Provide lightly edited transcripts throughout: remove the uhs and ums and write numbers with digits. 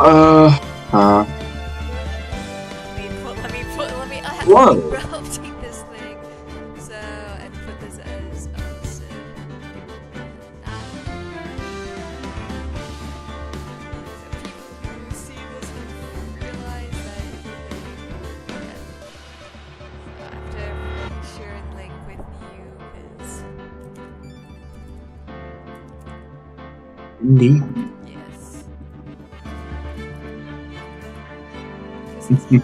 Uh, Let me whoa. update this thing. So, and put this as opposite. So people who see this will realize that I have to share a link with you, because Indeed. yes. This is,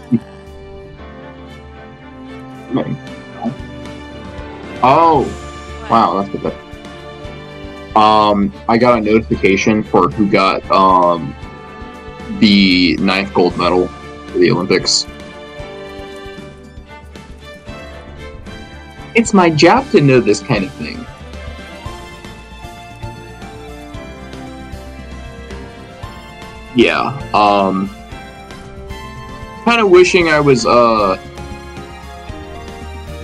Oh, what? wow, that's good. I got a notification for who got the 9th gold medal for the Olympics. It's my job to know this kind of thing. Yeah, kind of wishing I was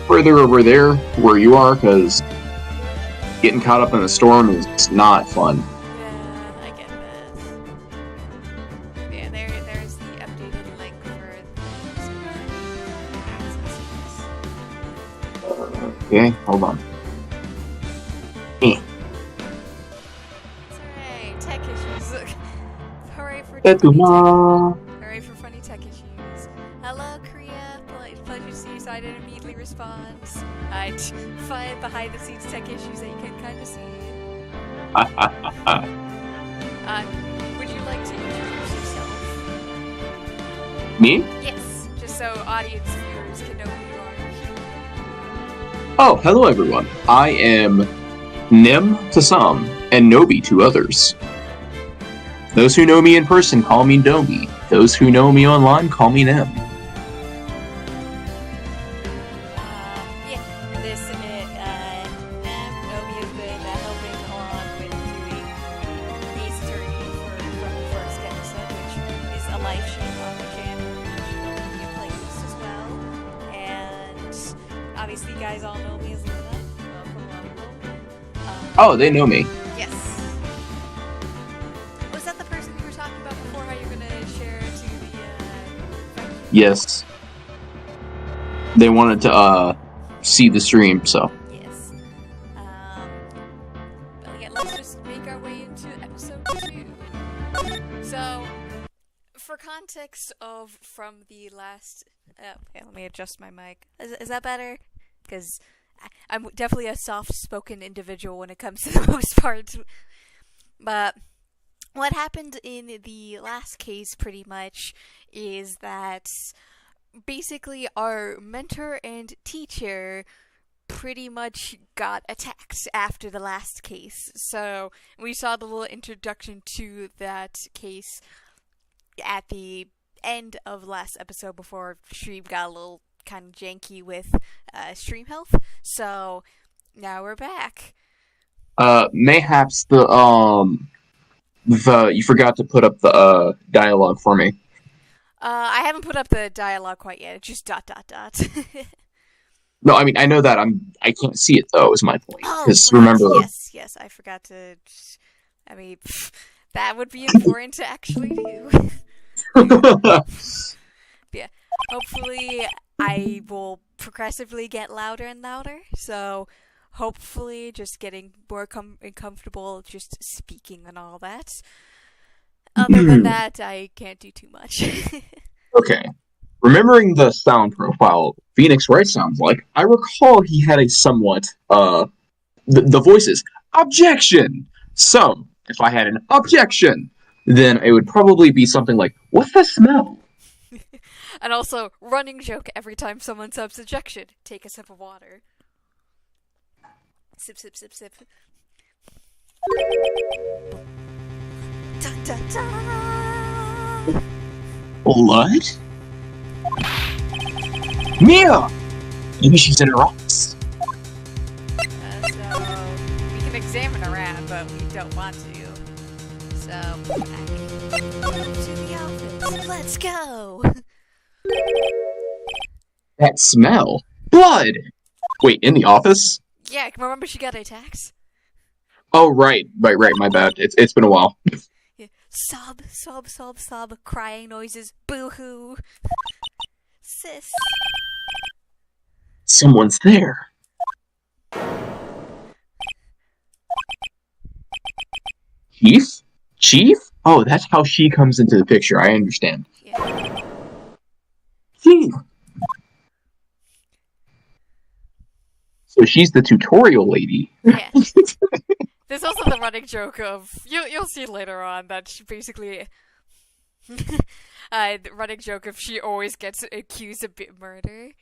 further over there where you are, because getting caught up in the storm is not fun. Yeah, I get that. Yeah, there's the updated link for the access. Okay, hold on. It's alright, tech issues. Look. Hooray for hooray for funny tech issues. Hello, Korea. Pleasure to see you. So I didn't immediately respond. I find behind the scenes tech issues that you can kind of see. Would you like to introduce yourself? Me? Yes, just so audience viewers can know who you are. Oh, hello everyone. I am Nim to some, and Nobi to others. Those who know me in person call me Nobi. Those who know me online call me Nim. Nomi has been helping along with doing Ace Attorney from the first episode, which is a live stream on the channel, which you playlist as well. And obviously, you guys all know me as Luna. Welcome. Oh, they know me. Yes. Was that the person you were talking about before? How you're gonna share to the? Yes. They wanted to see the stream, so. Yes. But yeah, let's just make our way into episode 2. So, for context from the last... okay, let me adjust my mic. Is that better? Because I'm definitely a soft-spoken individual when it comes to the most part. But what happened in the last case, pretty much, is that basically our mentor and teacher pretty much got attacked after the last case. So we saw the little introduction to that case at the end of last episode before stream got a little kind of janky with stream health. So now we're back. Mayhaps the you forgot to put up the dialogue for me. I haven't put up the dialogue quite yet. It's just ... No, I mean, I know that I can't see it though, is my point. Oh, Because right. remember... Yes, I forgot to... I mean, that would be important to actually do. Yeah, hopefully I will progressively get louder and louder, so hopefully just getting more comfortable just speaking and all that. Other than that, I can't do too much. Okay. Remembering the sound profile Phoenix Wright sounds like, I recall he had a somewhat, the voices, objection! So, if I had an objection, then it would probably be something like, what's the smell? And also, running joke every time someone subs objection. Take a sip of water. Sip, sip, sip, sip. Da, da, da. What? Mia! Maybe she's in her office. So, we can examine around, but we don't want to. So, back to the office. Let's go! That smell. Blood! Wait, in the office? Yeah, remember she got attacked? Oh, right, my bad. It's been a while. Yeah. Sob, sob, sob, sob, crying noises, boo-hoo. Sis. Someone's there. Chief? Chief? Oh, that's how she comes into the picture. I understand. Yeah. Chief. So she's the tutorial lady. Yeah. There's also the running joke of you'll see later on that she basically the running joke of she always gets accused of murder.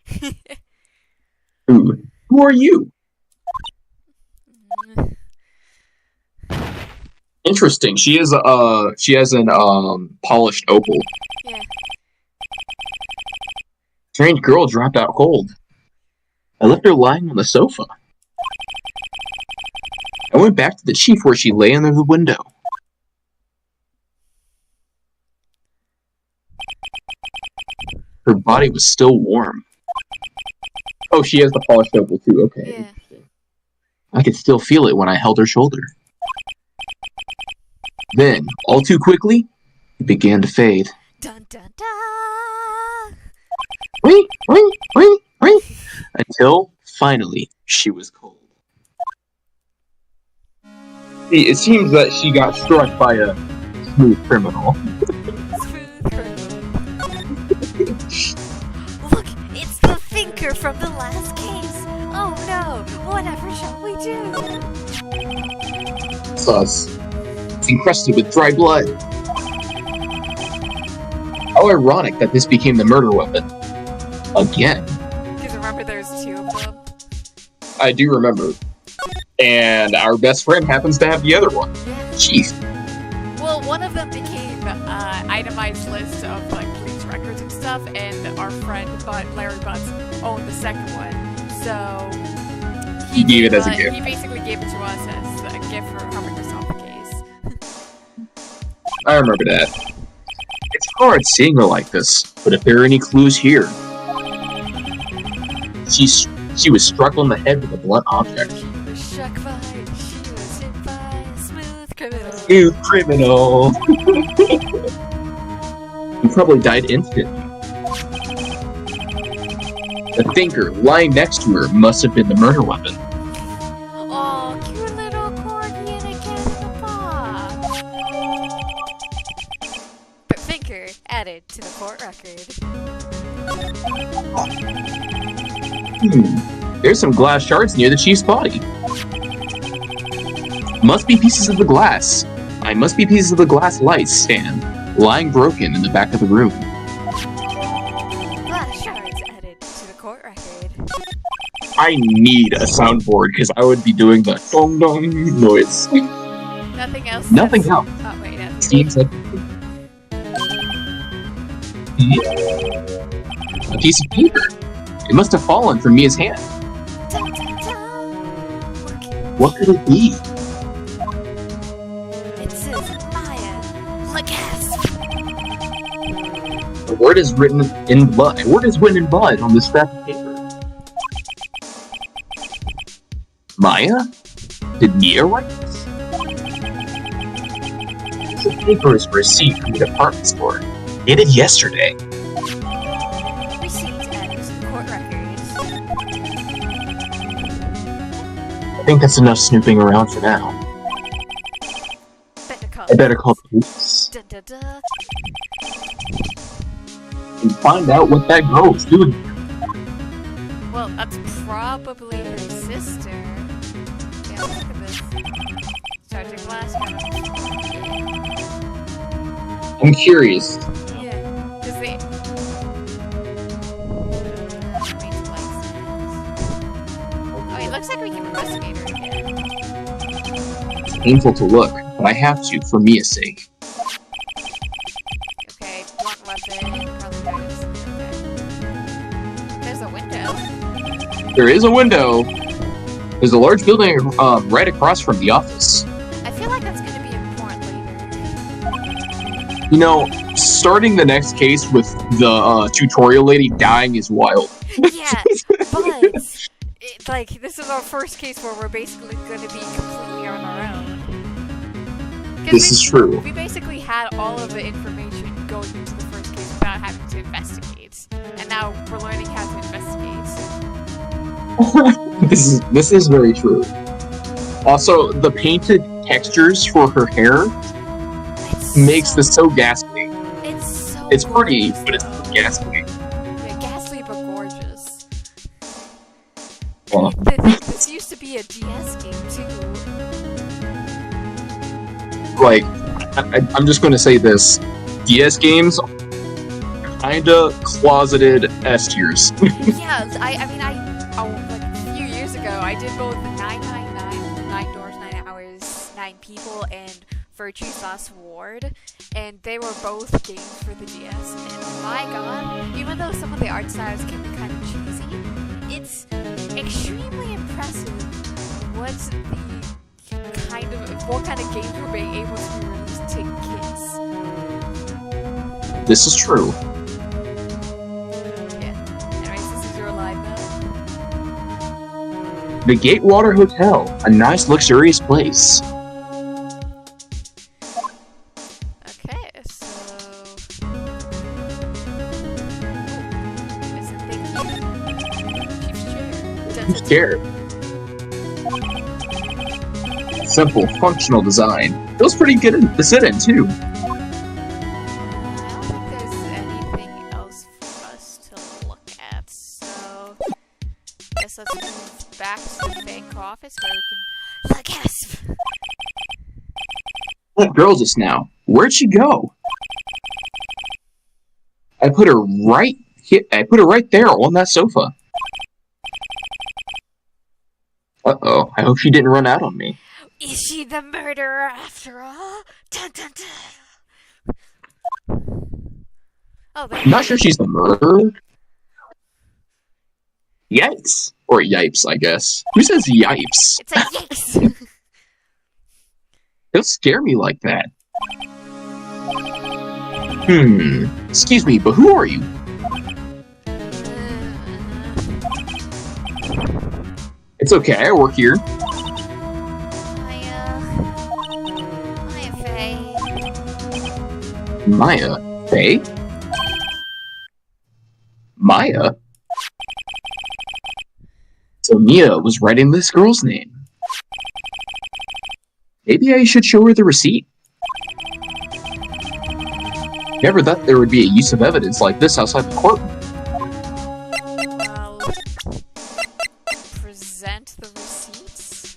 Who are you? Interesting. She has an polished opal. Yeah. Strange girl dropped out cold. I left her lying on the sofa. I went back to the chief where she lay under the window. Her body was still warm. Oh, she has the polished opal too. Okay. Yeah. I could still feel it when I held her shoulder. Then, all too quickly, it began to fade. Dun dun dun. Wait, wait, wait, wait. Until, finally, she was cold. See, it seems that she got struck by a smooth criminal. Smooth criminal. Look, it's the thinker from the last case. Oh no, whatever shall we do? Sus. It's encrusted with dry blood. How ironic that this became the murder weapon. Again. Because remember there's two of them? I do remember. And our best friend happens to have the other one. Jeez. Well, one of them became itemized list of like police records and stuff, and our friend Larry Butts owned the second one. So He gave it as a gift. He basically gave it to us as a gift for helping us solve the case. I remember that. It's hard seeing her like this, but if there are any clues here... She was struck on the head with a blunt object. She was struck by, she was hit by a smooth criminal. Smooth criminal! He probably died instantly. The thinker lying next to her must have been the murder weapon. Oh, cute little corgi and a cat in a box. But thinker added to the court record. There's some glass shards near the chief's body. Must be pieces of the glass. I must be pieces of the glass light stand, lying broken in the back of the room. Glass shards added to the court record. I need a soundboard because I would be doing the dong dong noise. Nothing else. Nothing else. Oh wait, nothing. Seems like a piece of paper. It must have fallen from Mia's hand. Dun, dun, dun. What could it be? It says Maya. Lagasp. A word is written in blood. A word is written in blood on this scrap of paper. Maya? Did Mia write this? The paper is received from the department store. Dated yesterday. Receipt added to the court records. I think that's enough snooping around for now. I better call the police. Dun, dun, dun. And find out what that girl was doing. Well, that's probably her sister. Yeah, look at this. Sergeant Glasgow. I'm curious. Yeah, because they... Oh, it looks like we can investigate her again. It's painful to look, but I have to for Mia's sake. Okay, blunt weapon, probably guys. Okay. There's a window. There is a window. There's a large building right across from the office. I feel like that's gonna be important later. You know, starting the next case with the tutorial lady dying is wild. Yeah, but like this is our first case where we're basically going to be completely on our own. This is true. We basically had all of the information going into the first case without having to investigate, and now we're learning how to investigate. This is very true. Also, the painted textures for her hair makes this so ghastly. It's pretty, but it's ghastly. Yeah, ghastly but gorgeous. Well, This used to be a DS game too. like, I'm just going to say this: DS games, kinda closeted S tiers. Yeah, I mean, like a few years ago, I did both 999, 9 Doors, 9 Hours, 9 People, and Virtue's Last Ward, and they were both games for the DS. And my god, even though some of the art styles can be kind of cheesy, it's extremely impressive what kind of games were being able to be released to kids. This is true. Yeah. Anyways, this is your live now. The Gatewater Hotel, a nice, luxurious place. Okay, so... Is it thank you? Chief's chair. Chair. Simple, functional design. Feels pretty good to sit in, too. I don't think there's anything else for us to look at, so... Guess let's move back to the bank office where we can... Look, gasp! That girl just now. Where'd she go? I put her right there on that sofa. Uh-oh. I hope she didn't run out on me. Is she the murderer after all? Dun, dun, dun. Oh, I'm not sure she's the murderer. Yikes. Or yipes, I guess. Who says yipes? It's a yikes! Don't scare me like that. Excuse me, but who are you? It's okay, I work here. Maya Faye. Maya? Faye? Maya? So Mia was writing this girl's name. Maybe I should show her the receipt. Never thought there would be a use of evidence like this outside the courtroom. Well, present the receipts.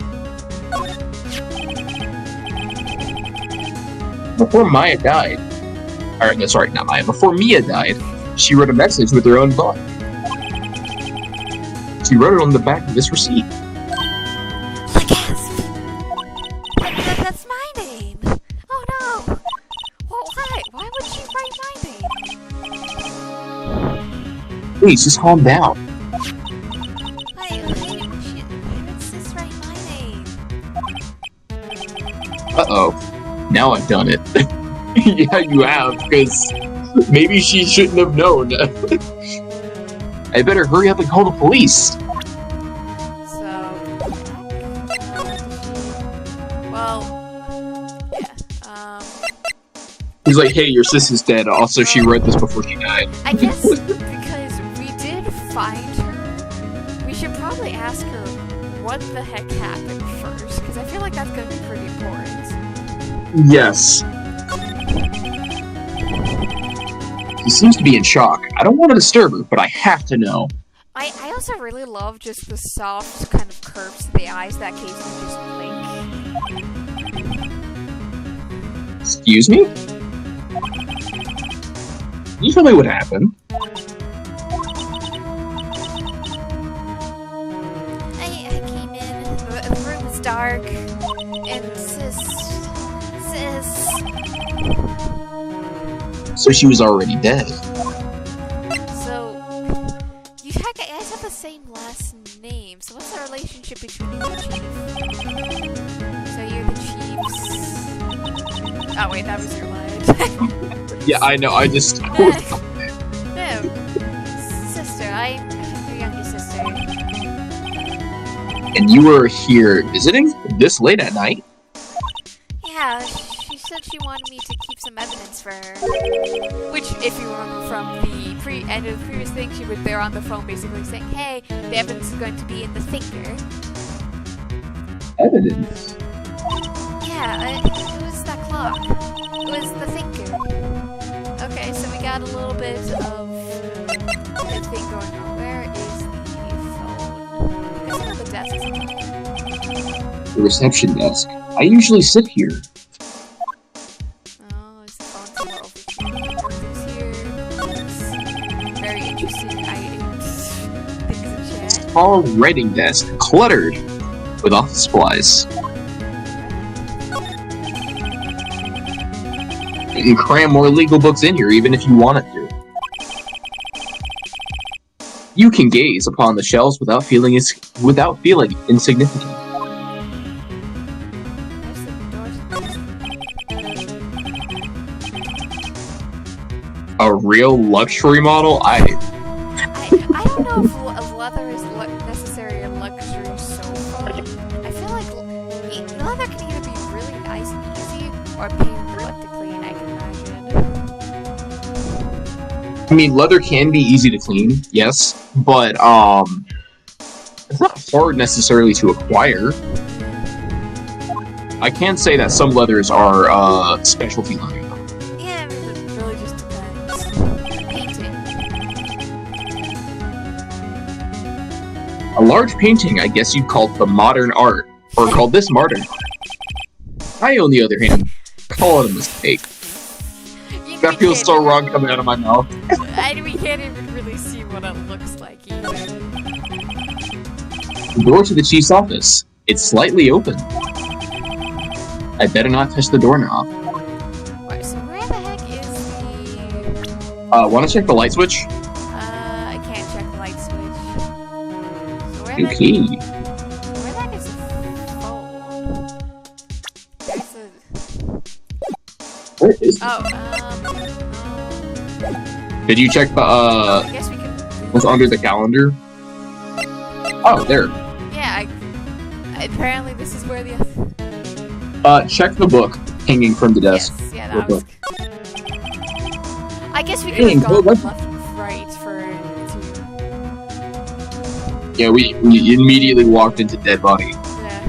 Before Maya died, or sorry, not Maya, before Mia died, she wrote a message with her own thought. She wrote it on the back of this receipt. Look, gasp! That's my name! Oh no! Well, why? Why would she write my name? Please, just calm down. Why would sis write my name? Uh-oh. Now I've done it. Yeah, you have, because maybe she shouldn't have known. I better hurry up and call the police. So, well, yeah, He's like, hey, your sister's dead. Also, she wrote this before she died. I guess because we did find her, we should probably ask her what the heck happened first, because I feel like that's going to be pretty important. Yes. She seems to be in shock. I don't want to disturb her, but I have to know. I also really love just the soft kind of curves to the eyes that occasionally just blink. Excuse me? Can you tell me what happened? I came in, the room was dark, and sis... So she was already dead. So, you guys have the same last name, so what's the relationship between you and the chief? So you're the chief's... Oh wait, that was your line. Yeah, I know, I just... No, sister, I'm your younger sister. And you were here visiting? This late at night? Yeah, she said said she wanted me to keep some evidence for her. Which, if you remember from the end of the previous thing, she was there on the phone basically saying, hey, the evidence is going to be in the finger. Evidence? Yeah, it was that clock. It was the finger. Okay, so we got a little bit of a thing going on. Where is the phone? Is it on the desk? The reception desk. I usually sit here. Oh, is the phone somewhere over here? It's here. Very interesting items. Things in chat. Small writing desk, cluttered with office supplies. You can cram more legal books in here even if you wanted to. You can gaze upon the shelves without feeling insignificant. A real luxury model? I don't know if leather is necessarily a luxury sofa. I feel like leather can either be really nice and easy or a pain in the butt to clean, I can imagine. I mean, leather can be easy to clean, yes, but it's not hard necessarily to acquire. I can say that some leathers are specialty leather. Yeah, it really just depends. Painting. A large painting, I guess you'd call the modern art, or call this modern art. I, on the other hand, call it a mistake. That feels so wrong coming out of my mouth. We can't even really see what it looks like either. The door to the chief's office. It's slightly open. I better not touch the doorknob. Right, so where the heck is the... wanna check the light switch? I can't check the light switch. So where Okay. the heck is the phone? There's a... Where is it? Did you check the, I guess we can... what's under the calendar? Oh, there. Yeah, apparently this is where the... Check the book hanging from the desk. Yes, yeah, that was... I guess we could have gone left and right for it to... Yeah, we immediately walked into dead body. Yeah.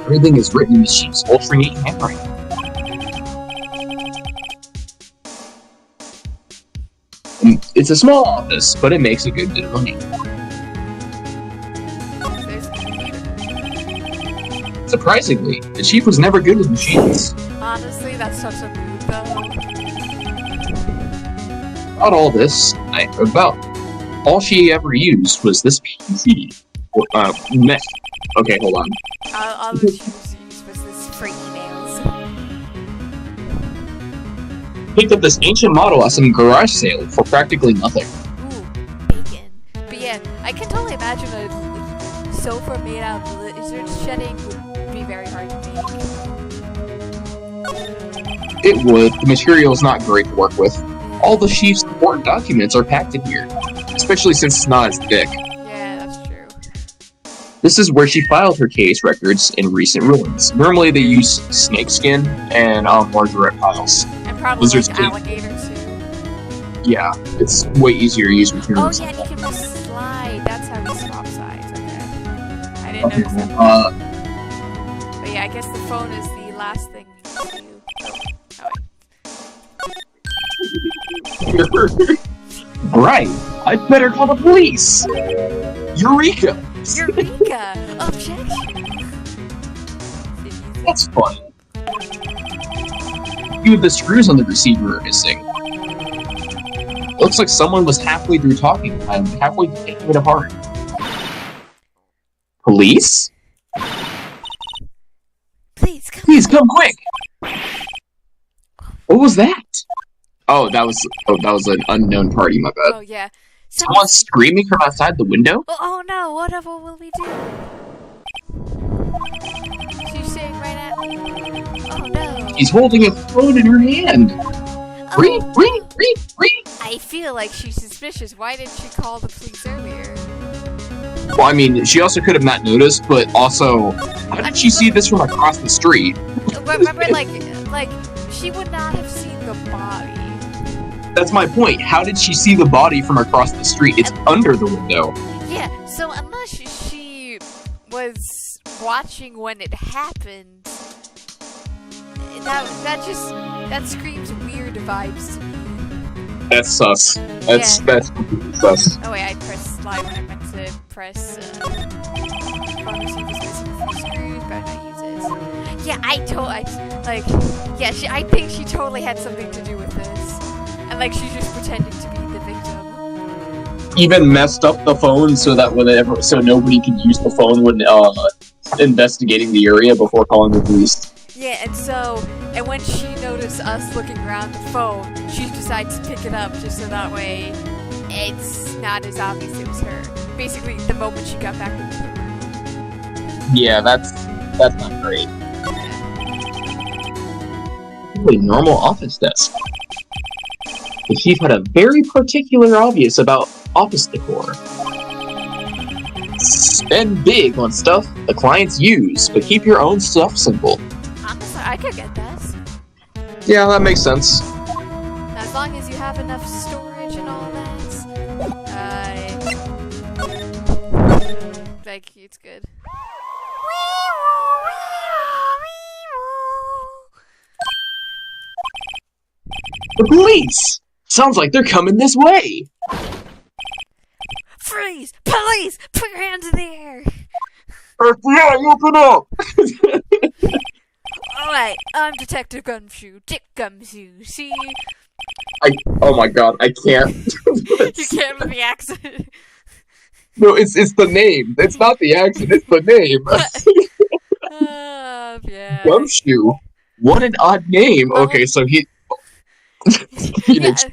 Everything is written in the sheep's ultra neat handwriting. It's a small office, but it makes a good bit of money. There's the computer. Surprisingly, the chief was never good with machines. Honestly, that's such a mood, though. About all this, about all she ever used was this PC. Mech. Okay, hold on. All the shoes used was this for emails. Picked up this ancient model at some garage sale for practically nothing. Ooh, bacon. But yeah, I can totally imagine a sofa made out of lizard shedding would be very hard to make. It would. The material is not great to work with. All the chief's important documents are packed in here, especially since it's not as thick. Yeah, that's true. This is where she filed her case records in recent rulings. Normally they use snakeskin and larger reptiles. And probably Lizard like skin. alligator too. Yeah, it's way easier to use Oh materials. yeah, and you can just slide. That's how we swap sides. Okay. I didn't Okay, notice that. But yeah, I guess the phone is the last thing we need to... Right, I'd better call the police! Eureka! Eureka! Objection! That's funny. Few of the screws on the receiver are missing. Looks like someone was halfway through talking and halfway taking it apart. Police? Please come quick! What was that? Oh, that was an unknown party, my bad. Oh yeah. Someone screaming from outside the window? Oh no, what will we do? She's staring right at me. Oh no. She's holding a phone in her hand. Ring. I feel like she's suspicious. Why didn't she call the police earlier? Well, I mean, she also could have not noticed, but also, how did she see this from across the street? Remember, like she would not have seen the body. That's my point. How did she see the body from across the street? It's under the window. Yeah, so unless she was watching when it happened, that screams weird vibes to me. That's sus. That's completely sus. Oh wait, I pressed slide when I meant to press phone receive was missing a few screws, but I use it. Yeah, I think she totally had something to do with this. And like she's just pretending to be the victim. Even messed up the phone so that so nobody could use the phone when investigating the area before calling the police. Yeah, and when she noticed us looking around the phone, she decides to pick it up just so that way it's not as obvious it was her. Basically, the moment she got back into the room. Yeah, that's not great. Really normal office desk. The chief had a very particular obvious about office decor. Spend big on stuff the clients use, but keep your own stuff simple. Honestly, I could get that. Yeah, that makes sense. As long as you have enough storage and all that, like, it's good. The police! Sounds like they're coming this way! Freeze! Police! Put your hands in the air! FBI, open up! Alright, I'm Detective Gumshoe. Dick Gumshoe, see? Oh my god, I can't. You can't with the accent. No, it's the name. It's not the accent, it's the name. Yeah. Gumshoe? What an odd name. Okay, so Phoenix, Yeah.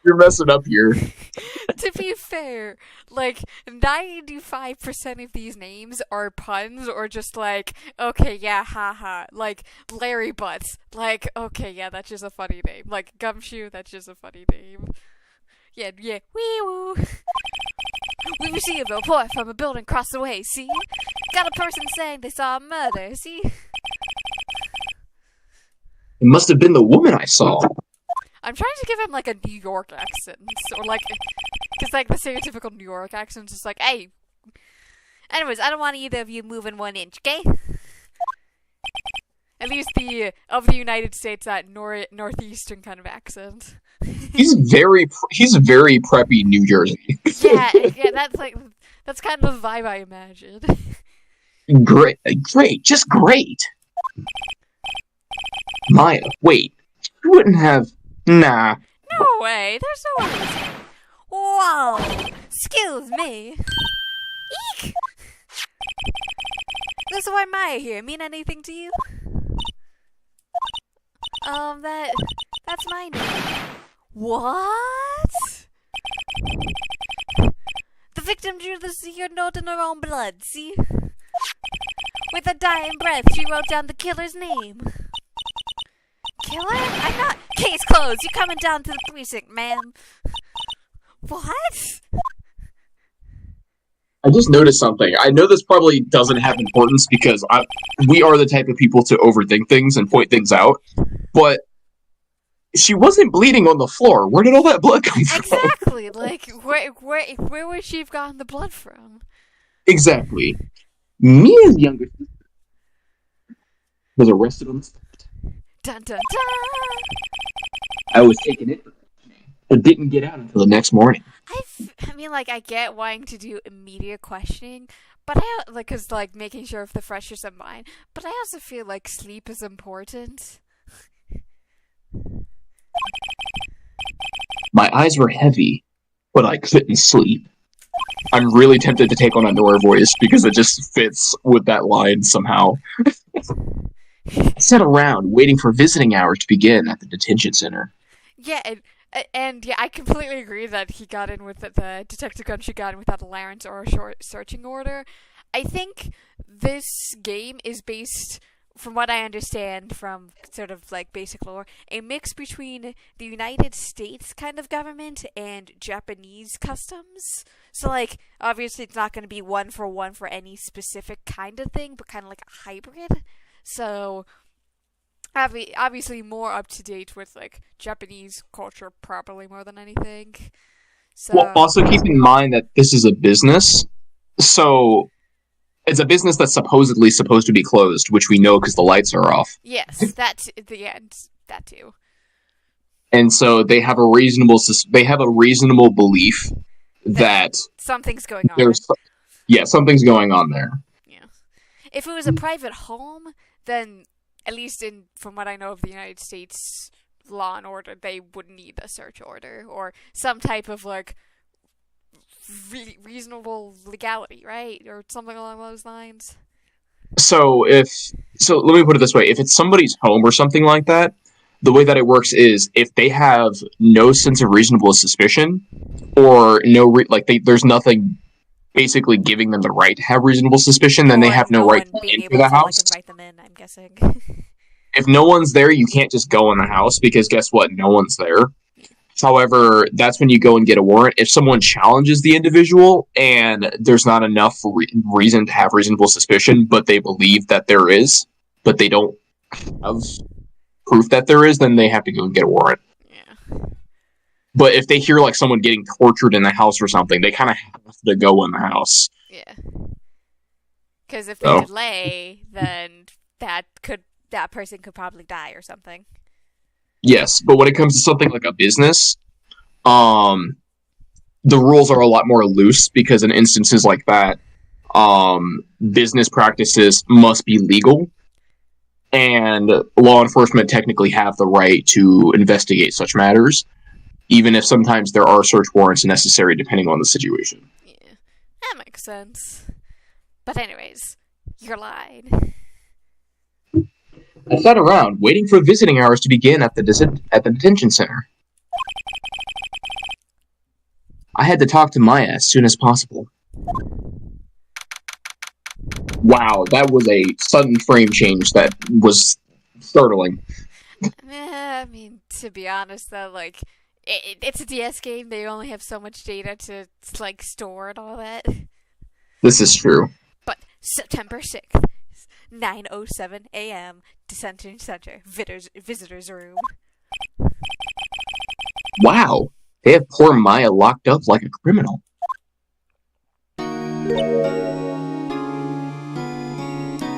you're messing up here. To be fair, like 95% of these names are puns or just like, okay, yeah, haha. Like Larry Butts, like, okay, yeah, that's just a funny name. Like Gumshoe, that's just a funny name. Yeah, wee woo. We received a report from a building across the way. See, got a person saying they saw a murder. See, It must have been the woman I saw. I'm trying to give him like a New York accent, or like, because like the stereotypical New York accent is just like, hey. Anyways, I don't want either of you moving 1 inch, okay? At least of the United States, that northeastern kind of accent. He's very preppy New Jersey. yeah, that's kind of the vibe I imagined. Great, just great. Maya, wait, you wouldn't have. Nah. No way, there's no way. Whoa, excuse me. Eek! This is why Maya here mean anything to you? That's my name. What? The victim drew the secret note in her own blood, see? With her dying breath, she wrote down the killer's name. Killer? I'm not. Case closed. You're coming down to the precinct, ma'am. What? I just noticed something. I know this probably doesn't have importance because we are the type of people to overthink things and point things out, but she wasn't bleeding on the floor. Where did all that blood come from? Exactly. Like, where would she have gotten the blood from? Exactly. Mia's younger sister was arrested on the spot. Dun dun dun! I was taken in for questioning, but didn't get out until the next morning. I mean, like, I get wanting to do immediate questioning, but cause, like, making sure of the freshness of mind, but I also feel like sleep is important. My eyes were heavy, but I couldn't sleep. I'm really tempted to take on a Nora voice because it just fits with that line somehow. I sat around waiting for visiting hours to begin at the detention center. Yeah, and yeah, I completely agree that he got in with the Detective Gumshoe got in without a warrant or a short searching order. I think this game is based, from what I understand from sort of like basic lore, a mix between the United States kind of government and Japanese customs. So like, obviously it's not going to be one for any specific kind of thing, but kind of like a hybrid. So obviously more up to date with like Japanese culture, probably more than anything. Well, So also keep in mind that this is a business, so it's a business that's supposedly supposed to be closed, which we know because the lights are off. yes, that's the end. That too. And so they have a reasonable belief That that something's going on. there's something's going on there. Yeah. If it was a private home, then at least from what I know of the United States law and order, they would need a search order or some type of like reasonable legality, right, or something along those lines. So let me put it this way: if it's somebody's home or something like that, the way that it works is if they have no sense of reasonable suspicion or there's nothing basically giving them the right to have reasonable suspicion, then they Or have no right to being enter able the to house. invite them in, I'm guessing. If no one's there, you can't just go in the house because guess what? No one's there. However, that's when you go and get a warrant. If someone challenges the individual and there's not enough reason to have reasonable suspicion, but they believe that there is, but they don't have proof that there is, then they have to go and get a warrant. Yeah. But if they hear like someone getting tortured in the house or something, they kind of have to go in the house. Yeah. Because if they delay, then that person could probably die or something. Yes, but when it comes to something like a business, the rules are a lot more loose because in instances like that, business practices must be legal, and law enforcement technically have the right to investigate such matters, even if sometimes there are search warrants necessary depending on the situation. Yeah, that makes sense. But anyways, you're lying. I sat around, waiting for visiting hours to begin at the detention center. I had to talk to Maya as soon as possible. Wow, that was a sudden frame change that was startling. I mean, to be honest, though, like, it's a DS game. They only have so much data to, like, store and all that. This is true. But September 6th, 9:07 a.m., Detention Center, Visitors Room. Wow, they have poor Maya locked up like a criminal.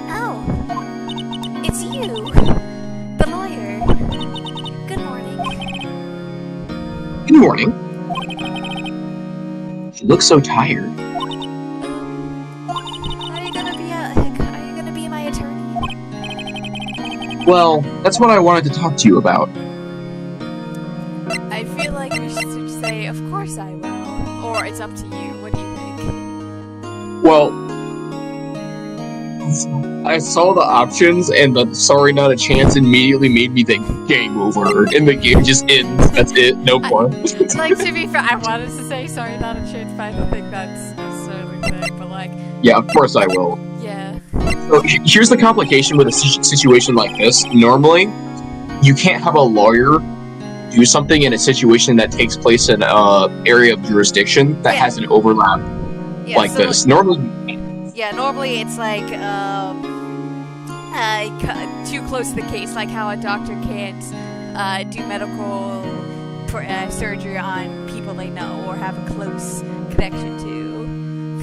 Oh, it's you, the lawyer. Good morning. Good morning. She looks so tired. Are you gonna be my attorney? Well, that's what I wanted to talk to you about. I feel like we should say, of course I will. Or it's up to you. What do you think? Well, I saw the options, and the sorry not a chance immediately made me think game over, and the game just ends. That's it, no more. Like, to be fair, I wanted to say sorry not a chance, but I don't think that's necessarily the thing, but like... Yeah, of course I will. Yeah. So here's the complication with a situation like this. Normally, you can't have a lawyer do something in a situation that takes place in an area of jurisdiction that has an overlap like so this. Normally it's like too close to the case, like how a doctor can't do medical surgery on people they know or have a close connection to.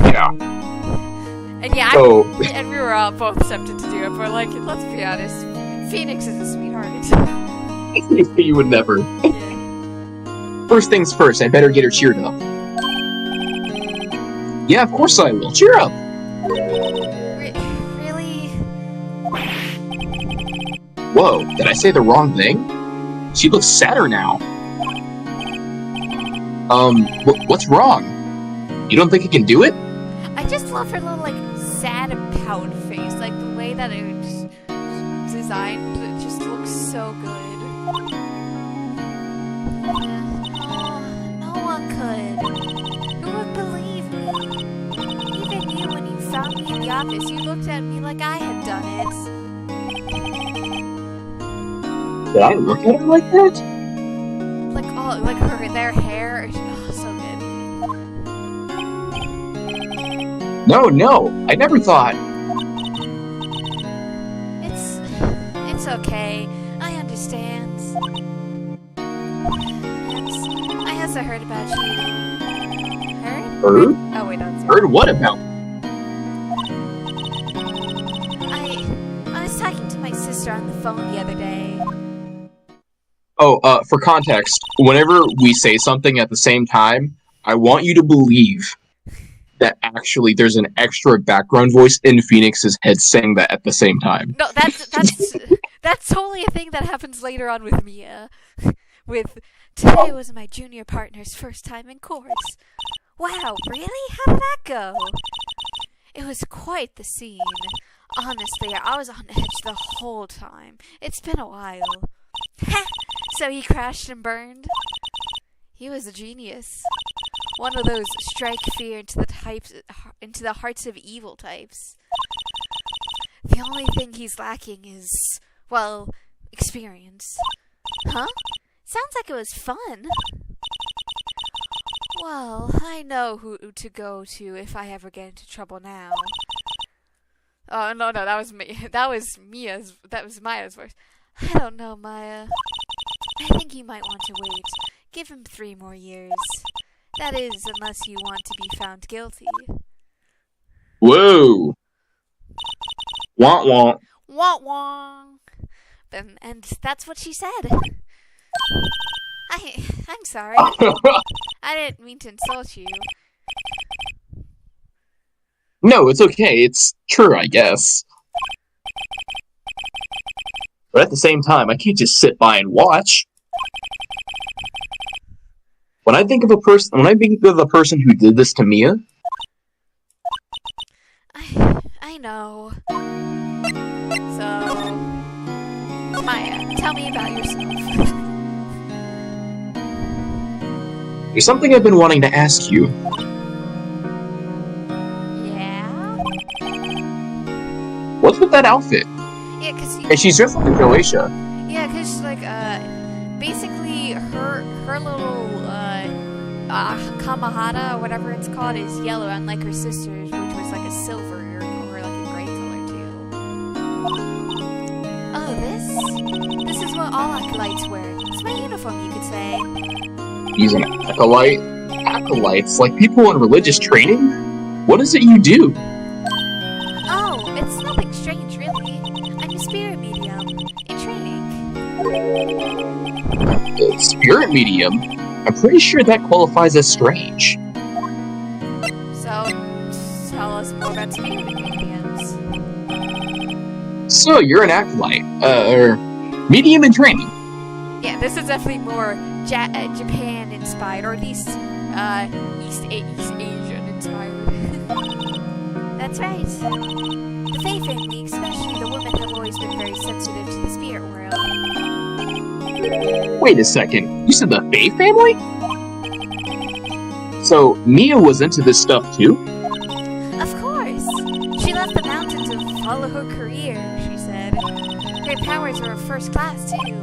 Yeah. And yeah, and we were all both tempted to do it, but like, let's be honest, Phoenix is a sweetheart. You would never. Yeah. First things first, I better get her cheered up. Yeah, of course I will. Cheer up. Really? Whoa, did I say the wrong thing? She looks sadder now. What's wrong? You don't think I can do it? I just love her little, like, sad and pout face. Like, the way that it was designed, it just looks so good. No one could. Who would believe me? Even you, when you found me in the office, you looked at me like I had done it. Did I look at her like that? Like, their hair, so good. No, I never thought. It's okay. about you. Heard? Heard? Oh, wait, that's Heard what about? I was talking to my sister on the phone the other day. Oh, for context, whenever we say something at the same time, I want you to believe that actually there's an extra background voice in Phoenix's head saying that at the same time. No, that's totally a thing that happens later on with Mia. With today was my junior partner's first time in chorus. Wow, really? How did that go? It was quite the scene. Honestly, I was on edge the whole time. It's been a while. So he crashed and burned? He was a genius. One of those strike fear into the hearts of evil types. The only thing he's lacking is, well, experience. Huh? Sounds like it was fun. Well, I know who to go to if I ever get into trouble now. Oh, no, that was me. That was Maya's voice. I don't know, Maya. I think you might want to wait. Give him 3 more years. That is, unless you want to be found guilty. Whoa! Wah wah. Wah wah. And that's what she said. I'm sorry. I didn't mean to insult you. No, it's okay. It's true, I guess. But at the same time, I can't just sit by and watch. When I think of the person who did this to Mia, I know. So, Maya, tell me about yourself. there's something I've been wanting to ask you. Yeah? What's with that outfit? Yeah, cause And she's dressed like a Croatia. yeah, cause like basically her little Kamahata or whatever it's called is yellow, unlike her sister's, which was like a silver or like a gray color too. Oh, this is what all acolytes wear. It's my uniform, you could say. He's an acolyte. Acolytes, like people in religious training? What is it you do? Oh, it's nothing strange, really. I'm a spirit medium in training. The spirit medium? I'm pretty sure that qualifies as strange. So, tell us more about spirit mediums. So, you're an acolyte. Or medium in training. Yeah, this is definitely more Japan-inspired, or at least East Asian inspired. That's right. The Fae family, especially the women, have always been very sensitive to the spirit world. Wait a second, you said the Fae family? So, Mia was into this stuff too? Of course! She left the mountain to follow her career, she said. Her powers are first class, too.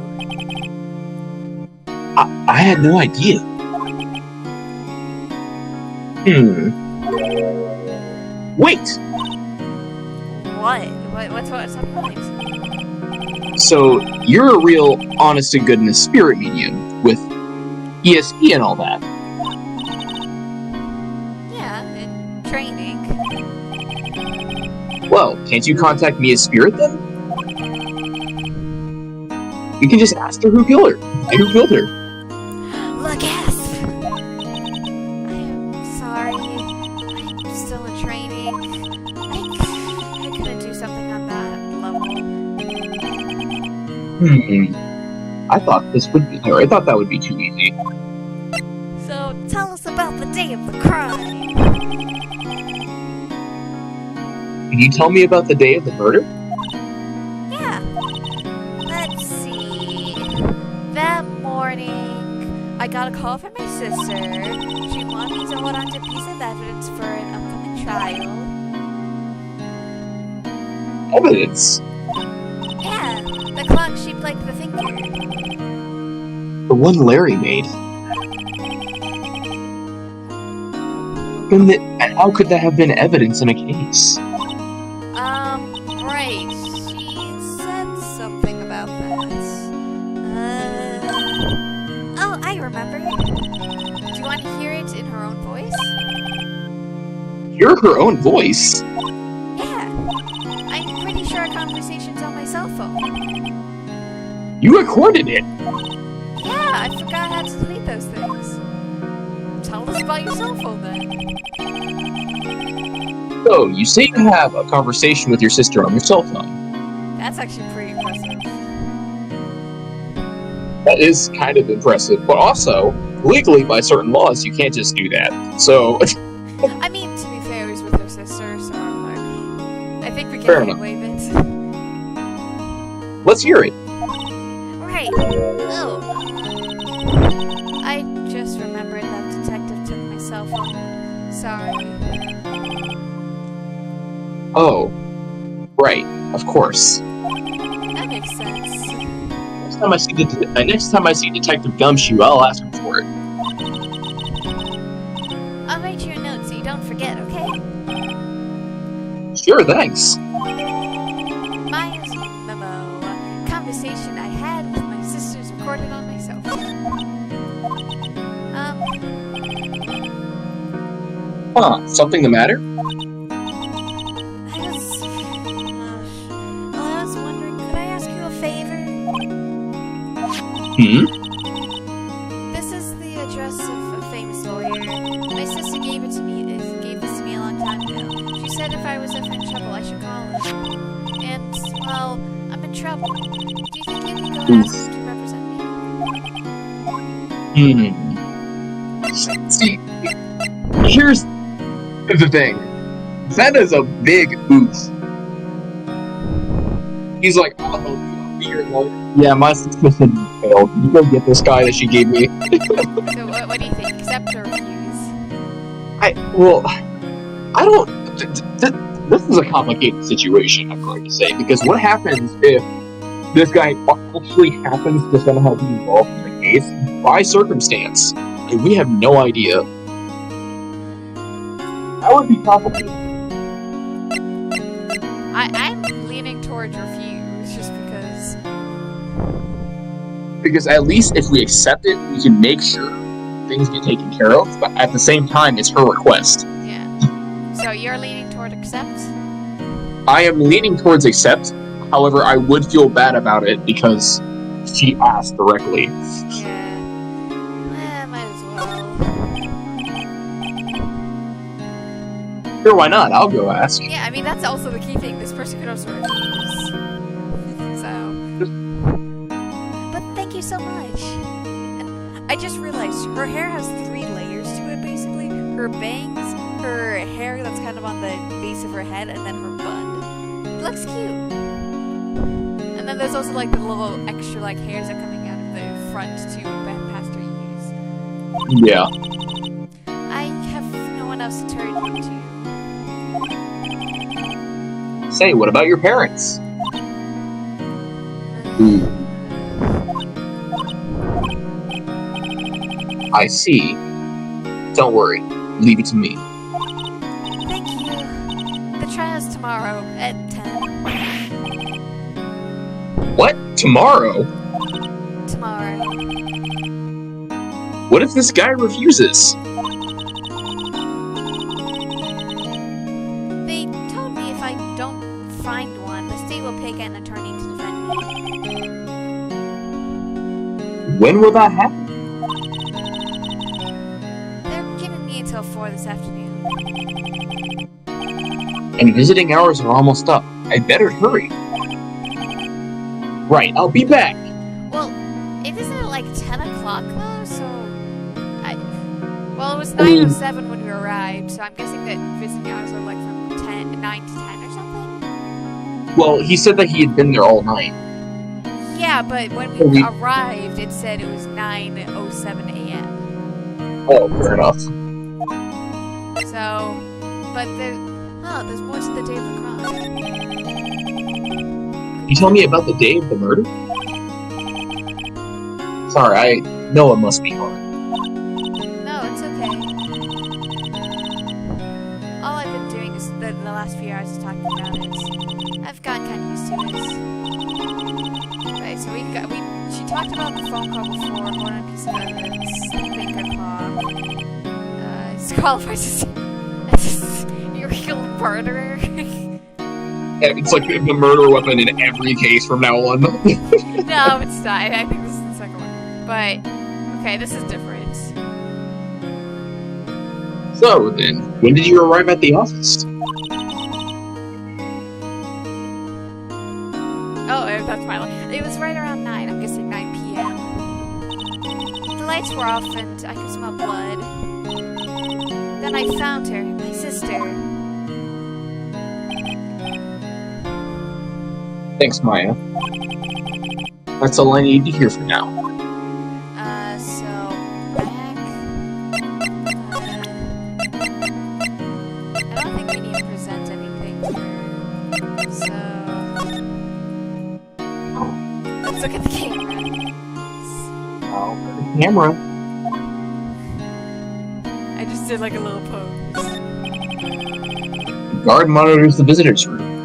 I had no idea. Wait! What's the point? So, you're a real honest to goodness spirit medium with ESP and all that. Yeah, in training. Well, can't you contact Mia's spirit then? You can just ask her who killed her. Who killed her? Look, gasp! I am sorry. I'm still in training. I couldn't do something on that level. I thought that would be too easy. So, tell us about the day of the crime. Can you tell me about the day of the murder? Yeah. Let's see. That morning, I got a call from my sister. She wanted me to hold on to a piece of evidence for an upcoming trial. Evidence? Yeah, the clock shaped like the finger. The one Larry made. And how could that have been evidence in a case? Right. She said something about that. Oh, I remember. Do you want to Hear her own voice? Yeah. I'm pretty sure our conversation's on my cell phone. You recorded it? Yeah, I forgot how to delete those things. Tell us about your cell phone then. So, you say you have a conversation with your sister on your cell phone. That's actually pretty impressive. That is kind of impressive, but also, legally, by certain laws, you can't just do that. So, I mean, to be fair, it was with her sister, so I'm like, I think we Fair can enough. waive it. let's hear it. Right. Oh. I just remembered that detective took my cell phone. Sorry. Oh, right, of course. That makes sense. Next time I see Detective Gumshoe, I'll ask him for it. I'll write you a note so you don't forget, okay? Sure, thanks. Maya's memo. Conversation I had with my sisters recorded on my cell phone. Something the matter? I was wondering, could I ask you a favor? This is the address of a famous lawyer. My sister gave this to me a long time ago. She said if I was ever in trouble, I should call her. And, well, I'm in trouble. Do you think you could go ask her to represent me? See, here's the thing. That is a big oof. He's like, I'll help you. I'll be your lawyer. Yeah, my suspicion failed. You go get this guy that she gave me. So, what do you think? Accept or refuse? I don't. This is a complicated situation, I'm going to say, because what happens if this guy actually happens to somehow be involved in the case by circumstance? And we have no idea. That would be complicated. I'm leaning towards refuse, just Because at least if we accept it, we can make sure things get taken care of, but at the same time, it's her request. yeah. So you're leaning toward accept? I am leaning towards accept, however, I would feel bad about it because she asked directly. Yeah. Might as well. Sure, why not? I'll go ask. Yeah, I mean, that's also the key thing. This person could also refuse. So. But thank you so much. And I just realized her hair has 3 layers to it, basically. Her bangs, her hair that's kind of on the base of her head, and then her bun. It looks cute. And then there's also, like, the little extra, like, hairs that are coming out of the front, too, past her ears. Yeah. I have no one else to turn to. Say, what about your parents? I see. Don't worry. Leave it to me. Thank you. The trial's tomorrow at 10. What? Tomorrow? Tomorrow. What if this guy refuses? They told me if I don't find one, the state will pick an attorney to defend me. When will that happen? They're giving me until 4 this afternoon. And visiting hours are almost up. I better hurry. Right, I'll be back. Well, it isn't at like 10 o'clock though, so... Well, it was 9:07 when we arrived, so I'm guessing that visiting hours are like from 9 to 10 or something? Well, he said that he had been there all night. Yeah, but when we arrived, it said it was 9:07 a.m. Oh, fair enough. So, but there's more to the day of the crime. Can you tell me about the day of the murder? Sorry, I know it must be hard. No, it's okay. All I've been doing is the last few hours is talking about it. I've gotten kind of used to it. Right, so she talked about the phone call before, going on a piece of evidence, finger clock, disqualified as murderer. It's like the murder weapon in every case from now on. No, it's not. I think this is the second one. But, okay, this is different. So then, when did you arrive at the office? Oh, that's my line. It was right around 9. I'm guessing 9 p.m. The lights were off and I could smell blood. Then I found her, my sister. Thanks, Maya. That's all I need to hear for now. So, back... I don't think we need to present anything to her. So... let's look at the camera. Oh, the camera. I just did like a little pose. The guard monitors the visitor's room.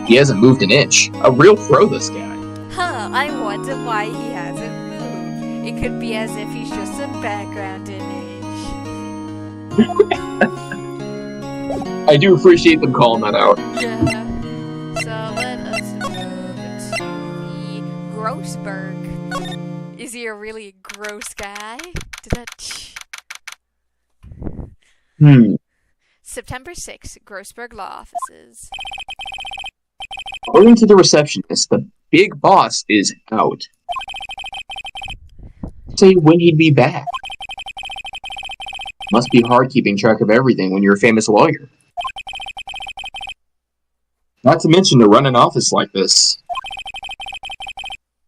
He hasn't moved an inch. A real pro, this guy. Huh, I wonder why he hasn't moved. It could be as if he's just a background image. I do appreciate them calling that out. Yeah. So let us move to the Grossberg. Is he a really gross guy? September 6th, Grossberg Law Offices. According to the receptionist, the big boss is out. Say when he'd be back. Must be hard keeping track of everything when you're a famous lawyer. Not to mention to run an office like this.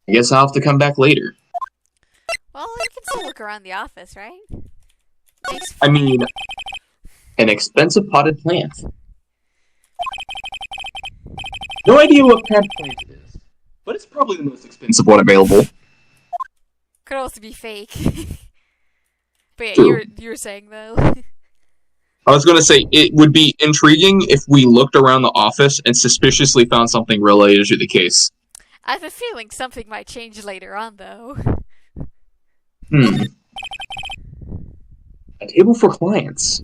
I guess I'll have to come back later. Well, you can still look around the office, right? Nice. I mean, an expensive potted plant. No idea what kind of plant it is, but it's probably the most expensive one available. Could also be fake. But yeah, True. you were saying though. I was going to say, it would be intriguing if we looked around the office and suspiciously found something related to the case. I have a feeling something might change later on though. A table for clients.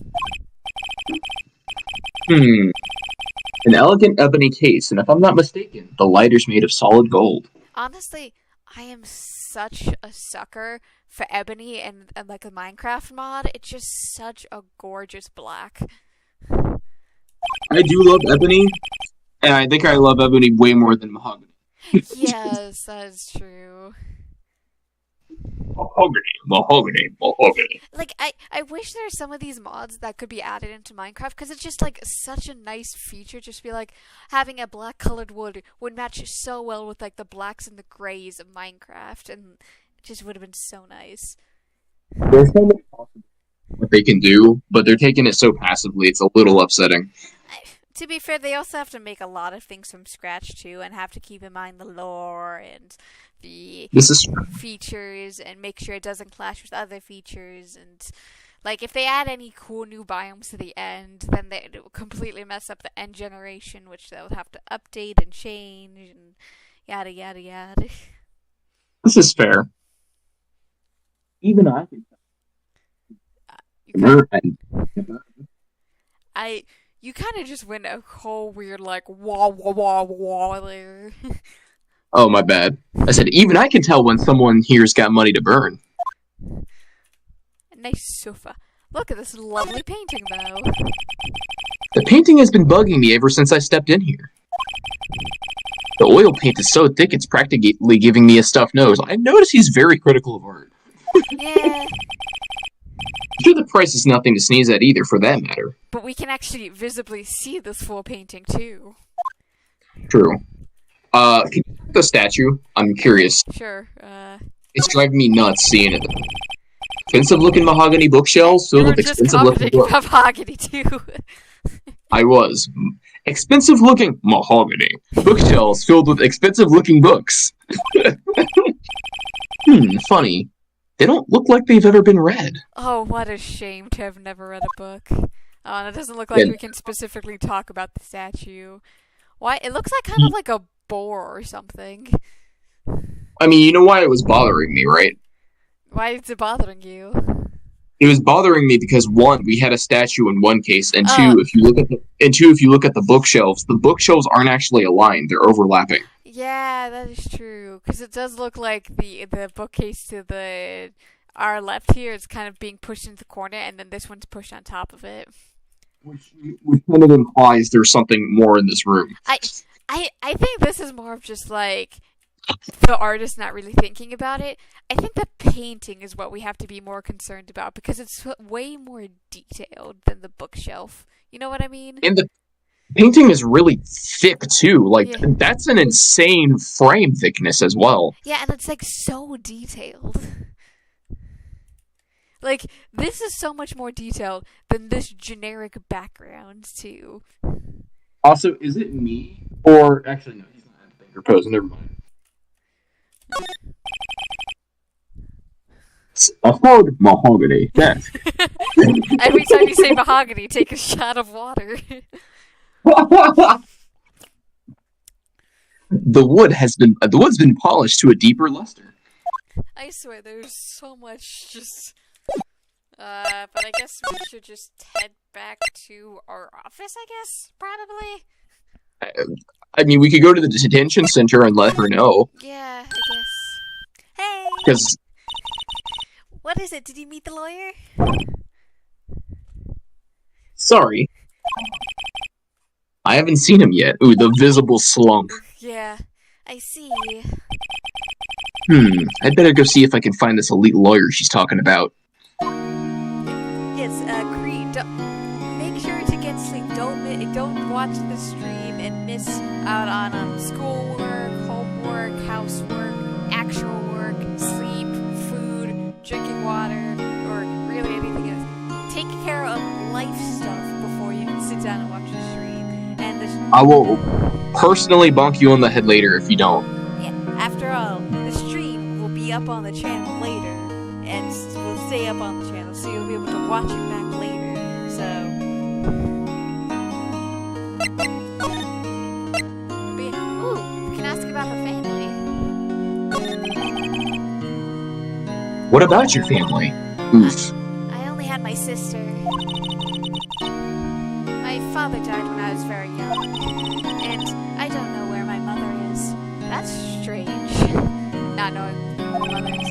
An elegant ebony case, and if I'm not mistaken, the lighter's made of solid gold. Honestly, I am such a sucker for ebony and like a Minecraft mod. It's just such a gorgeous black. I do love ebony, and I think I love ebony way more than mahogany. Yes, that is true. Mahogany. Like, I wish there are some of these mods that could be added into Minecraft, because it's just, like, such a nice feature. Just be like, having a black-colored wood would match so well with, like, the blacks and the grays of Minecraft, and it just would have been so nice. There's so much possible what they can do, but they're taking it so passively, it's a little upsetting. To be fair, they also have to make a lot of things from scratch, too, and have to keep in mind the lore and the features and make sure it doesn't clash with other features. And, like, if they add any cool new biomes to the end, then it will completely mess up the end generation, which they'll have to update and change and yada yada yada. This is fair. Even I can You kind of just went a whole weird, like, wah, wah, wah, wah there. Oh, my bad. I said, even I can tell when someone here's got money to burn. A nice sofa. Look at this lovely painting, though. The painting has been bugging me ever since I stepped in here. The oil paint is so thick it's practically giving me a stuffed nose. I notice he's very critical of art. Yeah. I'm sure the price is nothing to sneeze at either, for that matter. But we can actually visibly see this full painting, too. True. Can you look the statue? I'm curious. Sure, It's driving me nuts seeing it. Expensive-looking mahogany bookshelves filled with expensive-looking books. Mahogany, too. I was. Expensive-looking mahogany. Bookshelves filled with expensive-looking books. Funny. They don't look like they've ever been read. Oh, what a shame to have never read a book. Oh, and it doesn't look like we can specifically talk about the statue. Why? It looks like kind of like a boar or something. I mean, you know why it was bothering me, right? Why is it bothering you? It was bothering me because one, we had a statue in one case, and Oh. two, if you look at the bookshelves aren't actually aligned; they're overlapping. Yeah, that is true. Because it does look like the bookcase to our left here is kind of being pushed into the corner, and then this one's pushed on top of it. Which kind of implies there's something more in this room. I think this is more of just like the artist not really thinking about it. I think the painting is what we have to be more concerned about because it's way more detailed than the bookshelf. You know what I mean? And the painting is really thick too. Like Yeah. that's an insane frame thickness as well. Yeah, and it's like so detailed. Like, this is so much more detailed than this generic background, too. Also, is it me or actually no? He's not in the finger pose. Never mind. It's a hard mahogany desk. Every time you say mahogany, take a shot of water. The wood's been polished to a deeper luster. I swear, there's so much just... but I guess we should just head back to our office, I guess? Probably? I mean, we could go to the detention center and let her know. Yeah, I guess. Hey! Because... What is it? Did you meet the lawyer? Sorry. I haven't seen him yet. Ooh, the visible slump. Yeah, I see. I'd better go see if I can find this elite lawyer she's talking about. Yes, Creed, make sure to get sleep. Don't watch the stream and miss out on schoolwork, homework, housework, actual work, sleep, food, drinking water, or really anything else. Take care of life stuff before you can sit down and watch the stream. And I will personally bonk you on the head later if you don't. yeah, after all, the stream will be up on the channel later, and will stay up on the channel, so you'll be able to watch it back later. So. But yeah, ooh, we can ask about her family. What about your family? Oof. I only had my sister. My father died when I was very young, and I don't know where my mother is. That's strange. Not knowing where my mother is.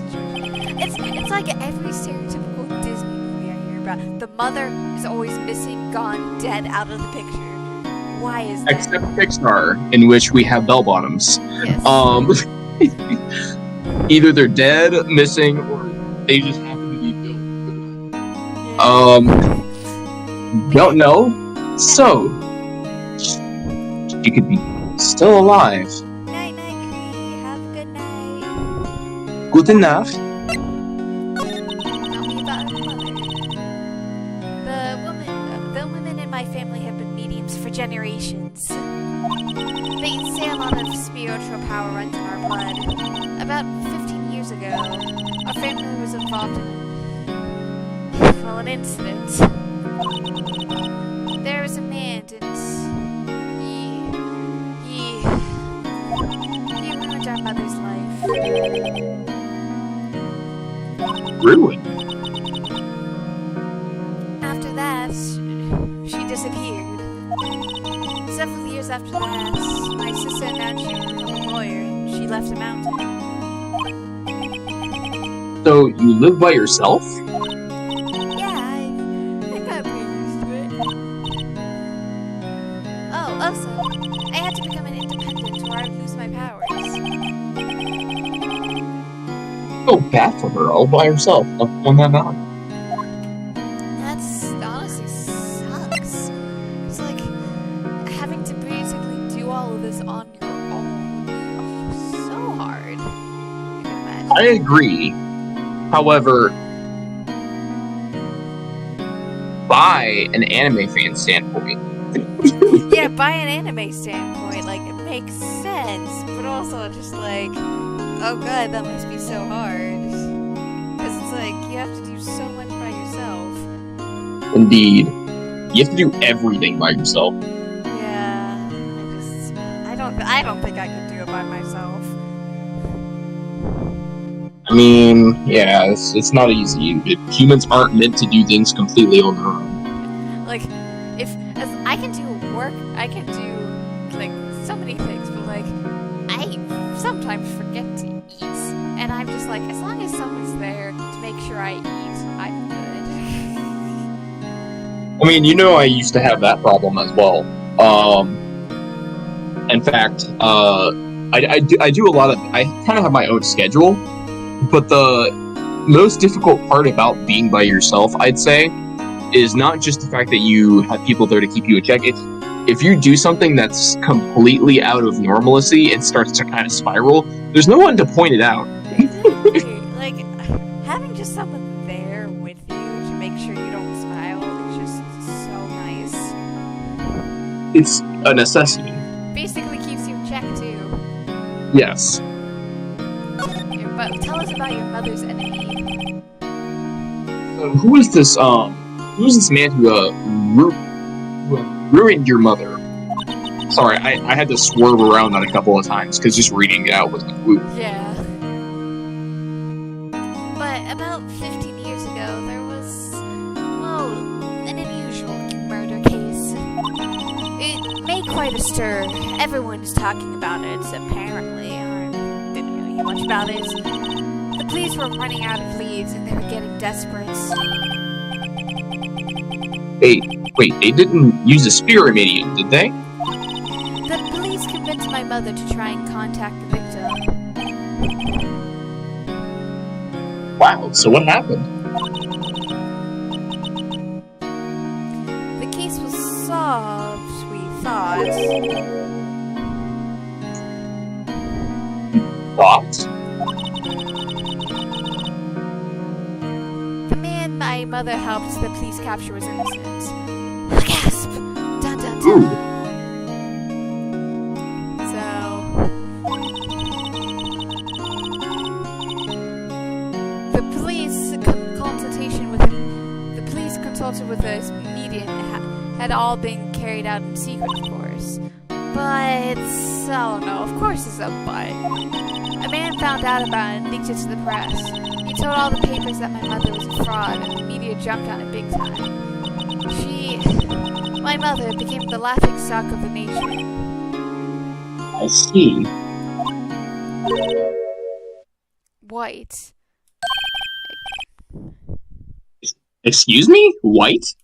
It's like every stereotypical Disney movie I hear about. The mother is always missing, gone, dead, out of the picture. Why is that? Except Pixar, in which we have bell bottoms. Yes. Either they're dead, missing, or they just happen to be built. Don't know. So, she could be still alive. Night, night, Cree. Have a good night. Good enough. Tell me about her mother. The women in my family have been mediums for generations. They say a lot of spiritual power runs in our blood. About 15 years ago, our family was involved in an incident. There was a man, and he ruined our mother's life. Ruined. After that, she disappeared. Several years after that, my sister announced she was a lawyer, and she left the mountain. So, you live by yourself? Yeah, I got pretty used to it. Oh, also, I had to become an independent or I would lose my powers. Oh, bad for her, all by herself, left on that mountain. That's honestly sucks. It's like having to basically do all of this on your own. Oh, so hard. I can imagine. I agree. However, by an anime fan standpoint, Yeah, by an anime standpoint, like, it makes sense, but also just like, oh god, that must be so hard. Because it's like, you have to do so much by yourself. indeed, you have to do everything by yourself. Yeah, I don't think I could do it by myself. I mean, yeah, it's not easy. Humans aren't meant to do things completely on their own. Like, as I can do work, I can do like so many things, but like I sometimes forget to eat, and I'm just like, as long as someone's there to make sure I eat, I'm good. I mean, I used to have that problem as well. In fact, I do a lot of. I kind of have my own schedule, but the most difficult part about being by yourself, I'd say, is not just the fact that you have people there to keep you in check. It's if you do something that's completely out of normalcy and starts to kind of spiral, there's no one to point it out. Exactly. Like, having just someone there with you to make sure you don't spiral is just so nice. It's a necessity. Basically keeps you in check too. Yes. But tell us about your mother's enemy. So who is this man who ruined your mother? Sorry, I had to swerve around that a couple of times because just reading it out was like, woo. Yeah. But about 15 years ago, there was, well, an unusual murder case. It made quite a stir. Everyone's talking about it, apparently. I didn't really hear much about it. The police were running out of leads and they were getting desperate. Hey, wait, they didn't use a spear medium, did they? The police convinced my mother to try and contact the victim. Wow, so what happened? The case was solved, we thought. Thoughts? The man my mother helped the police capture was innocent. Gasp! Dun dun dun! Ooh. Consulted with a medium had all been carried out in secret, of course. But, oh no, of course it's a but. A man found out about it and leaked it to the press. He told all the papers that my mother was a fraud, and the media jumped on it big time. My mother, became the laughing stock of the nation. I see. White. Excuse me? White?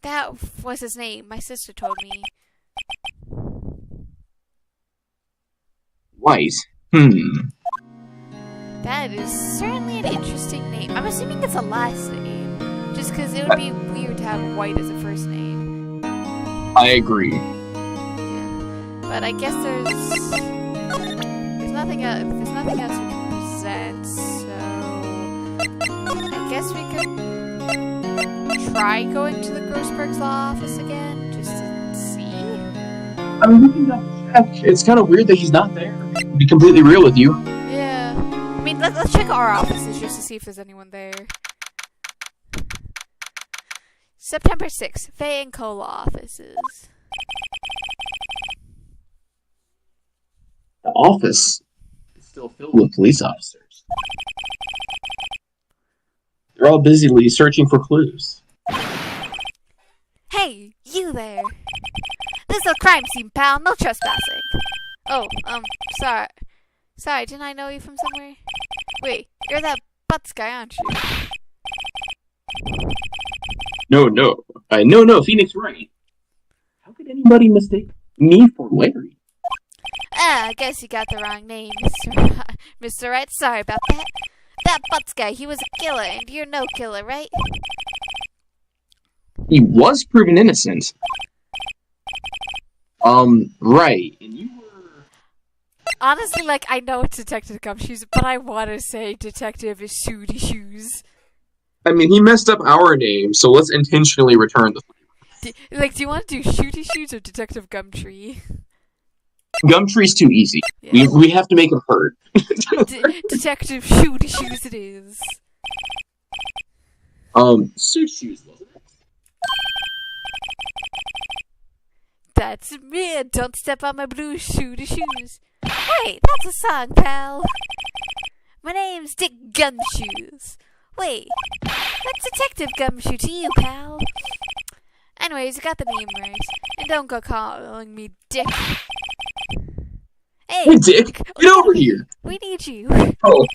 That was his name. My sister told me. White? That is certainly an interesting name. I'm assuming it's a last name. Just because it would be weird to have White as a first name. I agree. Yeah. But I guess there's nothing else we can present, so I guess we could try going to the Grossberg's law office again, just to see. I mean, we can check. It's kind of weird that he's not there. To be completely real with you. Yeah. I mean, let's check our offices just to see if there's anyone there. September 6th, Faye and Co. law offices. The office is still filled with police officers. They're all busily searching for clues. Hey, you there! This is a crime scene, pal. No trespassing. Oh, sorry. Sorry, didn't I know you from somewhere? Wait, you're that butts guy, aren't you? No, Phoenix Wright. How could anybody mistake me for Larry? I guess you got the wrong name, Mr. Wright. Sorry about that. That butts guy, he was a killer, and you're no killer, right? He was proven innocent. Right. And you were... Honestly, like, I know it's Detective Gumshoes, but I want to say Detective Shooty Shoes. I mean, he messed up our name, so let's intentionally return the... Do you want to do Shooty Shoes or Detective Gumtree? Gumtree's too easy. Yeah. We have to make him hurt. Detective Shooty Shoes it is. Suit Shoes, wasn't it? That's me. Don't step on my blue Shooty Shoes. Wait, that's a song, pal. My name's Dick Gumshoes. Wait, that's Detective Gumshoe to you, pal. Anyways, you got the name right. And don't go calling me Dick. Hey, Dick, get over here. We need you. Oh.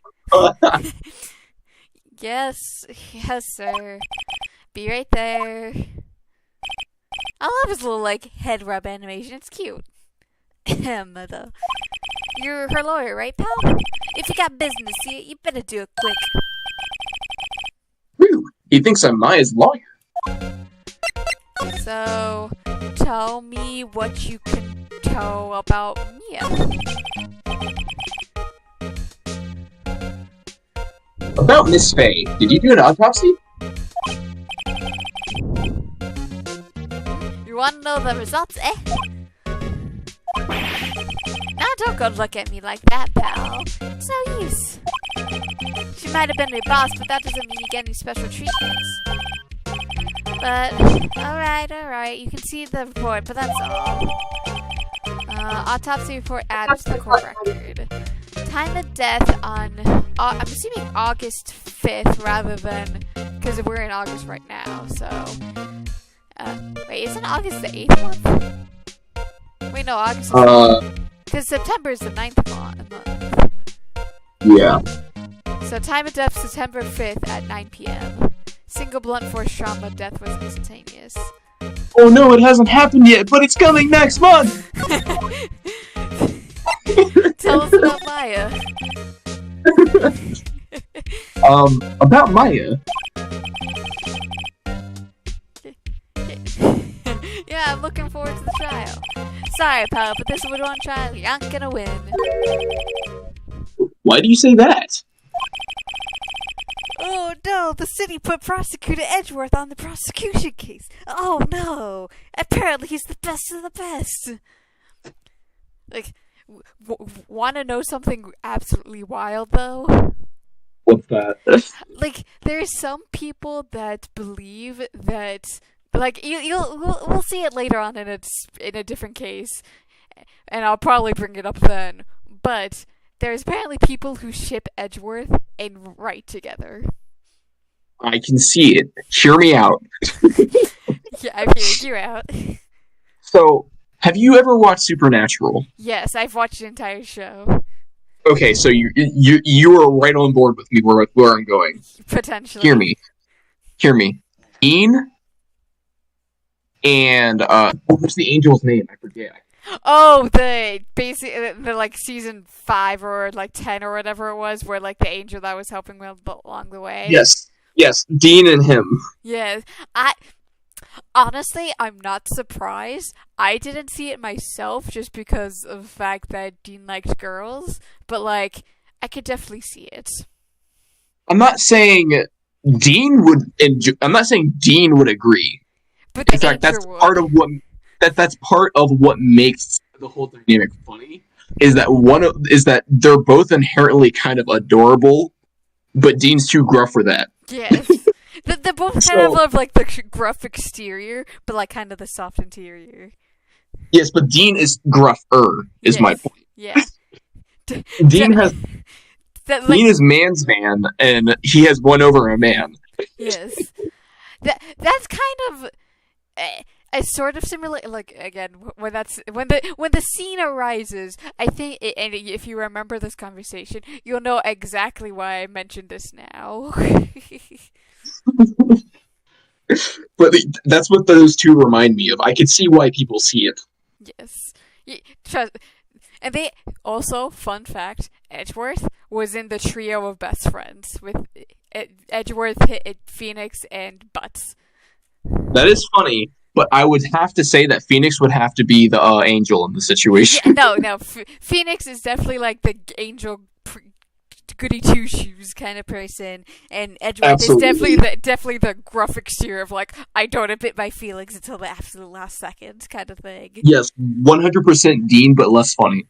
Yes, sir. Be right there. I love his little, like, head rub animation. It's cute. Mother. You're her lawyer, right, pal? If you got business, you better do it quick. Whew, he thinks I'm Maya's lawyer. So, tell me what you can tell about Mia. About Miss Faye, did you do an autopsy? You want to know the results, eh? Now don't go look at me like that, pal. It's no use. She might have been your boss, but that doesn't mean you get any special treatments. But, alright, you can see the report, but that's all. Autopsy report added to the court record. Time of death on, I'm assuming August 5th rather than, because we're in August right now, so. Wait, isn't August the 8th month? Wait, no, August is because September is the 9th month. Yeah. So time of death, September 5th at 9 p.m. Single blunt force trauma death was instantaneous. Oh no, it hasn't happened yet, but it's coming next month! Tell us about Maya. About Maya. Yeah, I'm looking forward to the trial. Sorry, pal, but this would on trial. You aren't gonna win. Why do you say that? Oh no, the city put Prosecutor Edgeworth on the prosecution case. Oh no, apparently he's the best of the best. Like, want to know something absolutely wild though? What's that? Like, there's some people that believe that, like, we'll see it later on in a different case, and I'll probably bring it up then. But there's apparently people who ship Edgeworth and Wright together. I can see it. Hear me out. Yeah, I'm hearing you out. So, have you ever watched Supernatural? Yes, I've watched the entire show. Okay, so you are right on board with me where I'm going. Potentially. Hear me. Dean and what's the angel's name? I forget. Oh, the like season 5 or like 10 or whatever it was, where like the angel that was helping me along the way. Yes, Dean and him. Yeah, I'm not surprised. I didn't see it myself just because of the fact that Dean liked girls, but like I could definitely see it. I'm not saying Dean would agree. But in fact, that's part of what makes the whole dynamic funny. Is that they're both inherently kind of adorable, but Dean's too gruff for that. Yes. They're both kind of have like the gruff exterior, but like kind of the soft interior. Yes, but Dean is gruffer, is my point. Yeah. Dean is man's man, and he has won over a man. Yes. That's kind of a sort of similar, like, again, when the scene arises, I think, and if you remember this conversation, you'll know exactly why I mentioned this now. But that's what those two remind me of. I can see why people see it. Yes. Trust. And they also, fun fact, Edgeworth was in the trio of best friends with Edgeworth, Phoenix, and Butts. That is funny, but I would have to say that Phoenix would have to be the angel in the situation. Yeah, no. Phoenix is definitely like the angel goody two shoes kind of person, and Edgeworth is definitely the gruff exterior of like, I don't admit my feelings until the absolute last second kind of thing. Yes, 100% Dean, but less funny.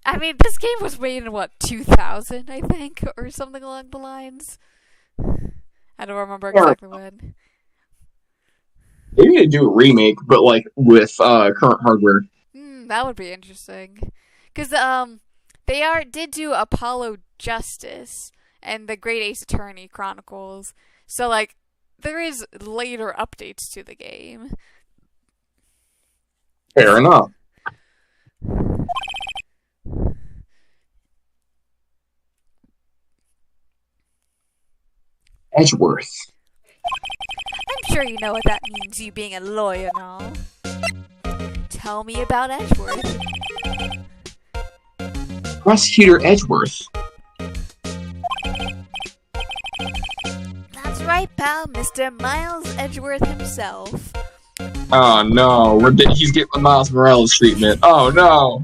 I mean, this game was made in 2000, I think, or something along the lines. I don't remember exactly when. Maybe to do a remake, but like with current hardware. that would be interesting. Because did do Apollo Justice and the Great Ace Attorney Chronicles. So like there is later updates to the game. Fair enough. Edgeworth. I'm sure you know what that means, you being a lawyer and all. Tell me about Edgeworth. Prosecutor Edgeworth. That's right, pal. Mr. Miles Edgeworth himself. Oh no, he's getting the Miles Morales treatment. Oh no.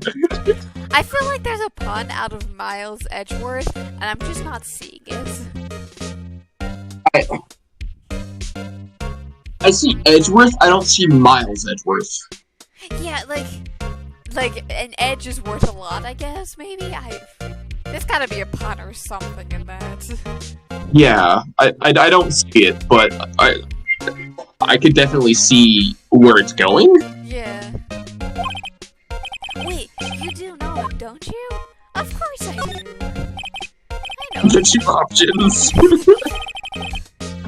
I feel like there's a pun out of Miles Edgeworth, and I'm just not seeing it. I see Edgeworth, I don't see Miles Edgeworth. Yeah, like an edge is worth a lot, I guess, maybe? There's gotta be a pun or something in that. Yeah, I don't see it, but I could definitely see where it's going. Yeah. Wait, you do know him, don't you? Of course I do. I know him. The two options.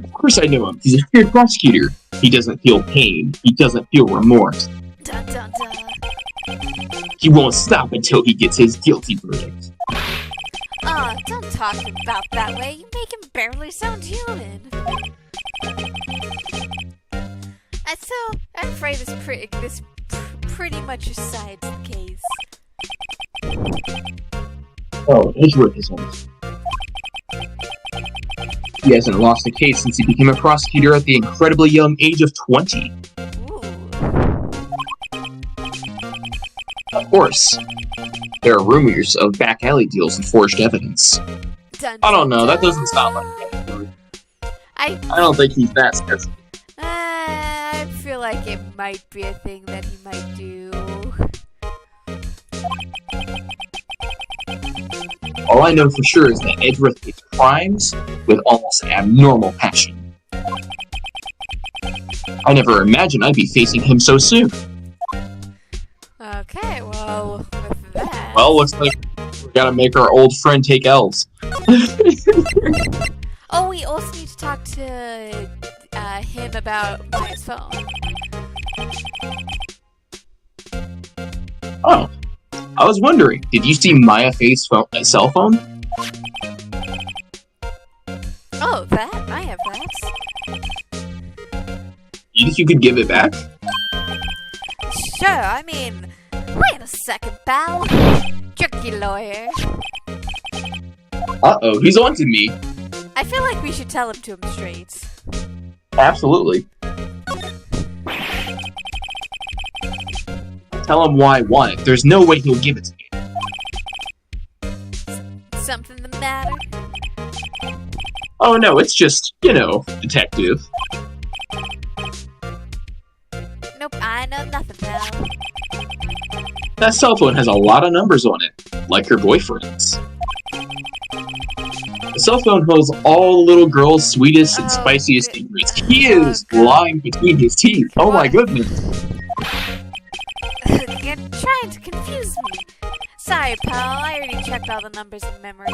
Of course I know him. He's a feared prosecutor. He doesn't feel pain. He doesn't feel remorse. Dun dun dun. He won't stop until he gets his guilty verdict. Aw, don't talk about that way. You make him barely sound human. I'm afraid this pretty much decides the case. Oh, Edgeworth isn't. He hasn't lost a case since he became a prosecutor at the incredibly young age of 20. Ooh. Of course, there are rumors of back alley deals and forged evidence. Dun, I don't know, dun, that doesn't sound like Edgeworth. I don't think he's that sketchy. I feel like it might be a thing that he might do. All I know for sure is that Edgeworth hates crimes with almost abnormal passion. I never imagined I'd be facing him so soon. Okay, well, with that... Well, looks like we gotta make our old friend take L's. Oh, we also need to talk to him about Maya's phone. Oh, I was wondering, did you see Maya Faye's cell phone? Oh, that? I have that. You think you could give it back? Sure, I mean, wait a second, pal. Tricky lawyer. Uh-oh, he's onto me. I feel like we should tell him to him straight. Absolutely. Tell him why I want it. There's no way he'll give it to me. Something the matter? Oh no, it's just, detective. Nope, I know nothing, pal. That cell phone has a lot of numbers on it, like her boyfriend's. The cell phone holds all the little girl's sweetest and spiciest secrets. He is lying between his teeth. Oh my goodness. You're trying to confuse me. Sorry, pal. I already checked all the numbers in memory.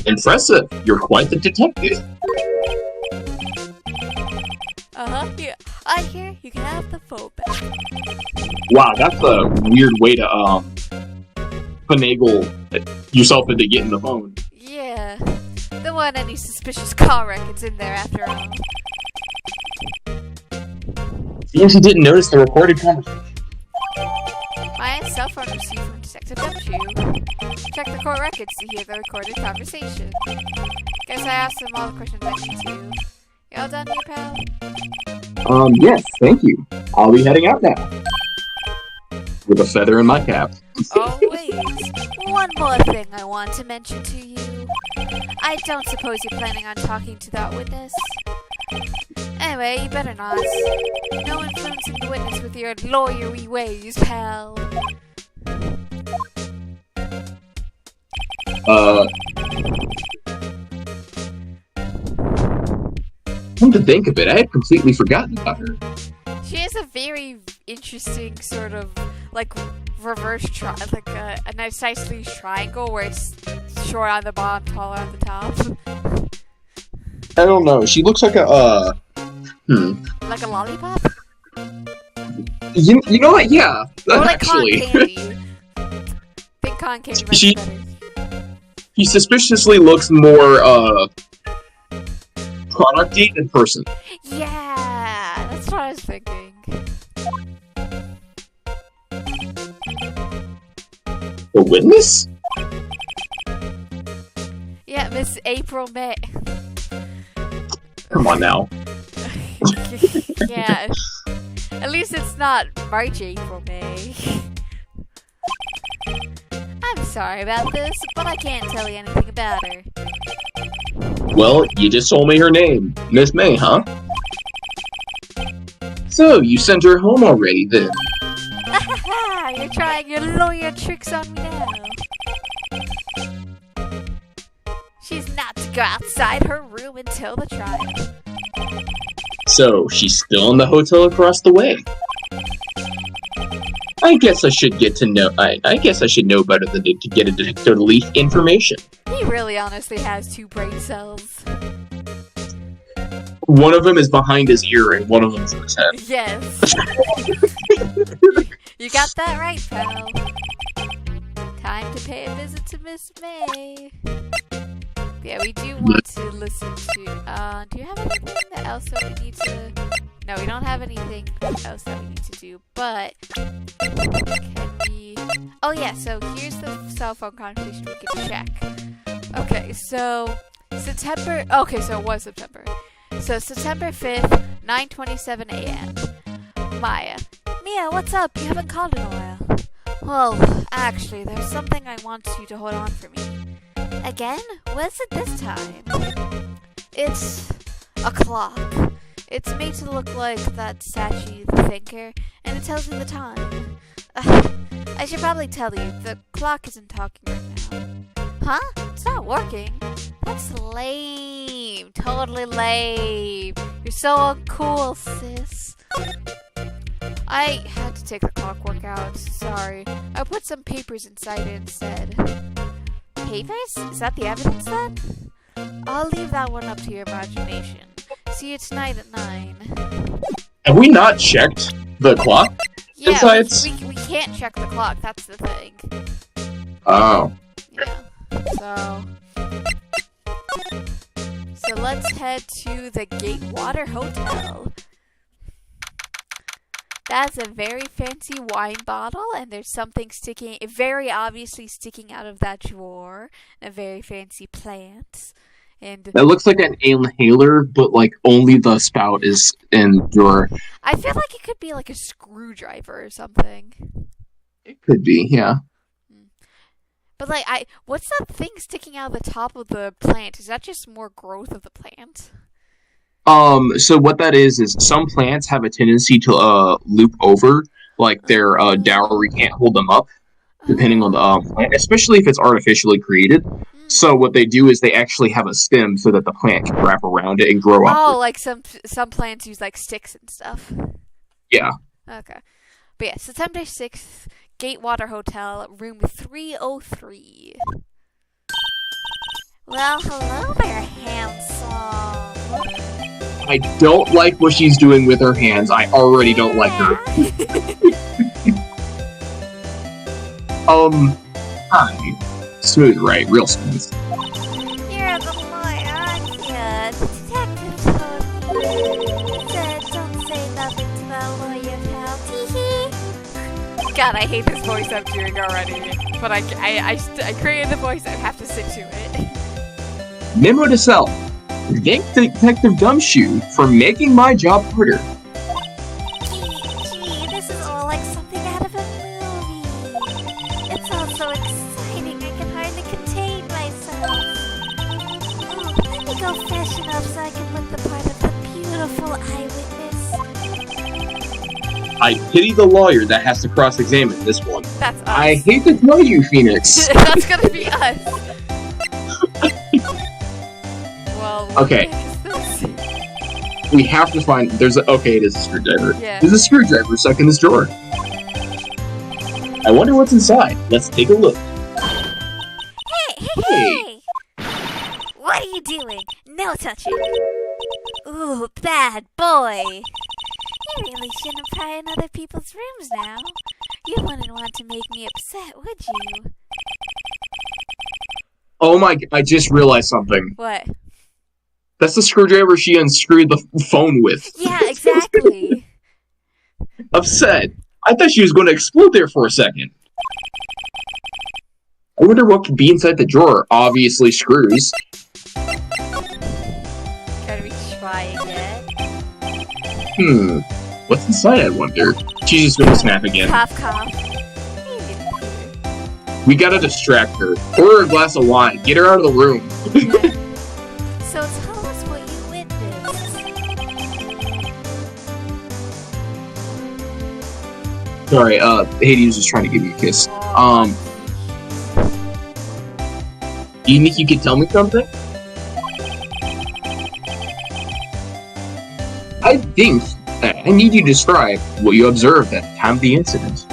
Impressive. You're quite the detective. Yeah. I hear you can have the phone back. Wow, that's a weird way to, finagle yourself into getting the phone. Yeah. Don't want any suspicious car records in there after all. Seems he didn't notice the recorded conversation. My cell phone received from Detective W. Check the court records to hear the recorded conversation. Guess I asked him all the questions I need to. You all done here, pal? Yes, thank you. I'll be heading out now. With a feather in my cap. Oh, wait. One more thing I want to mention to you. I don't suppose you're planning on talking to that witness? Anyway, you better not. No influencing the witness with your lawyery ways, pal. Come to think of it, I had completely forgotten about her. She has a very interesting sort of like reverse like a nice nicely triangle where it's short on the bottom, taller on the top. I don't know. She looks like a Like a lollipop? You know what? Yeah, Or like actually. cotton candy. Think cotton candy might be better. He suspiciously looks more product-y in person. Yeah, that's what I was thinking. The witness? Yeah, Miss April May. Come on now. Yeah. At least it's not March, April, May. I'm sorry about this, but I can't tell you anything about her. Well, you just told me her name. Miss May, huh? So, you sent her home already, then? You're trying your lawyer tricks on me now. She's not to go outside her room until the trial. So, she's still in the hotel across the way. I guess I should get to know. I guess I should know better than to get a detector to leak information. He really honestly has 2 brain cells. One of them is behind his ear, and one of them is in his head. Yes. You got that right, pal. Time to pay a visit to Miss May. Yeah, we do want to listen to. Do you have anything else that we need to? No, we don't have anything else that we need to do. But can we? Oh yeah. So here's the cell phone conversation we can check. Okay, so September. Okay, so it was September. So September 5th, 9:27 a.m. Maya. Mia, what's up? You haven't called in a while. Well, actually, there's something I want you to hold on for me. Again? What is it this time? It's a clock. It's made to look like that statue, the thinker, and it tells me the time. I should probably tell you, the clock isn't talking right now. Huh? It's not working? That's lame. Totally lame. You're so uncool, sis. I had to take the clockwork out. Sorry. I put some papers inside it instead. Papers? Is that the evidence then? I'll leave that one up to your imagination. See you tonight at 9. Have we not checked the clock? Yeah, Besides... we can't check the clock. That's the thing. Oh. Yeah. So let's head to the Gatewater Hotel. That's a very fancy wine bottle, and there's something very obviously sticking out of that drawer. A very fancy plant. And That looks like an inhaler, but like only the spout is in your... I feel like it could be like a screwdriver or something. It could be, yeah. But like, what's that thing sticking out of the top of the plant? Is that just more growth of the plant? So what that is some plants have a tendency to loop over, like their dowry can't hold them up, depending on the plant, especially if it's artificially created. So what they do is they actually have a stem so that the plant can wrap around it and grow up. Oh, like some plants use like sticks and stuff. Yeah. Okay. But yeah, September 6th, Gatewater Hotel, room 303. Well, hello there, handsome. I don't like what she's doing with her hands. I already don't like her. Hi. Smooth, right? Real smooth. You're the lawyer, yeah. The detective told me. He said, don't say nothing to that lawyer, pal. Tee-hee. God, I hate this voice I'm doing already. But I created the voice, I have to stick to it. Memo to self. Thank Detective Gumshoe for making my job harder. Gee, this is all like something out of a movie. It's all so exciting, I can hardly contain myself. Oh, let me go freshen up so I can look the part of the beautiful eyewitness. I pity the lawyer that has to cross-examine this one. That's us. I hate to tell you, Phoenix. That's gonna be us. Well, Okay. We have to find... it is a screwdriver. Yeah. There's a screwdriver stuck in this drawer. I wonder what's inside. Let's take a look. Hey! What are you doing? No touching. Ooh, bad boy. You really shouldn't pry in other people's rooms now. You wouldn't want to make me upset, would you? Oh my, I just realized something. What? That's the screwdriver she unscrewed the phone with. Yeah, exactly. Upset. I thought she was going to explode there for a second. I wonder what could be inside the drawer. Obviously screws. Gotta we try again? What's inside, I wonder? She's just gonna snap again. Cough, cough. We gotta distract her. Pour her a glass of wine. Get her out of the room. So tell us what you witnessed. Sorry, Hades was just trying to give you a kiss. Do you think you could tell me something? I think I need you to describe what you observed at the time of the incident.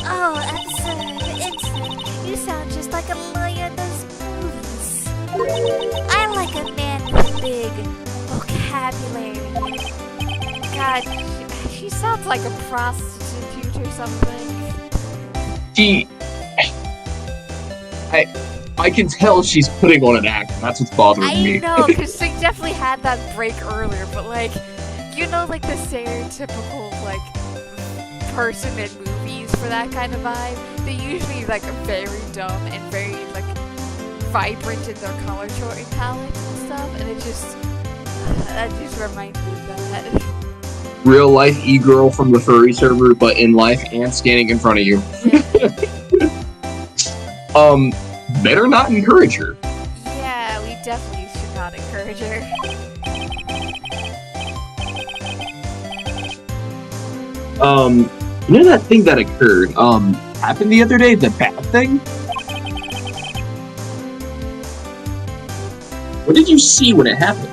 Oh, that's the incident. You sound just like a lawyer in those movies. I like a man with a big vocabulary. God, she sounds like a prostitute or something. I can tell she's putting on an act, and that's what's bothering me. I know, because they definitely had that break earlier, but like, you know, like the stereotypical, like, person in movies for that kind of vibe? They're usually, like, very dumb and very, like, vibrant in their color palettes and stuff, and it just, that just reminds me of that. Real life e-girl from the furry server, but in life and standing in front of you. Better not encourage her. Yeah, we definitely should not encourage her. You know that thing that occurred, happened the other day, the bat thing? What did you see when it happened?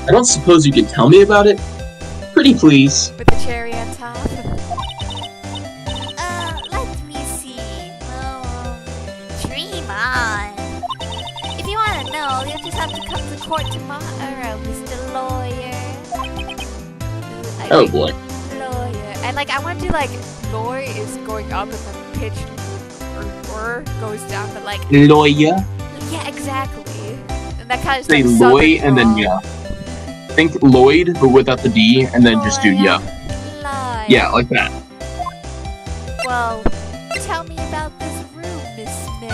I don't suppose you can tell me about it? Pretty please. With the cherry on top? Let me see. Dream on. If you want to know, you'll just have to come to court tomorrow, Mr. Lawyer. Oh boy. Lawyer. And like, I want to do like, lawyer is going up and the pitch or goes down, but like... Lawyer? Yeah, exactly. And that kind of say stuff. Loy and then yeah. Think Lloyd, but without the D, and then just do yeah. Lawyer. Yeah, like that. Well, tell me about this room, Miss May.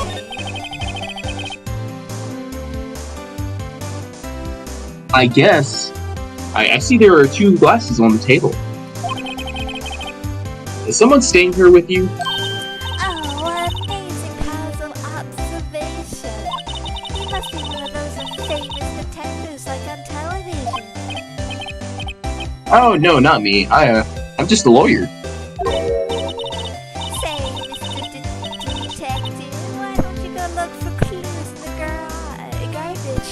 I guess. I see there are 2 glasses on the table. Is someone staying here with you? Oh, what amazing powers of observation. He must be one of those famous detectives like on television. Oh, no, not me. I'm just a lawyer. Say, Mr. Detective, why don't you go look for clues in the garbage?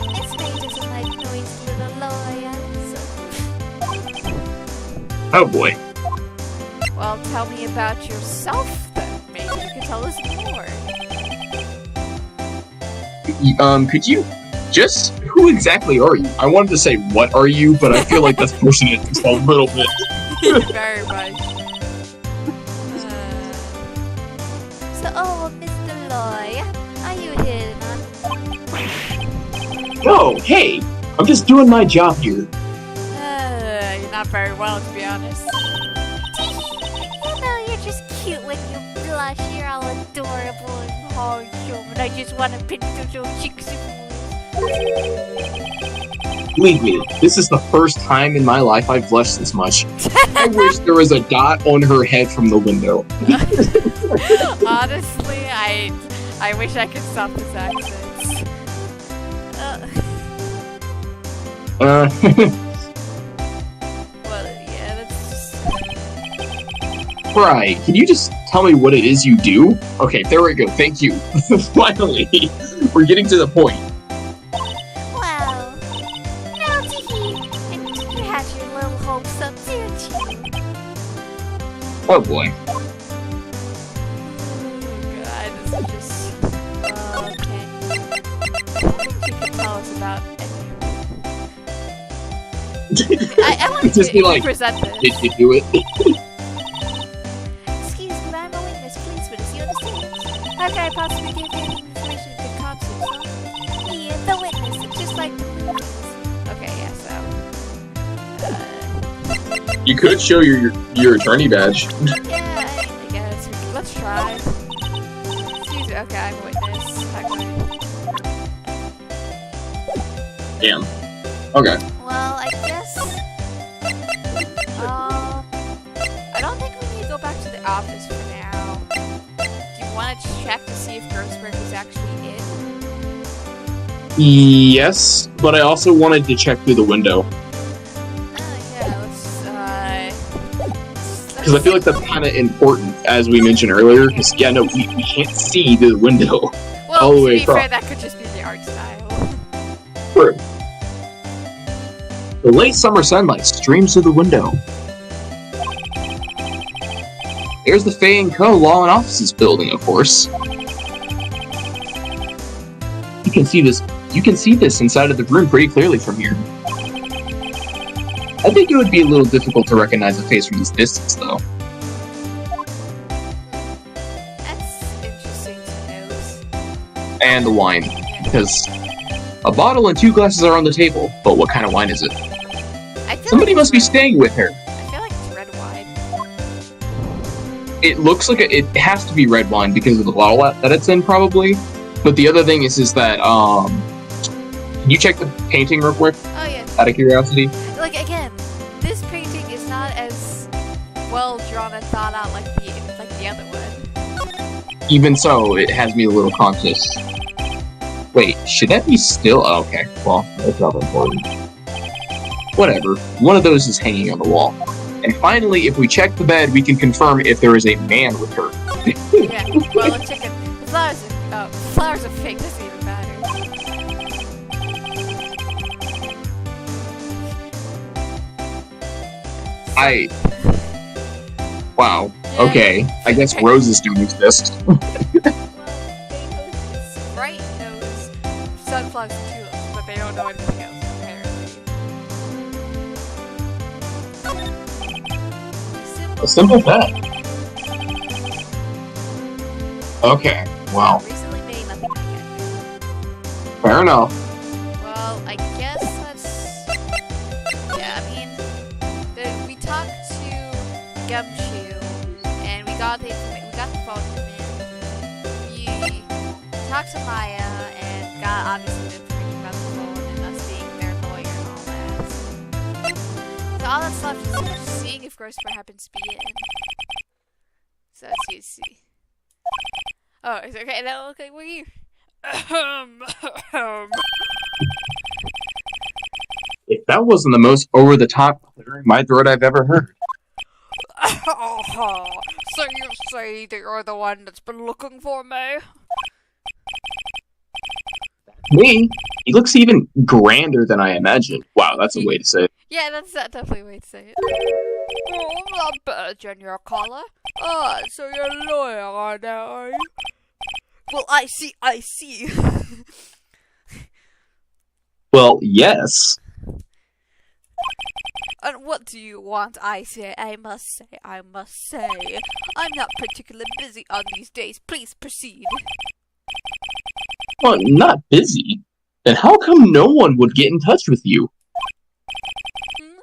Miss May doesn't like noisy little lawyers. Oh boy. Well, tell me about yourself, then. Maybe you can tell us more. Could you just... Who exactly are you? I wanted to say, what are you? But I feel like that's pushing it just a little bit. Very much. So, Mr. Loy, are you here tonight? Oh, hey! I'm just doing my job here. You're not very well, to be honest. You know, you're just cute when you blush. You're all adorable and wholesome, and I just want to pinch those little cheeks of yours. Believe me, this is the first time in my life I've blushed this much. I wish there was a dot on her head from the window. Honestly, I wish I could stop this accent. Well, yeah, that's just... Right, can you just tell me what it is you do? Okay, there we go, thank you. Finally, we're getting to the point. Well, now, Tiki, and you had your little hopes up, didn't you? Oh boy. God, this is just... okay. I don't think you can tell us about any... I want Just to be like, present this. did you do it? Excuse me, I'm a witness. Please witness. You understand? How can I possibly give you any information to the cops? Me, the witness, just like the movies. Okay, yeah, so... You could show your attorney badge. yeah, I guess. Let's try. Excuse me. Okay, I'm a witness. How can Damn. Okay. well, I guess... I don't think we need to go back to the office for now. Do you want to check to see if Grossberg is actually in? Yes, but I also wanted to check through the window. Yeah, Because I feel like that's kind of important, as we mentioned earlier. Because, yeah, no, we can't see through the window. well, all the to way be fair, across. that could just be the art style. True. The late summer sunlight streams through the window. There's the Fay & Co. Law and Offices building, of course. You can see this inside of the room pretty clearly from here. I think it would be a little difficult to recognize a face from this distance, though. That's interesting to note. And the wine, because a bottle and 2 glasses are on the table, but what kind of wine is it? I feel Somebody like must be staying with her. I feel like it's red wine. It looks like it has to be red wine because of the bottle that it's in, probably. But the other thing is that, can you check the painting real quick, Oh yeah. out of curiosity? Like again, this painting is not as well drawn and thought out like the other one. Even so, it has me a little conscious. Wait, should that be still? Oh, okay, well, that's not important. Whatever, one of those is hanging on the wall. And finally, if we check the bed, we can confirm if there is a man with her. Yeah. Well, let's check it. The flowers are fake. Doesn't even matter. Wow, okay, I guess roses do exist. Well, Wright knows sunflowers and tulips, but they don't know anything else, apparently. A simple bet. Okay, wow, Recently made nothing again. fair enough. Well, I guess that's... yeah, I mean... we talked to Gumshoe, and we got the phone from him. We talked to Maya, and got obviously the information about the phone, and us being their lawyer and all that. So all that's left is just seeing if Grossberg happens to be in. So let's see. Oh, is it okay? Now, okay, were you? If that wasn't the most over-the-top clearing my throat I've ever heard. So you say that you're the one that's been looking for me? Me? He looks even grander than I imagined. Wow, that's a way to say it. Yeah, that's definitely a way to say it. Oh, I'm not better than your caller. So you're a lawyer now, are you? Well, I see. Well, yes. And what do you want? I must say. I'm not particularly busy on these days. Please proceed. Well, not busy. Then how come no one would get in touch with you?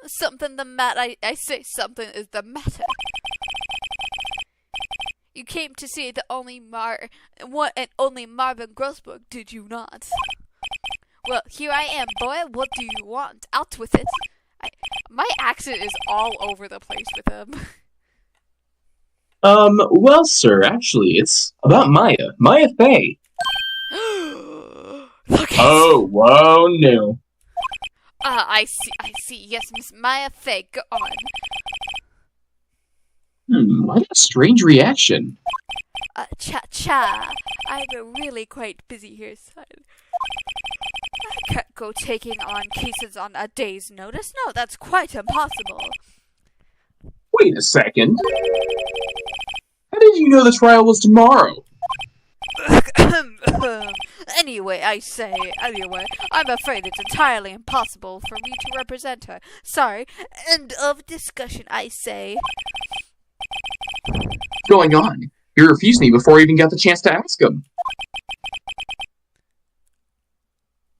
Something the matter. I say something is the matter. You came to see the only one and only Marvin Grossberg, did you not? Well, here I am, boy. What do you want? Out with it. My accent is all over the place with him. Well, sir, actually, it's about Maya. Maya Fay. Look at Oh, whoa, no. I see. Yes, Miss Maya Fay, go on. What a strange reaction. Cha. I'm really quite busy here, son. I can't go taking on cases on a day's notice. No, that's quite impossible. Wait a second. How did you know the trial was tomorrow? Anyway, I'm afraid it's entirely impossible for me to represent her. Sorry, end of discussion, I say. What's going on? He refused me before I even got the chance to ask him.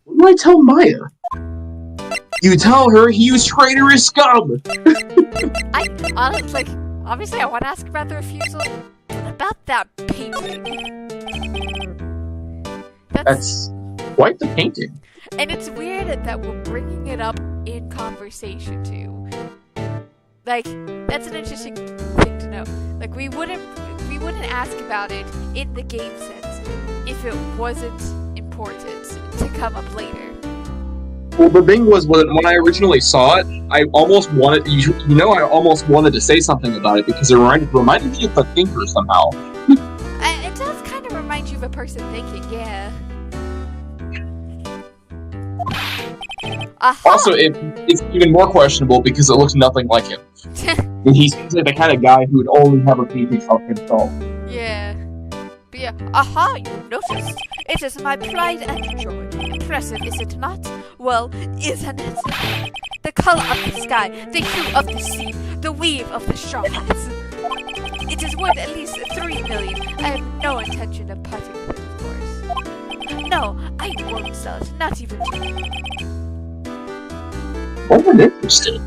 What do I tell Maya? You tell her he used traitorous scum! Obviously I want to ask about the refusal, but about that painting. That's quite the painting. And it's weird that we're bringing it up in conversation, too. Like, that's an interesting thing to know. Like, we wouldn't ask about it in the game sense if it wasn't important to come up later. Well, the thing was, when I originally saw it, I almost wanted, I almost wanted to say something about it because it reminded me of a thinker somehow. It does kind of remind you of a person thinking, yeah. Aha! Also, it's even more questionable because it looks nothing like him. And he seems like the kind of guy who would only have a painting of himself. Yeah. But yeah, aha, you noticed. It is my pride and joy. Impressive, is it not? Well, isn't it? The color of the sky, the hue of the sea, the weave of the shards. It is worth at least 3 million. I have no intention of parting with it, of course. No, I won't sell it, not even to you. Oh, I'm interested.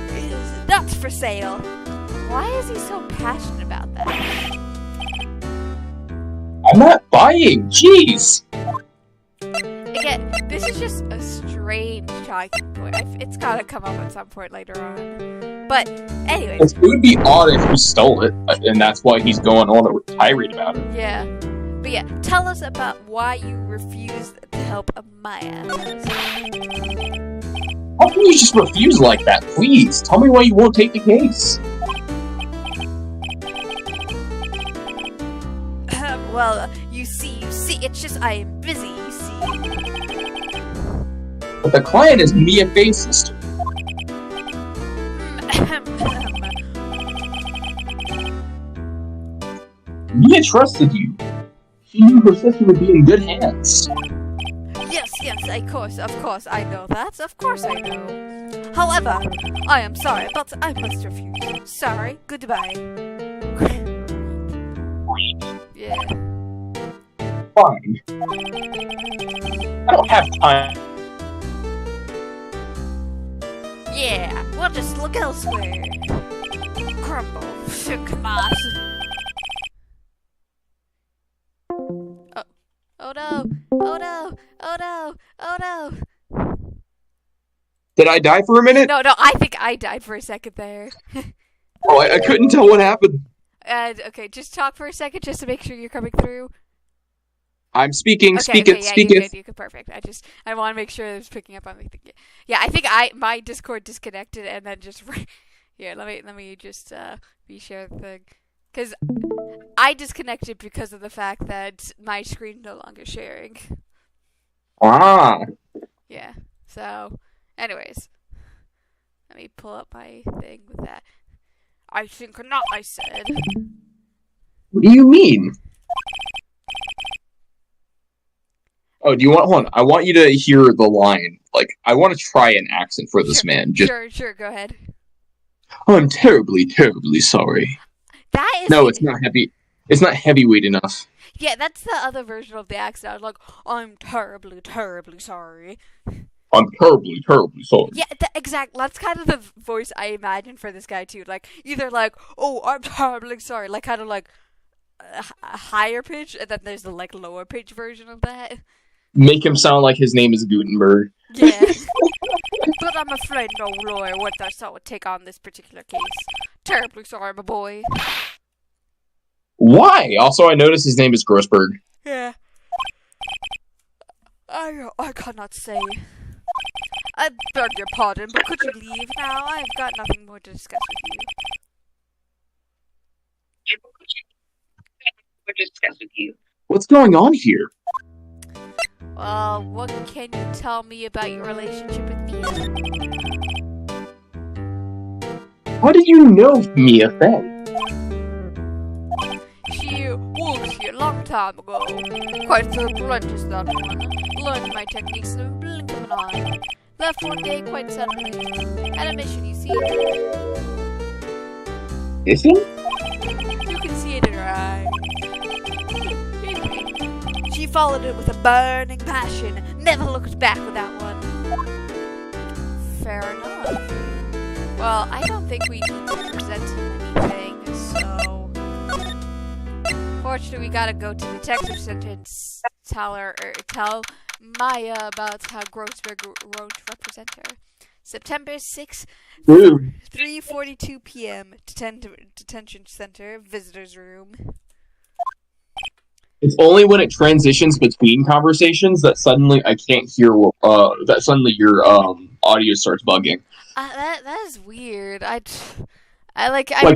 It is not for sale. Why is he so passionate about that? I'm not buying, jeez! Again, this is just a strange talking point. It's gotta come up at some point later on. But, anyways. It would be odd if he stole it, and that's why he's going on a tirade about it. Yeah. But yeah, tell us about why you refused to help Maya. How can you just refuse like that? Please, tell me why you won't take the case. Well, you see, it's just I am busy, you see. But the client is Mia Faye's sister. Mia trusted you. She knew her sister would be in good hands. Yes, of course, I know that. Of course I know. However, I am sorry, but I must refuse. Sorry, goodbye. Yeah. Fine. I don't have time. Yeah, we'll just look elsewhere. Crumble. Come on. Oh no! Oh no! Oh no! Oh no! Did I die for a minute? No, I think I died for a second there. Oh, I couldn't tell what happened. Okay, just talk for a second just to make sure you're coming through. I'm speaking, speak it. You could, perfect. I want to make sure it's picking up on me. Yeah, I think my Discord disconnected and then just here. Let me just share the thing because I disconnected because of the fact that my screen's no longer sharing. Ah. Yeah. So, anyways, let me pull up my thing with that. I think not. I said. What do you mean? Oh, do you want? Hold on. I want you to hear the line. Like, I want to try an accent for this man. Sure. Go ahead. I'm terribly, terribly sorry. That is. No, it's not heavy. It's not heavyweight enough. Yeah, that's the other version of the accent. I was like, I'm terribly, terribly sorry. I'm terribly, terribly sorry. Yeah, exactly. That's kind of the voice I imagine for this guy too. Like, either like, oh, I'm terribly sorry, like kind of like a higher pitch, and then there's the like lower pitch version of that. Make him sound like his name is Gutenberg. Yeah. But I'm afraid no lawyer would take on this particular case. Terribly sorry, my boy. Why? Also, I noticed his name is Grossberg. Yeah. I cannot say. I beg your pardon, but could you leave now? I've got nothing more to discuss with you. What's going on here? Well, what can you tell me about your relationship with Mia? How did you know Mia Fey? She was here a long time ago. Quite so blunt as that one. Learned my techniques in a blink of an eye. Left one day quite suddenly. At a mission, you see. Mission? You can see it in her eye. She followed it with a burning passion. Never looked back with that one. Fair enough. Well, I don't think we need to present anything, so... Fortunately, we gotta go to Detective Center and tell Maya about how Grossberg wrote represent her. September 6th, 3:42 p.m. Detention Center, Visitors Room. It's only when it transitions between conversations that suddenly I can't hear. That suddenly your audio starts bugging. That is weird. I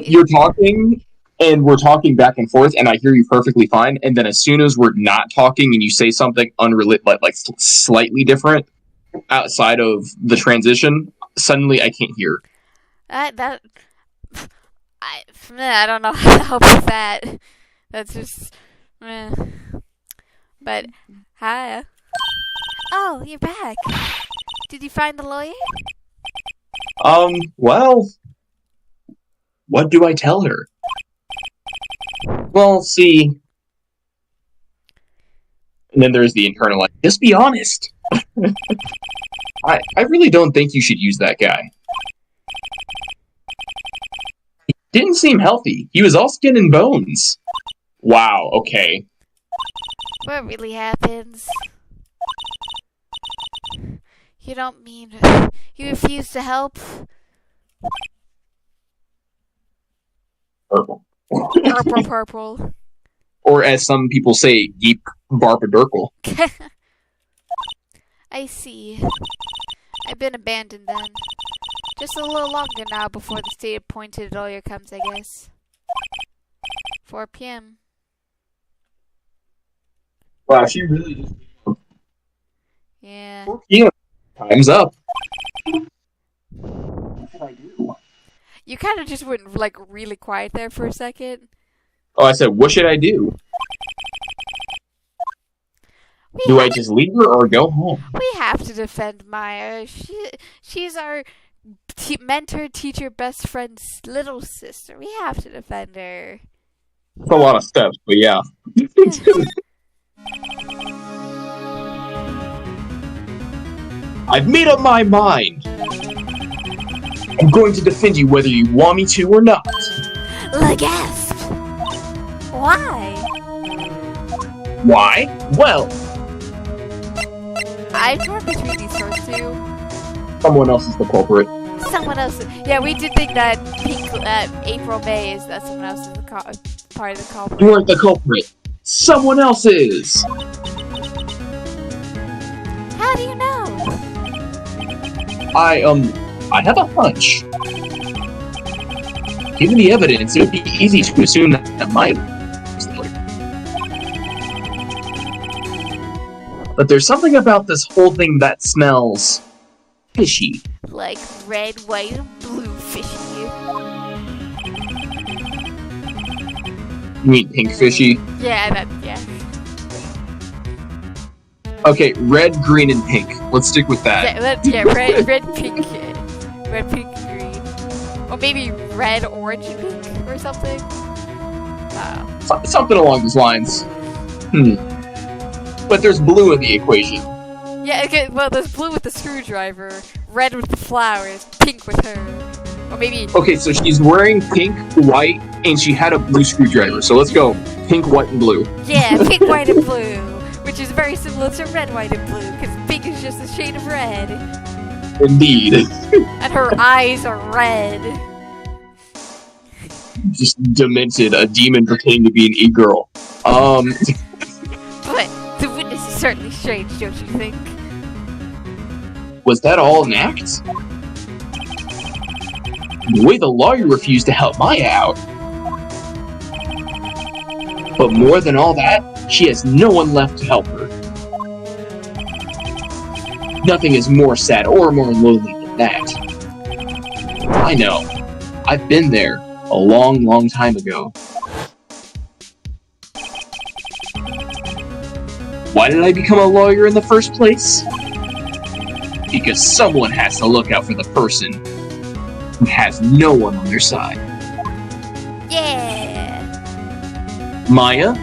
you're talking and we're talking back and forth, and I hear you perfectly fine. And then as soon as we're not talking and you say something unrelated, like slightly different outside of the transition, suddenly I can't hear. I don't know how to help with that. That's just. But hi. Oh, you're back. Did you find the lawyer? Well, what do I tell her? Well, see. And then there's the internal, like, just be honest. I really don't think you should use that guy. He didn't seem healthy. He was all skin and bones. Wow, okay. What really happens? You don't mean you refuse to help? Purple. Purple. Or as some people say, Geep Barpadurkle. I see. I've been abandoned then. Just a little longer now before the state-appointed lawyer comes, I guess. 4 p.m. Wow, she really just... Yeah. 4 p.m. Time's up. What should I do? You kind of just went, really quiet there for a second. Oh, I said, what should I do? Do I just leave her or go home? We have to defend Maya. She's our mentor, teacher, best friend's little sister. We have to defend her. It's a lot of steps, but yeah. I've made up my mind. I'm going to defend you whether you want me to or not. Gasp! Why? Why? Well, I'm torn between these first two. someone else is the culprit. Someone else. Yeah, we did think that April May is that someone else is part of the culprit. You aren't the culprit. Someone else is. How do you know? I have a hunch. Given the evidence, it would be easy to assume that might. But there's something about this whole thing that smells fishy. Like red, white, and blue fishy. You mean pink fishy? Yeah. Okay, red, green, and pink. Let's stick with that. Red, pink, green. Or maybe red, orange, and pink, or something. Something along those lines. But there's blue in the equation. Yeah, okay, well, there's blue with the screwdriver, red with the flowers, pink with her. Or maybe... Okay, so she's wearing pink, white, and she had a blue screwdriver. So let's go. Pink, white, and blue. Yeah, pink, white, and blue. Which is very similar to red, white, and blue, because pink is just a shade of red. Indeed. And her eyes are red. Just demented, a demon pretending to be an e-girl. But the witness is certainly strange, don't you think? Was that all an act? The way the lawyer refused to help Maya out. But more than all that, she has no one left to help her. Nothing is more sad or more lonely than that. I know. I've been there a long, long time ago. Why did I become a lawyer in the first place? Because someone has to look out for the person who has no one on their side. Yeah! Maya,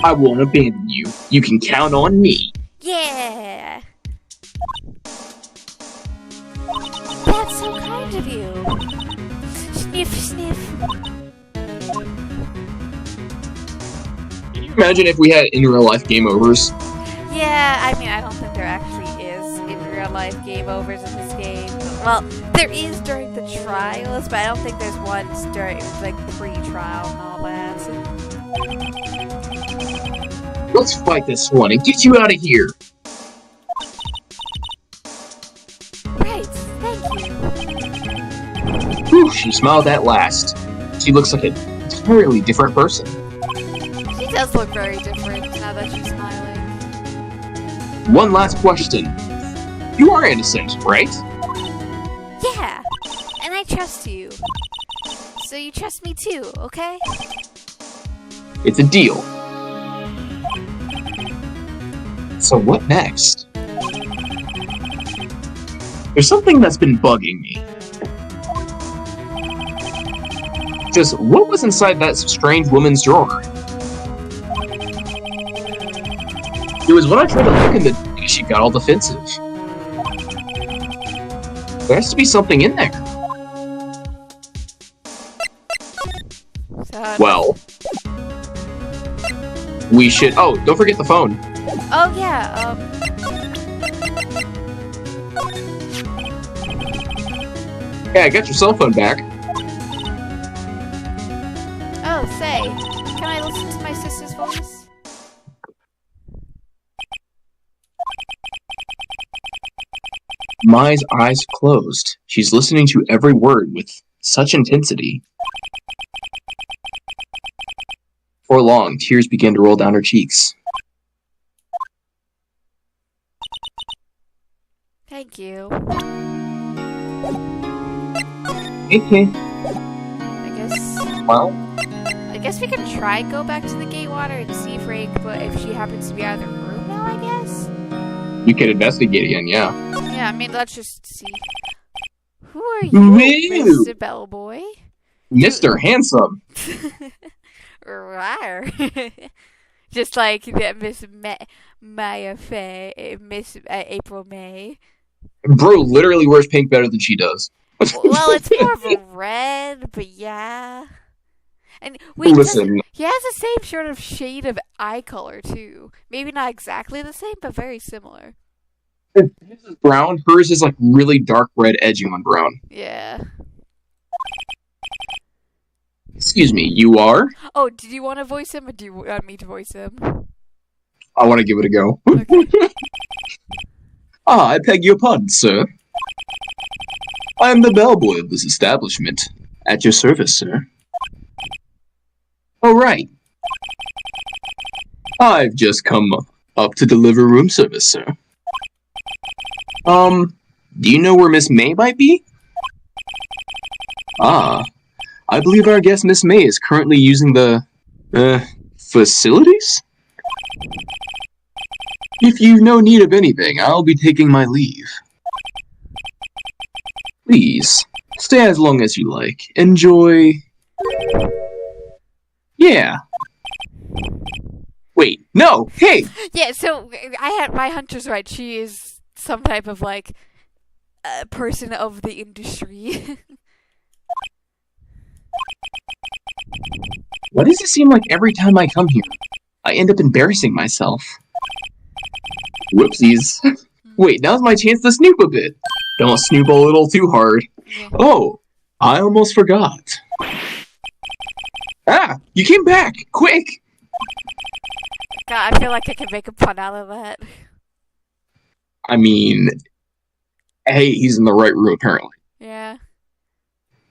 I won't abandon you. You can count on me. Yeah! That's so kind of you. Sniff, sniff. Can you imagine if we had in real life game overs? Yeah, I mean, I don't think there actually is in real life game overs in this game. Well, there is during the trials, but I don't think there's ones during, like, pre-trial and all that. Let's fight this one and get you out of here. Right, thank you. Whew, she smiled at last. She looks like an entirely different person. She does look very different now that she's smiling. One last question. You are innocent, right? Yeah, and I trust you. So you trust me too, okay? It's a deal. So what next? There's something that's been bugging me. Just what was inside that strange woman's drawer? It was when I tried to look in the... She got all defensive. There has to be something in there. Well, we should... Oh, don't forget the phone. Oh yeah, Yeah, I got your cell phone back. Oh, say, can I listen to my sister's voice? Mai's eyes closed. She's listening to every word with such intensity. For long, tears began to roll down her cheeks. Thank you. Okay. I guess we can try go back to the Gatewater and see if she happens to be out of the room now, I guess? You could investigate again, yeah. Yeah, I mean, let's just see. Who are you, Mr. Bellboy? Mr. Handsome. Rawr. Just like that Maya Faye, Miss April May. Bro literally wears pink better than she does. Well, it's more of a red, but yeah. And wait, listen, he has the same sort of shade of eye color too. Maybe not exactly the same, but very similar. his is brown. Hers is like really dark red edging on brown. Yeah. Excuse me, you are? Oh, did you want to voice him, or do you want me to voice him? I want to give it a go. Okay. I beg your pardon, sir. I am the bellboy of this establishment. At your service, sir. Oh, right. I've just come up to deliver room service, sir. Do you know where Miss May might be? Ah, I believe our guest Miss May is currently using the, facilities? If you've no need of anything, I'll be taking my leave. Please, stay as long as you like. Enjoy... Yeah. Wait, no! Hey! Yeah, so I had my hunter's right. She is some type of, like, person of the industry. Why does it seem like every time I come here, I end up embarrassing myself? Whoopsies. Wait, now's my chance to snoop a bit. Don't snoop a little too hard. Yeah. Oh, I almost forgot. Ah, you came back! Quick! God, I feel like I can make a pun out of that. I mean, hey, he's in the right room apparently. Yeah.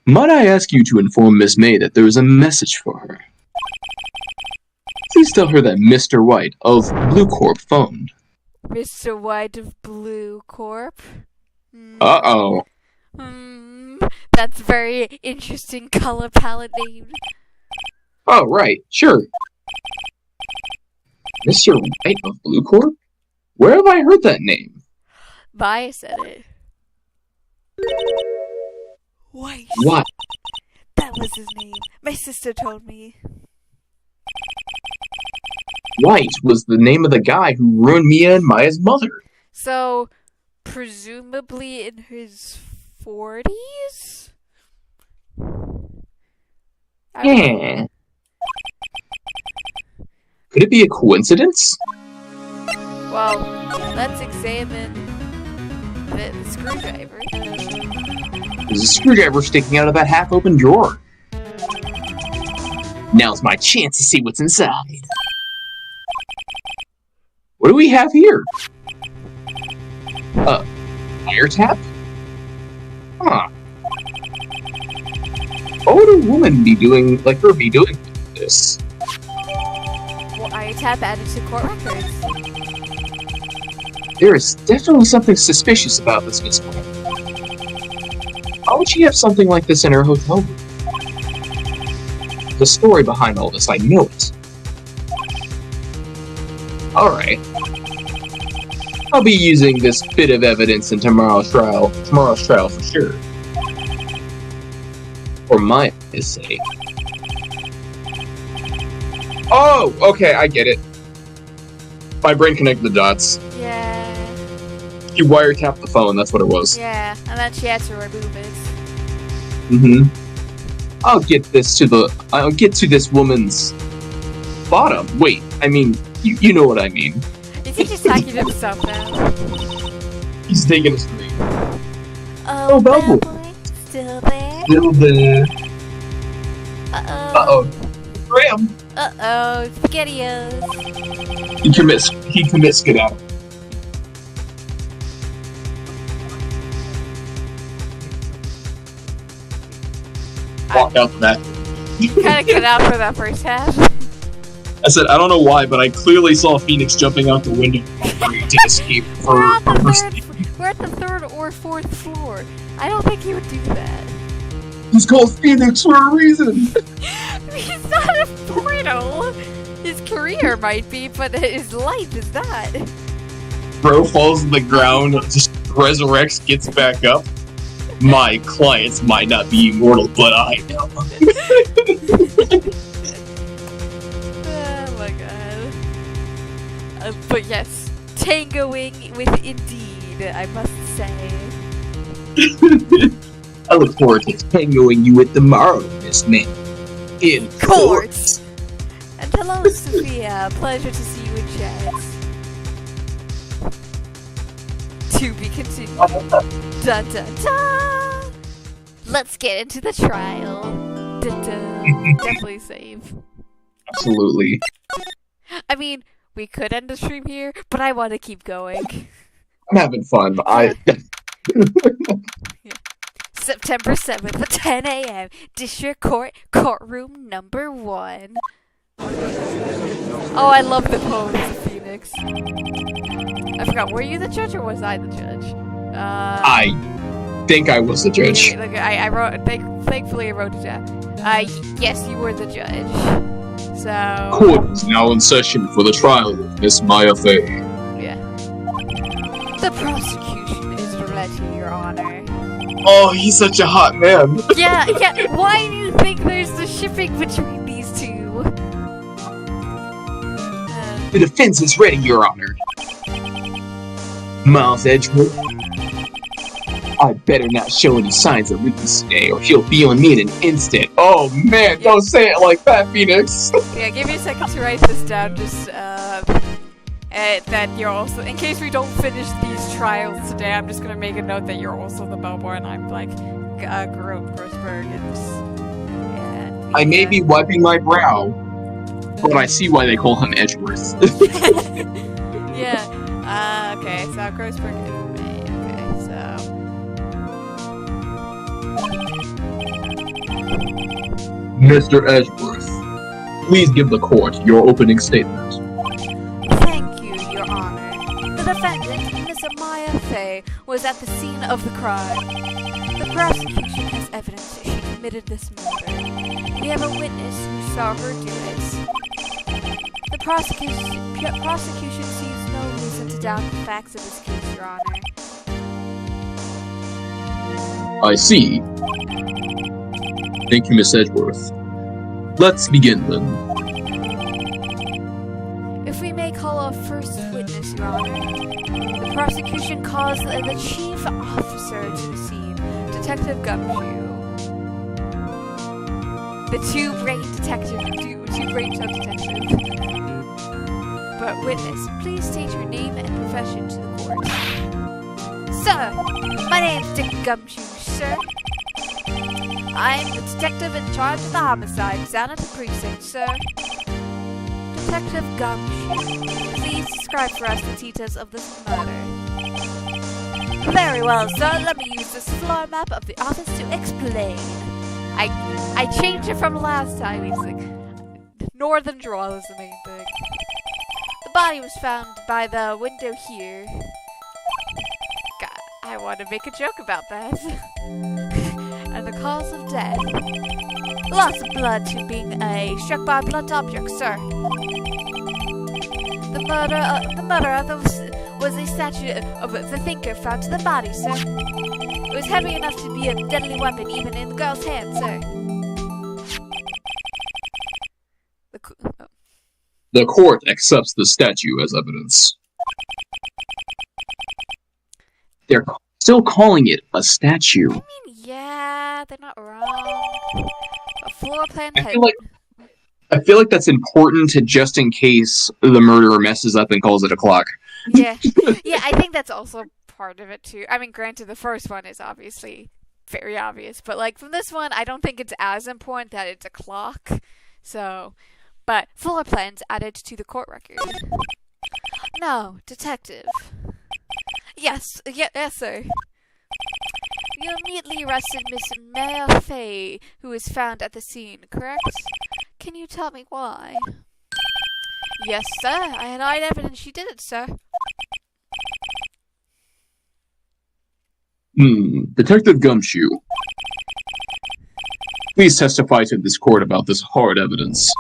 Might I ask you to inform Miss May that there is a message for her? Please tell her that Mr. White of Blue Corp phoned. Mr. White of Blue Corp? Uh-oh. That's very interesting color palette name. Oh, right, sure. Mr. Wright of Blue Corp? Where have I heard that name? Maya said it. White. What? That was his name. My sister told me. White was the name of the guy who ruined Mia and Maya's mother. So, presumably in his 40s? Yeah. Could it be a coincidence? Well, let's examine the screwdriver. There's a screwdriver sticking out of that half-open drawer. Now's my chance to see what's inside. What do we have here? Wiretap? Huh. What would a woman be doing, like her, be doing this? Wiretap added to court records. There is definitely something suspicious about this Miss Wright. Why would she have something like this in her hotel room? The story behind all this, I know it. Alright. I'll be using this bit of evidence in tomorrow's trial for sure. For Maya's sake. Oh, okay, I get it. My brain connected the dots. Yeah. You wiretapped the phone, that's what it was. Yeah, and then she had to remove it. Mm-hmm. I'll get to this woman's bottom. Wait, I mean, you know what I mean. Is he just talking to himself now? He's taking a screen. Oh, Bellboy. Still there? Still there. Uh-oh. Uh-oh. Graham. Uh-oh, SpaghettiOs. He commits skedaddle. Walk out the back. Kind of cut out for that first half. I said, I don't know why, but I clearly saw Phoenix jumping out the window to escape We're her at the third or fourth floor. I don't think he would do that. He's called Phoenix for a reason. He's not immortal. His career might be, but his life is not. Bro falls on the ground, just resurrects, gets back up. My clients might not be immortal, but I know. Oh my god. But yes, tangoing with Indeed, I must say. I look forward to tangoing you with tomorrow, Miss Man. In Court! And hello, Sophia. Pleasure to see you in chat. To be continued. Dun dun dun! Let's get into the trial. Dun dun. Definitely save. Absolutely. I mean, we could end the stream here, but I want to keep going. I'm having fun. September 7th at 10 a.m. District Court, courtroom number 1. Oh, I love the pose of Phoenix. I forgot, were you the judge or was I the judge? I think I was the judge. I wrote, thankfully I wrote it down. Yes, you were the judge. So... Court is now in session for the trial of Miss Maya Fey. Yeah. The prosecution is ready, Your Honor. Oh, he's such a hot man. Yeah, why do you think there's the shipping between these two? The defense is ready, Your Honor. Miles Edgewood, I better not show any signs of weakness today, or he'll be on me in an instant. Oh man, don't say it like that, Phoenix. Yeah, give me a second to write this down, just, that you're also, in case we don't finish these trials today, I'm just gonna make a note that you're also the bellboy, and I'm like, Grossberg, and I may be wiping my brow, but I see why they call him Edgeworth. Yeah, okay, so Grossberg and May, okay, so... Mr. Edgeworth, please give the court your opening statement. Thank you, Your Honor. The defendant Miss Maya Fey was at the scene of the crime. The prosecution has evidence that she committed this murder. We have a witness who saw her do it. The prosecution sees no reason to doubt the facts of this case, Your Honor. I see. Thank you, Miss Edgeworth. Let's begin then. If we may call our first witness, Your Honor, the prosecution calls the chief officer to the scene, Detective Gumshoe. The two-brain cell detective. But witness, please state your name and profession to the court. Sir, my name's Dick Gumshoe, sir. I'm the detective in charge of the homicides down at the precinct, sir. Detective Gumshoe, please describe for us the details of this murder. Very well, sir. Let me use this floor map of the office to explain. I changed it from last time. It's like northern drawl is the main thing. The body was found by the window here. God, I want to make a joke about that. And the cause of death. Loss of blood to being struck by a blunt object, sir. The murderer was a statue of the thinker found to the body, sir. It was heavy enough to be a deadly weapon even in the girl's hand, sir. The court accepts the statue as evidence. They're still calling it a statue. I mean, yeah, they're not wrong. A floor plan I feel like that's important just in case the murderer messes up and calls it a clock. Yeah. Yeah, I think that's also part of it too. I mean, granted, the first one is obviously very obvious, but like from this one, I don't think it's as important that it's a clock. So, but floor plans added to the court record. No, detective. Yes, sir. You immediately arrested Miss Maya Fey, who was found at the scene, correct? Can you tell me why? Yes, sir. I had evidence she did it, sir. Detective Gumshoe. Please testify to this court about this hard evidence.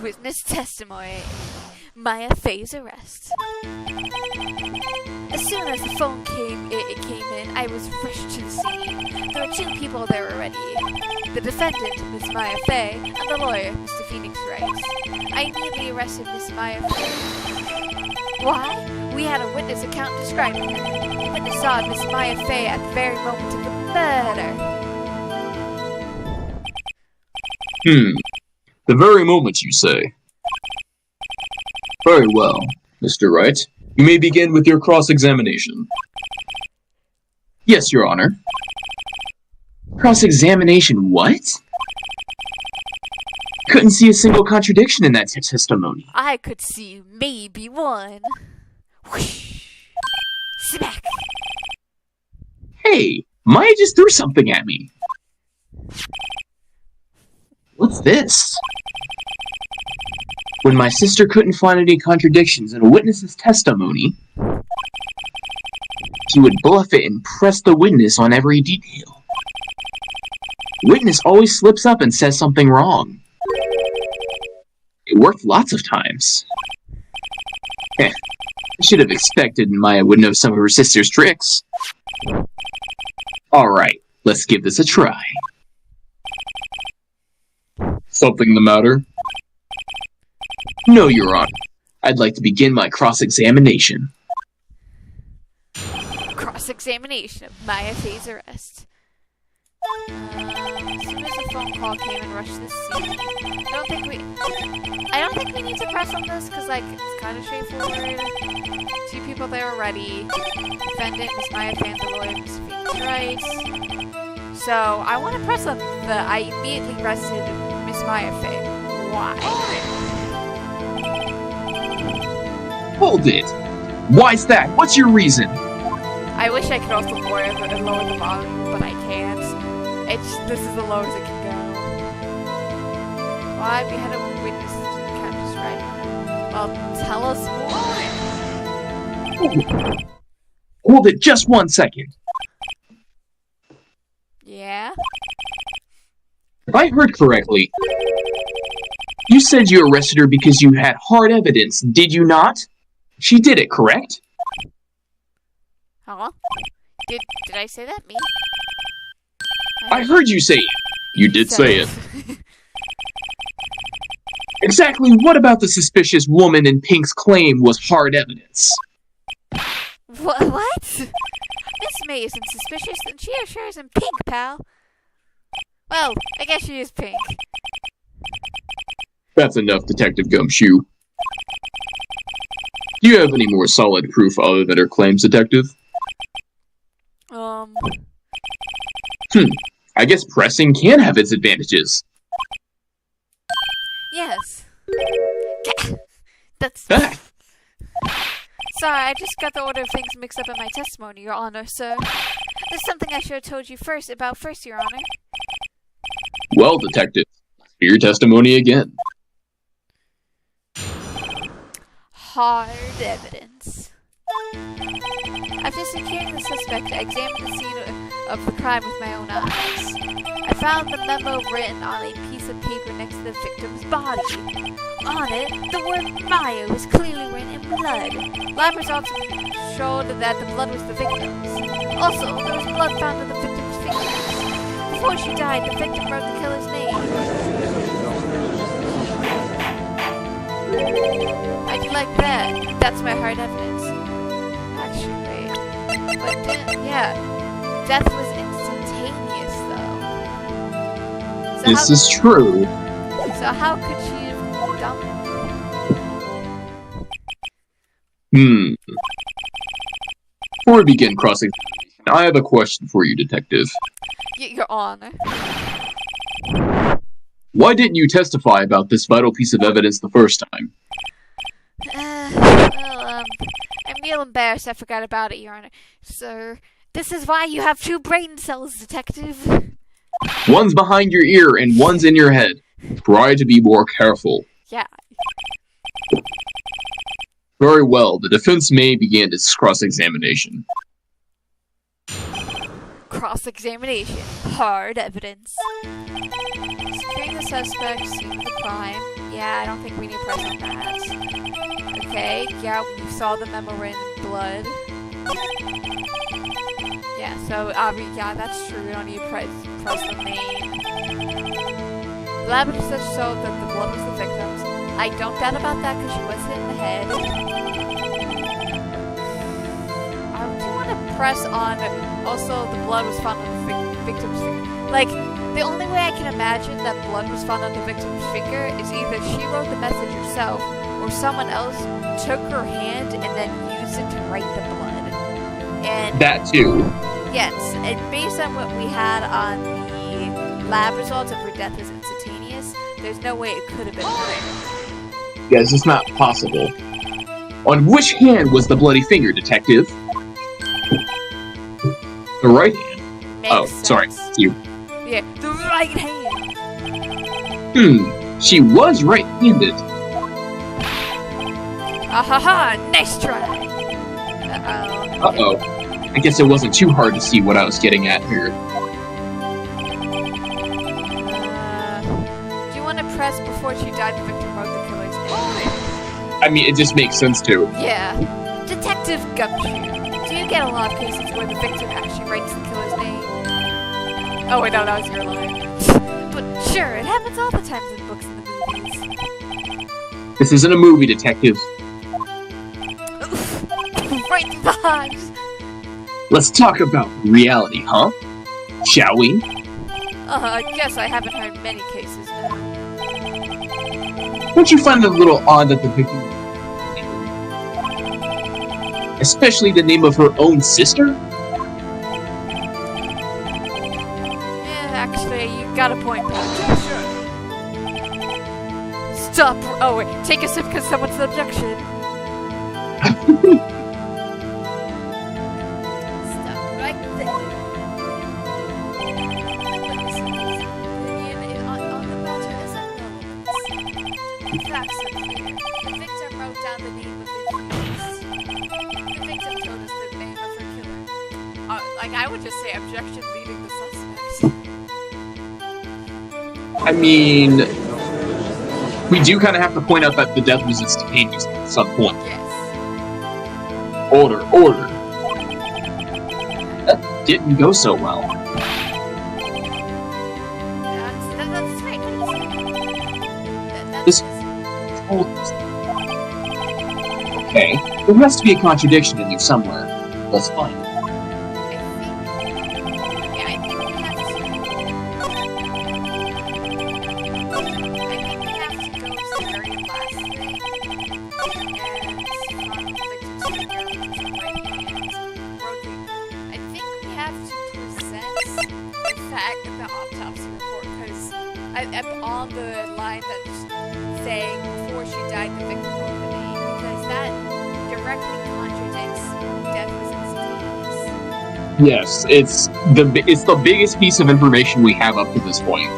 Witness testimony. Maya Fey's arrest. As soon as the phone came in, I was rushed to the scene. There were two people there already. The defendant, Miss Maya Fey, and the lawyer, Mr. Phoenix Wright. I immediately arrested Miss Maya Fey. Why? We had a witness account describing her. The witness saw Miss Maya Fey at the very moment of the murder. The very moment, you say? Very well, Mr. Wright. You may begin with your cross-examination. Yes, Your Honor. Cross-examination what? Couldn't see a single contradiction in that testimony. I could see maybe one. Whoosh! Smack! Hey, Maya just threw something at me. What's this? When my sister couldn't find any contradictions in a witness's testimony, he would bluff it and press the witness on every detail. The witness always slips up and says something wrong. It worked lots of times. I should have expected Maya would know some of her sister's tricks. Alright, let's give this a try. Something the matter? No, Your Honor. I'd like to begin my cross-examination. Cross-examination of Maya Fey's arrest. As soon as the phone call came and rushed the scene, I don't think we need to press on this because, like, it's kind of straightforward. Two people there already. Defendant, Miss Maya Fey, and the lawyer, Miss Phoenix Wright. So, I want to press on I immediately arrested Miss Maya Fey. Why? Hold it! Why's that? What's your reason? I wish I could also lower the volume, but I can't. This is the lowest it can go. Why? We had a witness to the countess, right? Well, tell us more. Hold it just 1 second. Yeah? If I heard correctly, you said you arrested her because you had hard evidence, did you not? She did it, correct? Huh? Did I say that? Me? I heard you say it. You did say it. Exactly what about the suspicious woman in Pink's claim was hard evidence? What? Miss May isn't suspicious, and she sure isn't pink, pal. Well, I guess she is pink. That's enough, Detective Gumshoe. Do you have any more solid proof other than her claims, Detective? I guess pressing can have its advantages. Yes. That's... Ah. Sorry, I just got the order of things mixed up in my testimony, Your Honor, sir. There's something I should have told you first, Your Honor. Well, Detective, hear your testimony again. Hard evidence. After securing the suspect, I examined the scene of the crime with my own eyes. I found the memo written on a piece of paper next to the victim's body. On it, the word Maya was clearly written in blood. Lab results showed that the blood was the victim's. Also, there was blood found on the victim's fingers. Before she died, the victim wrote the killer's name. I do like that. That's my hard evidence. Actually, wait. But yeah, death was instantaneous, though. So this is true. So how could she have done that? Before we begin cross-examination, I have a question for you, Detective. Your Honor. Why didn't you testify about this vital piece of evidence the first time? I'm real embarrassed I forgot about it, Your Honor. Sir, this is why you have 2 brain cells, Detective. One's behind your ear and one's in your head. Try to be more careful. Yeah. Very well, the defense may begin its cross-examination. Cross-examination. Hard evidence. Securing the suspect, scene of the crime. Yeah, I don't think we need to press on that. Okay, yeah, we saw the memo written in blood. Yeah, so, yeah, that's true. We don't need to press the name. The lab research showed that the blood was the victim's. I don't doubt about that because she was hit in the head. I do want to press on, also the blood was found on the victim's finger. Like, the only way I can imagine that blood was found on the victim's finger is either she wrote the message herself or someone else took her hand and then used it to write the blood. And that too. Yes, and based on what we had on the lab results of her death was instantaneous, there's no way it could have been her. Yes, it's not possible. On which hand was the bloody finger, Detective? The right hand? Makes sense. Sorry, you. Yeah, the right hand! She was right-handed. Ahaha, nice try! Uh-oh. Uh-oh. I guess it wasn't too hard to see what I was getting at here. Do you want to press before she died, the victim wrote the killer's name? I mean, it just makes sense to. Yeah. Detective Gumshoe, do you get a lot of cases where the victim actually writes the killer's name? Oh wait, no, that was your line. But sure, it happens all the time in books and the movies. This isn't a movie, Detective. Right through the eyes. Let's talk about reality, huh? Shall we? I guess I haven't heard many cases now. Don't you find it a little odd that the victim... especially the name of her own sister? Yeah, actually, you got a point, Objection! Stop! Oh wait, take a sip because someone's an objection. Stop right there. Opinion on the matter is irrelevant. The facts are clear. The victim wrote down the name of the accused. The like, I would just say objection leading the suspect. I mean, we do kind of have to point out that the death was instantaneous at some point. Yes. Order. That didn't go so well. That's right. This told us. Okay, there has to be a contradiction in here somewhere. Let's find it. I'm on the line that's saying before she died, the victim wrote the name, because that directly contradicts death was instantaneous. Yes, it's the biggest piece of information we have up to this point.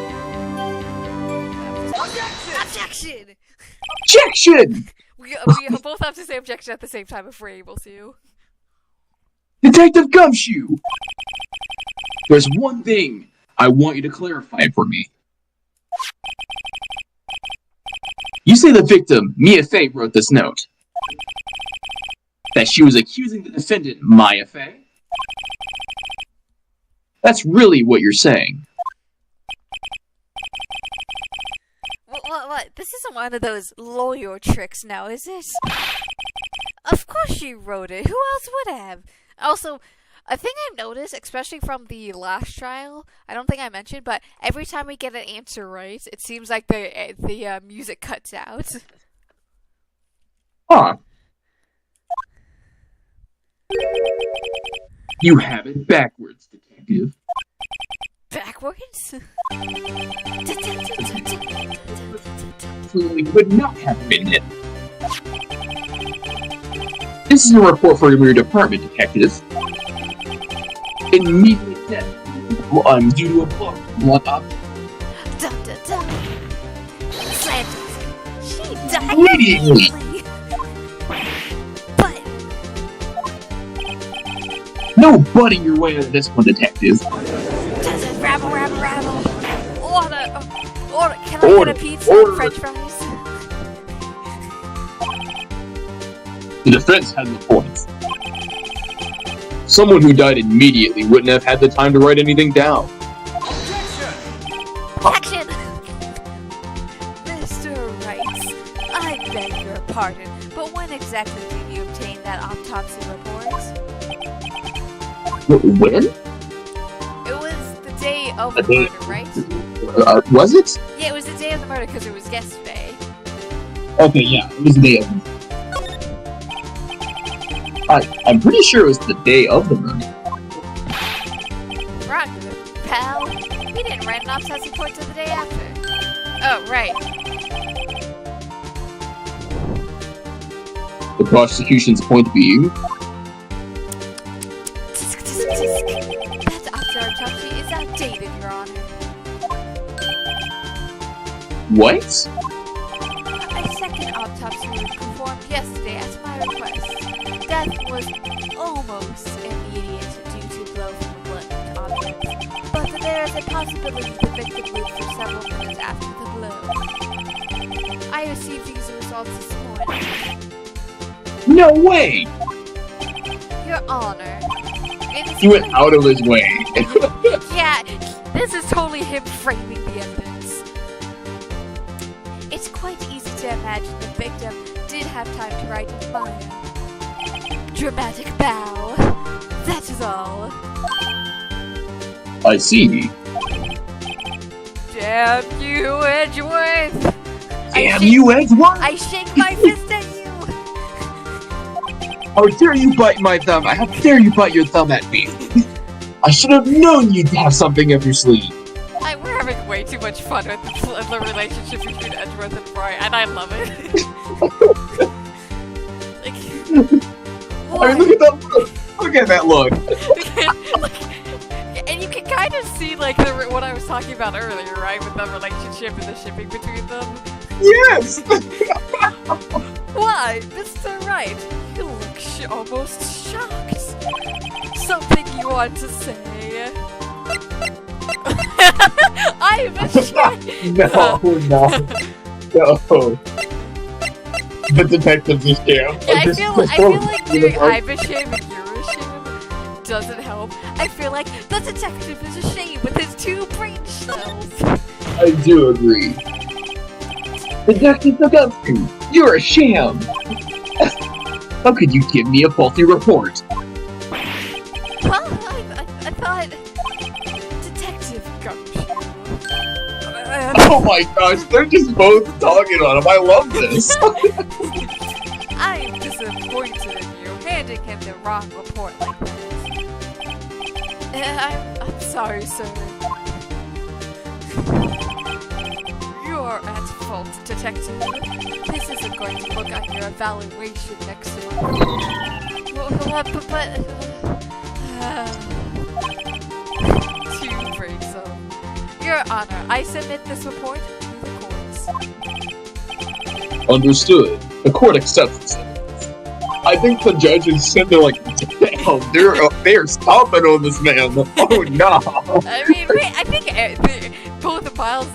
Objection! Objection! We both have to say objection at the same time if we're able to. Detective Gumshoe! There's one thing I want you to clarify for me. You say the victim, Mia Fey, wrote this note. That she was accusing the defendant, Maya Fey? That's really what you're saying. What? This isn't one of those lawyer tricks now, is it? Of course she wrote it. Who else would have? Also, a thing I've noticed, especially from the last trial, I don't think I mentioned, but every time we get an answer right, it seems like the music cuts out. Huh. You have it backwards, detective. Backwards? Clearly would not have been it. This is a report for your department, detective. Immediate death due to a blood object. She died Immediately. But No butting your way out of this one, detective. rabble. Order. Can I get a pizza and French fries? The defense has the points. Someone who died immediately wouldn't have had the time to write anything down. Action! Mr. Wright, I beg your pardon, but when exactly did you obtain that autopsy report? When? It was the day of the murder, right? Was it? Yeah, it was the day of the murder because it was yesterday. Okay, yeah, it was the day of. I'm pretty sure it was the day of the murder. Wrong, pal. We didn't write an autopsy report till the day after. Oh, right. The prosecution's point being. That autopsy is outdated, Your Honor. What? A second autopsy was performed yesterday at my request. Death was almost immediate due to blow from the blunt object, but there is a possibility the victim lived for several minutes after the blow. I received these results this morning. No way! Your Honor. He went out of his way. Yeah, this is totally him framing the evidence. It's quite easy to imagine the victim did have time to write his Maya. Dramatic bow. That is all. I see. Damn you, Edgeworth! Damn you, Edgeworth! I shake my fist at you! How dare you bite my thumb? How dare you bite your thumb at me? I should have known you'd have something up your sleeve. We're having way too much fun with the relationship between Edgeworth and Roy, and I love it. I mean, look at that look! Look at that look! And you can kind of see, like, what I was talking about earlier, right? With the relationship and the shipping between them. Yes! Why, Mr. Wright? You look almost shocked. Something you want to say? I'm ashamed. No, no, no. The detective's a scam. Yeah, I feel like doing I'm ashamed and you're ashamed doesn't help. I feel like the detective is ashamed with his 2 brain cells. I do agree. Detective Nagowski, you're a sham! How could you give me a faulty report? Well, I thought... Detective Gumshoe... Oh my gosh, they're just both talking on him. I love this. I'm disappointed in you, handing him the wrong report like this. I'm sorry, sir. You're at fault, detective. This isn't going to look on your evaluation next month. But 2 breaks up. Your Honor, I submit this report to the courts. Understood. The court accepts it. I think the judge is sitting there like, damn, they're stomping on this man. Oh no. I mean, I think both Miles,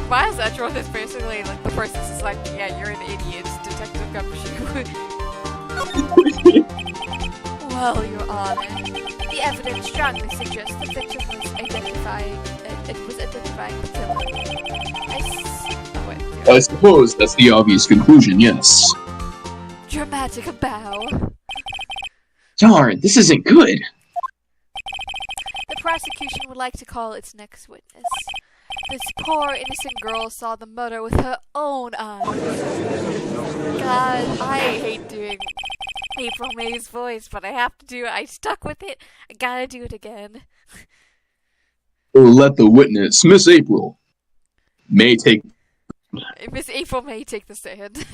Miles Edgeworth is basically like the person who's just like, yeah, you're an idiot, Detective Gumshoe. Well, Your Honor, the evidence strongly suggests the victim was identifying the killer. I suppose that's the obvious conclusion, yes. Dramatic bow. Darn, this isn't good. The prosecution would like to call its next witness. This poor innocent girl saw the murder with her own eyes. God, I hate doing April May's voice, but I have to do it. I stuck with it. I gotta do it again. Let the witness, Miss April, May take... Miss April May take the stand.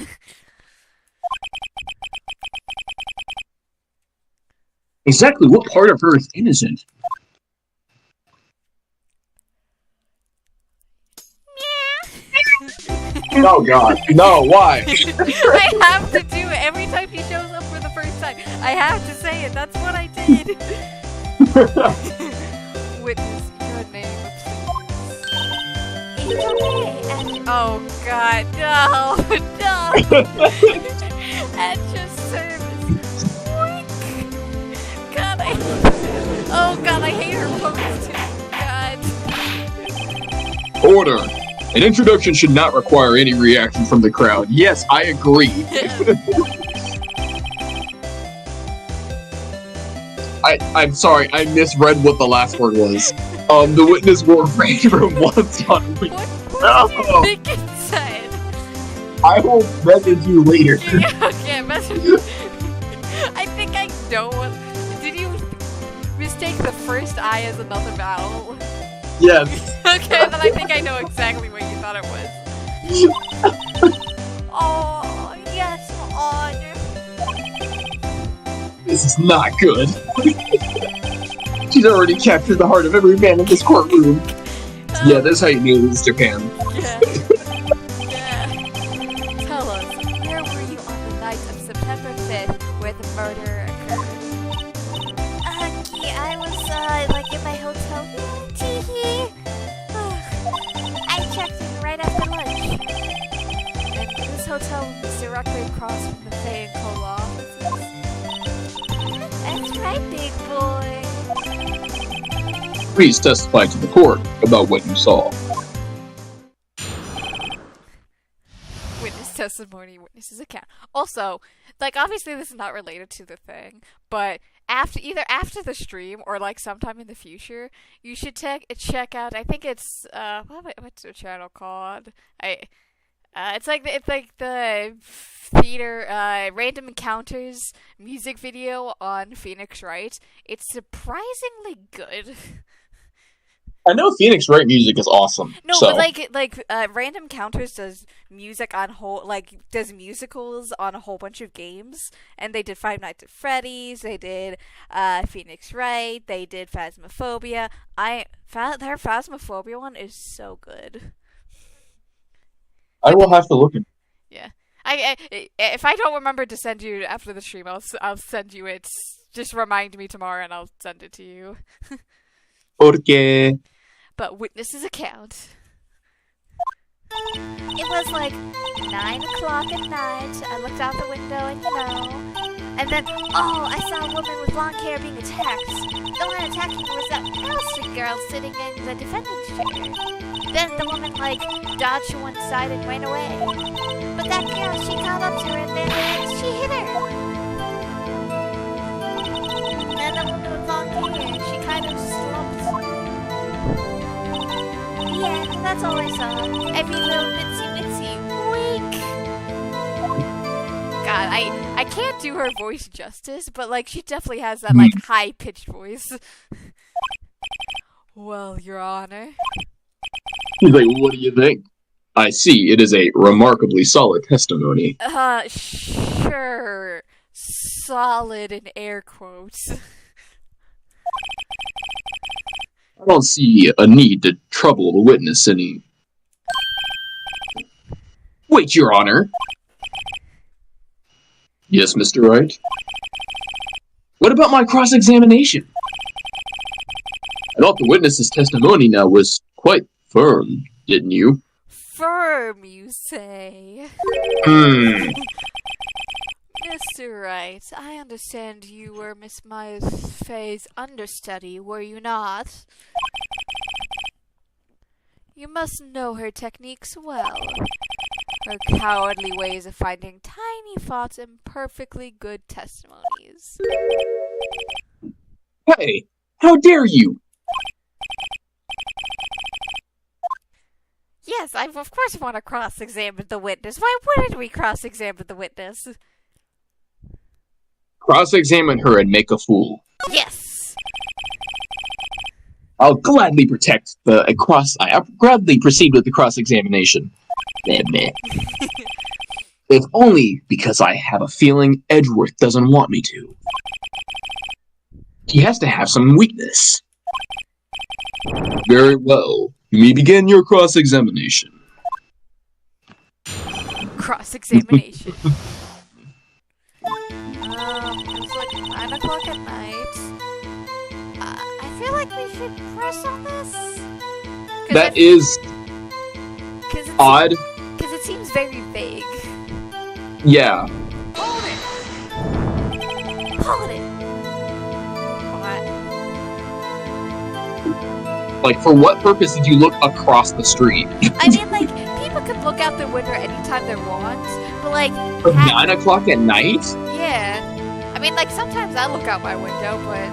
Exactly what part of her is innocent? Oh god, no, why? I have to do it every time he shows up for the first time. I have to say it, that's what I did. Witness your name, please. Oh god, no, no. And just service. God, I hate her pose too. God. Order. An introduction should not require any reaction from the crowd. Yes, I agree. I'm sorry, I misread what the last word was. The witness wore rain room once on week. What do you think it said? I will message you later. Okay, message you. I think I know what. Did you mistake the first I as another vowel? Yes. Okay, then I think I know exactly what you thought it was. Oh, yes, Honor. This is not good. She's already captured the heart of every man in this courtroom. Yeah, that's how you knew this, Japan. Yeah. Yeah. Tell us, where were you on the night of September 5th where the murder occurred? I was, in my hotel. Teehee. I checked in right after lunch. And this hotel was directly across from the Fay and Cole offices. That's right, big boy. Please testify to the court about what you saw. Witness testimony, witness's account. Also, obviously this is not related to the thing, but either after the stream or sometime in the future, you should check out. I think it's what's the channel called? It's like the theater random encounters music video on Phoenix Wright. It's surprisingly good. I know Phoenix Wright music is awesome. No, so. but Random Encounters does music on does musicals on a whole bunch of games, and they did Five Nights at Freddy's, they did Phoenix Wright, they did Phasmophobia. Their Phasmophobia one is so good. I will have to look at. Yeah, If I don't remember to send you after the stream, I'll send you it. Just remind me tomorrow, and I'll send it to you. Porque. But witness's account. It was like 9 o'clock at night. I looked out the window, and then I saw a woman with long hair being attacked. The one attacking was that Elsie girl sitting in the defendant's chair. Then the woman dodged to one side and ran away. But that girl, she caught up to her and then she hit her. And the woman with long hair, she kind of slumped. Yeah, that's all I saw. Every little bitsy wink. God, I can't do her voice justice, but she definitely has that high pitched voice. Well, Your Honor. He's like, what do you think? I see it is a remarkably solid testimony. Sure. Solid in air quotes. I don't see a need to trouble the witness any. Wait, Your Honor. Yes, Mr. Wright? What about my cross-examination? I thought the witness's testimony now was quite firm, didn't you? Firm, you say? Mr. Wright, I understand you were Miss Fay's understudy, were you not? You must know her techniques well. Her cowardly ways of finding tiny faults in perfectly good testimonies. Hey, how dare you! Yes, I of course want to cross-examine the witness. Why wouldn't we cross-examine the witness? Cross-examine her and make a fool. Yes! I'll gladly I'll gladly proceed with the cross-examination. If only because I have a feeling Edgeworth doesn't want me to. He has to have some weakness. Very well. You may begin your cross-examination. Cross-examination. It's like 9 o'clock at night. I feel like we should press on this. That is odd. Because it seems very vague. Yeah. Hold it! Hold it! Like, for what purpose did you look across the street? I mean, people could look out their window anytime they want, but, At 9 o'clock at night? Yeah. I mean, sometimes I look out my window, but,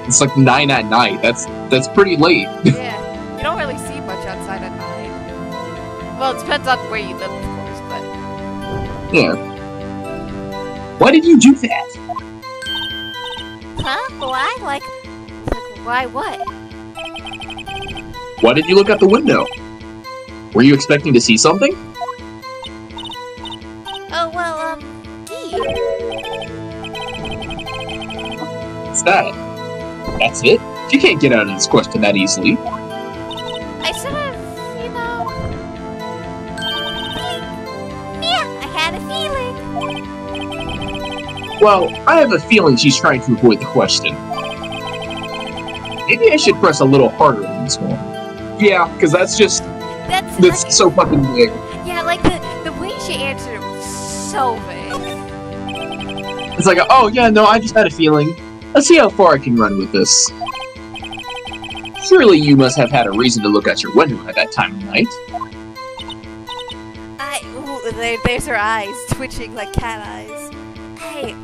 It's 9 at night. That's pretty late. Yeah. You don't really see much outside at night. Well, it depends on where you live, of course, but... Yeah. Why did you do that? Huh? Why? Why what? Why did you look out the window? Were you expecting to see something? Oh, well, Gee. What's that? That's it? You can't get out of this question that easily. I sort of, yeah, I had a feeling. Well, I have a feeling she's trying to avoid the question. Maybe I should press a little harder on this one. Yeah, because that's so fucking big. Yeah, the way she answered it was so vague. It's oh yeah, no, I just had a feeling. Let's see how far I can run with this. Surely you must have had a reason to look out your window at that time of night. There's her eyes twitching like cat eyes. Hey,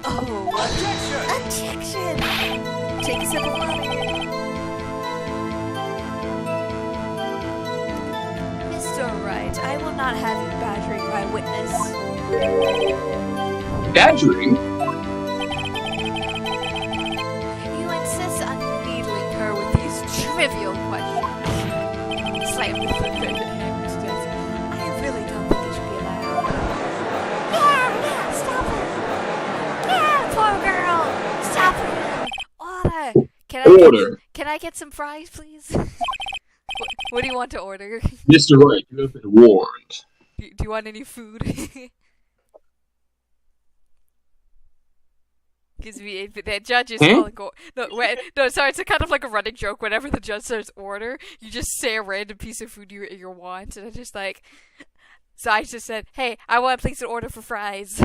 Objection! Take a sip of water. Mr. Wright, I will not have you badgering my witness. Badgering? You insist on needling her with these trivial questions. Slam the foot to his desk. I really don't think it should be allowed. Yeah, stop it! Yeah, poor girl! Stop it! Order! Can I get some fries, please? What do you want to order? Mr. Wright, you have been warned. Do you want any food? Because the judge is calling. No, sorry. It's a kind of like a running joke. Whenever the judge says order, you just say a random piece of food you want, and it's just like. So I just said, "Hey, I want to place an order for fries."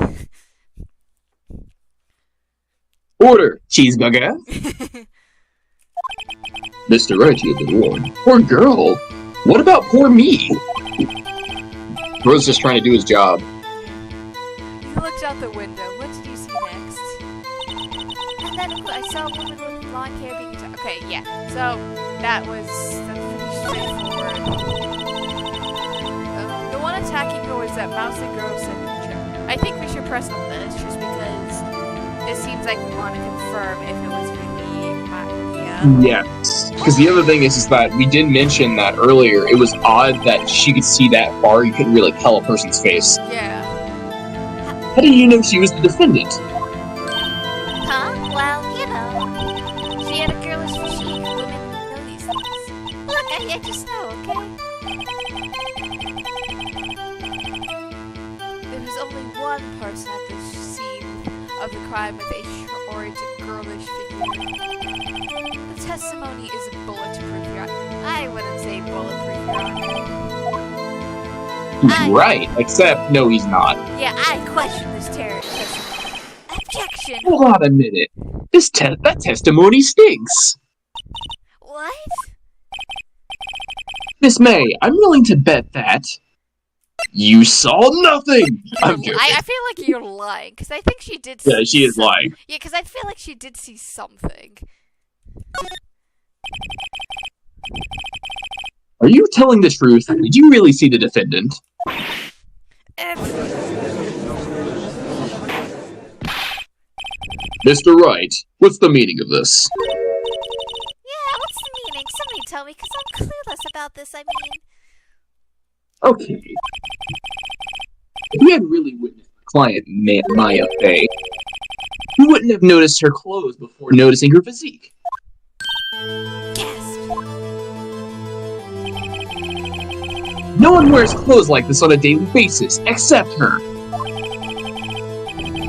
Order cheeseburger. Mr. Wright, you have been warned. Poor girl. What about poor me? Bro's just trying to do his job. He looked out the window. What did you see next? And then I saw a woman with blonde hair being attacked. Okay, yeah. So that's pretty straightforward. The one attacking her was that mouse and girl signature. I think we should press on this just because this seems like we want to confirm if it was really Maya. Yes. Because the other thing is that we did mention that earlier. It was odd that she could see that far. You couldn't really tell a person's face. Yeah. How did you know she was the defendant? Huh? Well, you know, she had a girlish physique. Women know these things. Look, I just know, okay? There was only one person at the scene of the crime with a short, girlish figure. The testimony is bulletproof, Your Honor. I wouldn't say bulletproof, Your Honor. Right, except, no, he's not. Yeah, I question this testimony. Objection! Hold on a minute. That testimony stinks. What? Miss May, I'm willing to bet that you saw nothing. I'm joking. I feel like you're lying, because I think she did see Yeah, she is lying. Yeah, because I feel like she did see something. Are you telling the truth? Did you really see the defendant? Mr. Wright, what's the meaning of this? Yeah, what's the meaning? Somebody tell me, because I'm clueless about this, I mean. Okay. If you had really witnessed the client, Maya Fey, you wouldn't have noticed her clothes before noticing her physique. Gasp. No one wears clothes like this on a daily basis, except her.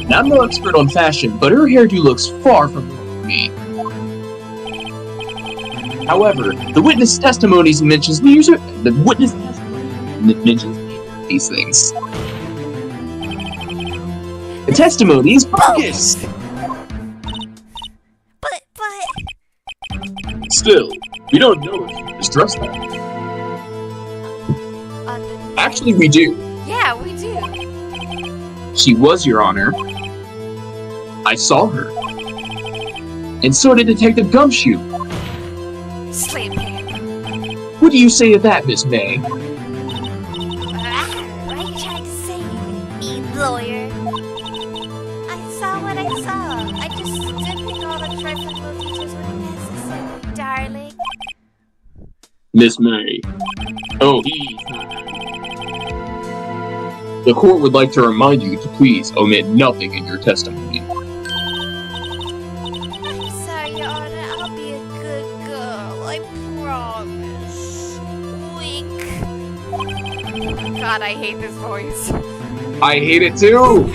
Now, I'm no expert on fashion, but her hairdo looks far from me. However, the witness testimonies mentions these things. The testimony is bogus. But... Still, we don't know if she was dressed that way. Actually, we do. Yeah, we do. She was, Your Honor. I saw her. And so did Detective Gumshoe. Slam him. What do you say to that, Miss May? What are you trying to say, you lawyer? I saw what I saw. I just didn't think all the trifling little details were necessary, darling. Miss May. Oh, he's not. The court would like to remind you to please omit nothing in your testimony. I'm sorry, Your Honor. I'll be a good girl. I promise. Wink. God, I hate this voice. I hate it too!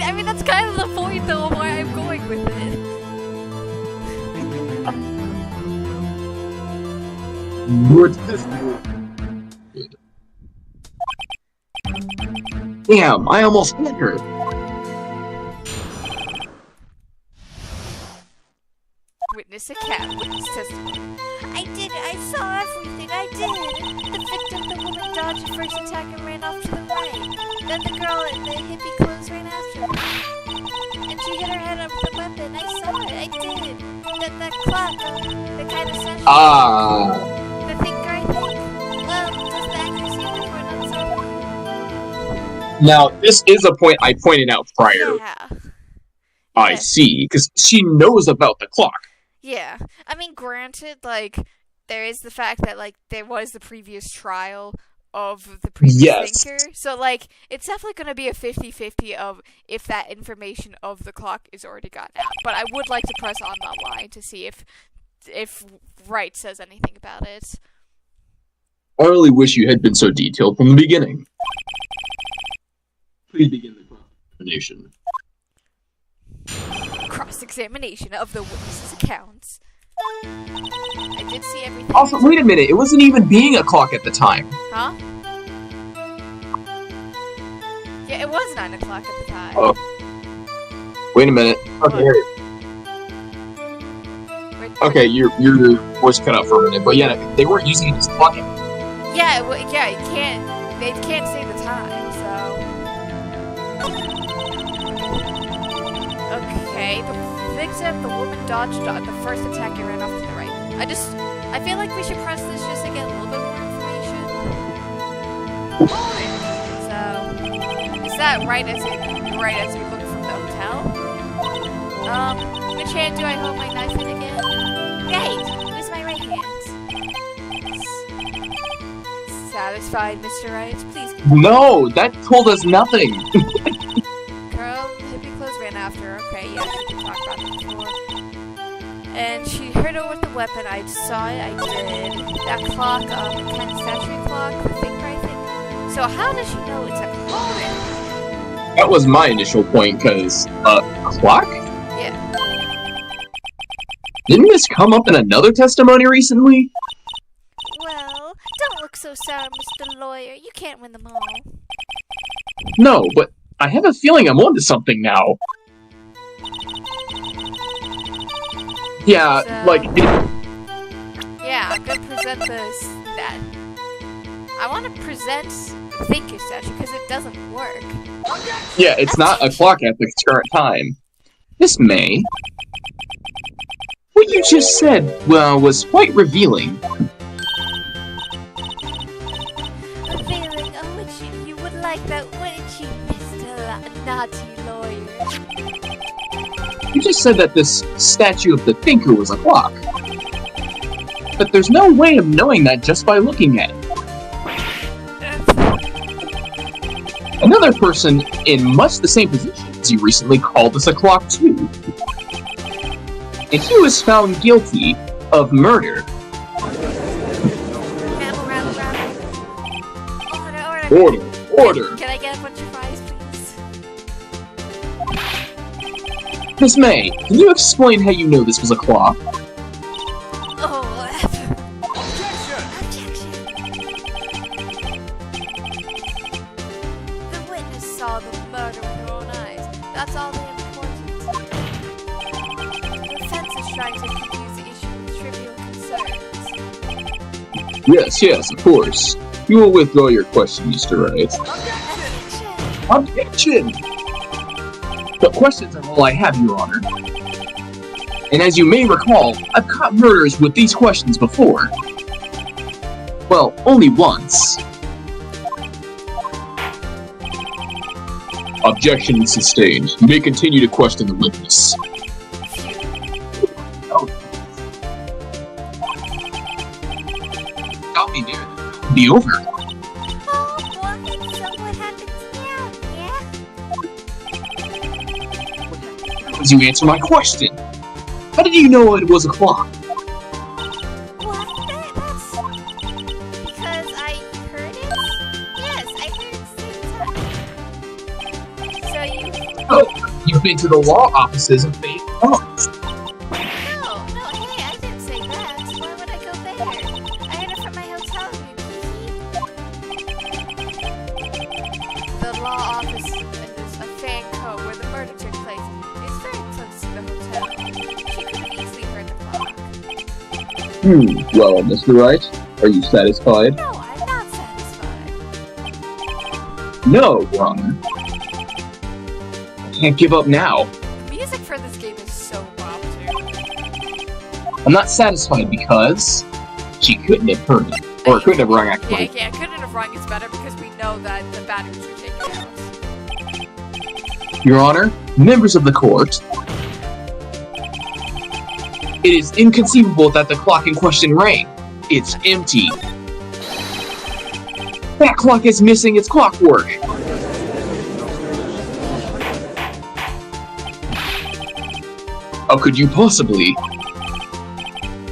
I mean, that's kind of the point, though, of why I'm going with it. Your testimony. Damn, I almost hit her. Witness account. Witness testimony. I saw everything. I did. The victim, the woman, dodged the first attack and ran off to the right. Then the girl in the hippie clothes ran after her. And she hit her head up with the weapon. I saw it. I did. The clock, the kind of session. The thinker, I think. Well, does the accuracy of the report unsolved? Now, this is a point I pointed out prior. Yeah. I see, because she knows about the clock. Yeah. I mean, granted, like, there is the fact that, like, there was the previous trial of the previous thinker. So, like, it's definitely going to be a 50-50 of if that information of the clock is already gotten out. But I would like to press on that line to see if Wright says anything about it. I really wish you had been so detailed from the beginning. Please begin the cross-examination. Cross-examination of the witness's accounts. I did see everything. Also, wait a minute. It wasn't even being a clock at the time. Huh? Yeah, it was 9 o'clock at the time. Oh. Wait a minute. Okay. Okay, your voice cut out for a minute, but yeah, they weren't using it as clocking. Yeah, yeah, you can't. They can't say the time, so. Okay, the victim, the woman dodged the first attack and ran off to the right. I feel like we should press this just to get a little bit more information. So, is that right as we look from the hotel? Which hand do I hold my knife in again? Right, use my right hand. Satisfied, Mr. Wright? Please. No, that told us nothing. Girl, hippie clothes ran after her. Okay, yeah, she did talk about it before. And she hurt her with the weapon. I saw it, I did. That clock, the kind of statue clock, the finger, I think. So how does she know it's a clock? That was my initial point, because, a clock? Yeah. Didn't this come up in another testimony recently? Well, don't look so sour, Mr. Lawyer. You can't win them all. No, but I have a feeling I'm onto something now. Yeah, So- like... Yeah, I'm gonna present that. I want to present the thinker statue because it doesn't work. Yeah, it's not a clock at the current time. Miss May, what you just said, well, was quite revealing. Revealing, you would like that, wouldn't you, Mr. Naughty Lawyer? You just said that this statue of the thinker was a clock. But there's no way of knowing that just by looking at it. Another person in much the same position as you recently called this a clock too. And he was found guilty of murder. Order. Order! Can I get a bunch of fries, please? Miss May, can you explain how you know this was a clock? Oh, the witness saw the murder with her own eyes. That's all the importance here. The defense is trying to confuse the issue with trivial concerns. Yes, of course. You will withdraw your question, Mr. Wright. Objection! But questions are all I have, Your Honor. And as you may recall, I've caught murderers with these questions before. Well, only once. Objection sustained. You may continue to question the witness. Oh. Got me there. It'll be over. Oh, what? So what happens now, yeah? As you answer my question. How did you know it was a clock? What? That's... because I heard it? Yes, I heard it 6 times. So you... Oh, you've been to the law offices of Phoenix Wright. No, hey, I didn't say that. Why would I go there? I heard it from my hotel room. The law office and there's a fan code where the murder took place. It's very close to the hotel. She could have easily heard the clock. Well, Mr. Wright, are you satisfied? No, I'm not satisfied. No, Your Honor. I can't give up now. The music for this game is so wild, too. I'm not satisfied because she couldn't have heard it. Or couldn't have rung actually. Yeah, couldn't have rung is better because we know that the batteries were taken out. Your Honor, members of the court, it is inconceivable that the clock in question rang. It's empty. That clock is missing its clockwork. How could you possibly?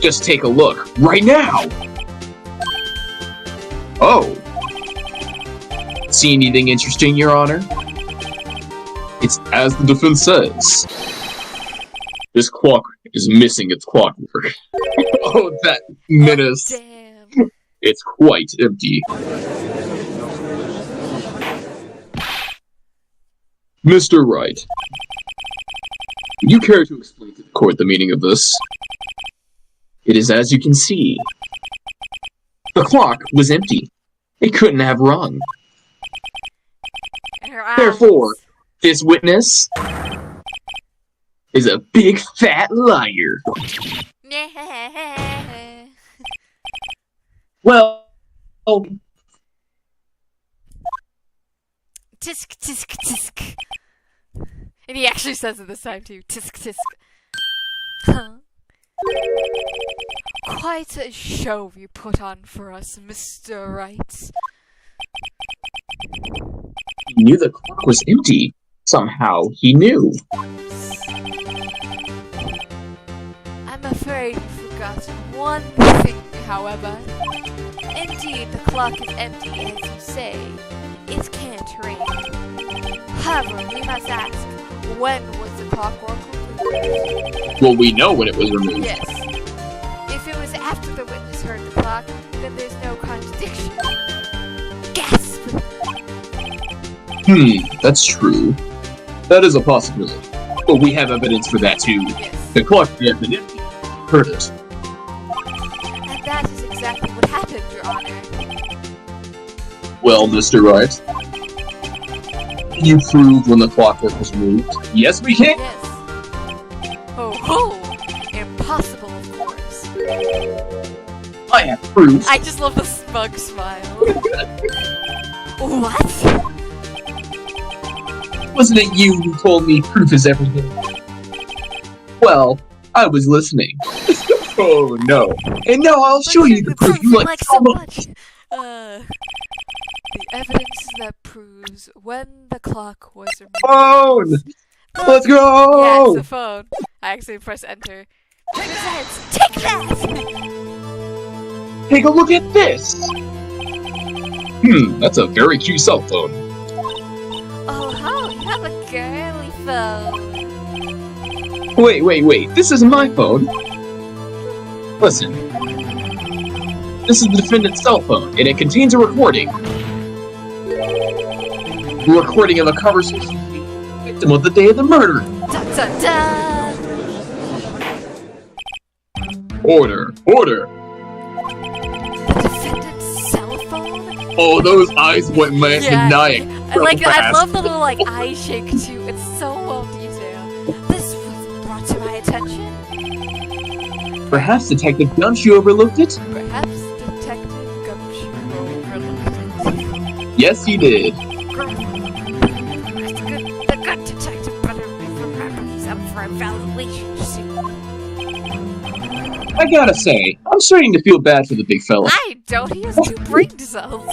Just take a look right now. Oh. See anything interesting, Your Honor? It's as the defense says. This clock is missing its clockwork. Oh, that menace. Oh, damn. It's quite empty. Mr. Wright, would you care to explain to the court the meaning of this? It is as you can see. The clock was empty. It couldn't have rung. Therefore, this witness is a big fat liar. Well, tisk tisk tisk. And he actually says it this time too. Tisk tisk. Huh. Quite a show you put on for us, Mr. Wright. He knew the clock was empty. Somehow he knew. I'm afraid you forgot one thing, however. Indeed, the clock is empty, as you say. It can't ring. However, we must ask, when was the clockwork removed? Well, we know when it was removed. Yes. If it was after the witness heard the clock, then there's no contradiction. Gasp! That's true. That is a possibility. But we have evidence for that too. Yes. The clock had been empty. Heard it. And that is exactly what happened, Your Honor. Well, Mr. Wright, can you prove when the clockwork was removed? Yes, we can. Yes. Ho ho! Impossible, of course. I have proof. I just love the smug smile. What? Wasn't it you who told me proof is everything? Well, I was listening. Oh no. And now I'll show you the proof you like so much. The evidence that proves when the clock was removed. Phone! Let's go! Yeah, it's the phone. I actually press enter. Presents, take that! Take a look at this! That's a very cute cell phone. Oh, ho, you have a girly phone. Wait, this isn't my phone. Listen. This is the defendant's cell phone, and it contains a recording. A recording of a conversation with the victim of the day of the murder. Dun dun dun! Order! The defendant's cell phone? Oh, those eyes went maniac. I love the little eye shake too. It's so well detailed. This was brought to my attention. Perhaps Detective Gumshoe overlooked it? Perhaps Detective Gumshoe overlooked it. Yes, he did. The good detective better remember he's up for evaluation soon. I gotta say, I'm starting to feel bad for the big fella. I don't. He has 2 brain cells.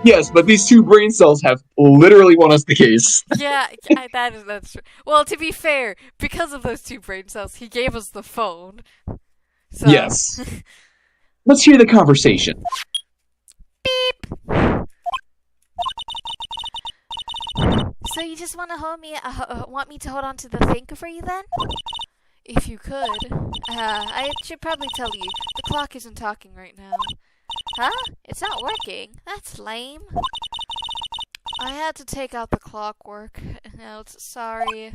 Yes, but these 2 brain cells have literally won us the case. Yeah, that's true. Well, to be fair, because of those 2 brain cells, he gave us the phone. So. Yes. Let's hear the conversation. Beep. So you just want to want me to hold on to the thinker for you then? If you could. I should probably tell you, the clock isn't talking right now. Huh? It's not working? That's lame. I had to take out the clockwork. Notes, sorry.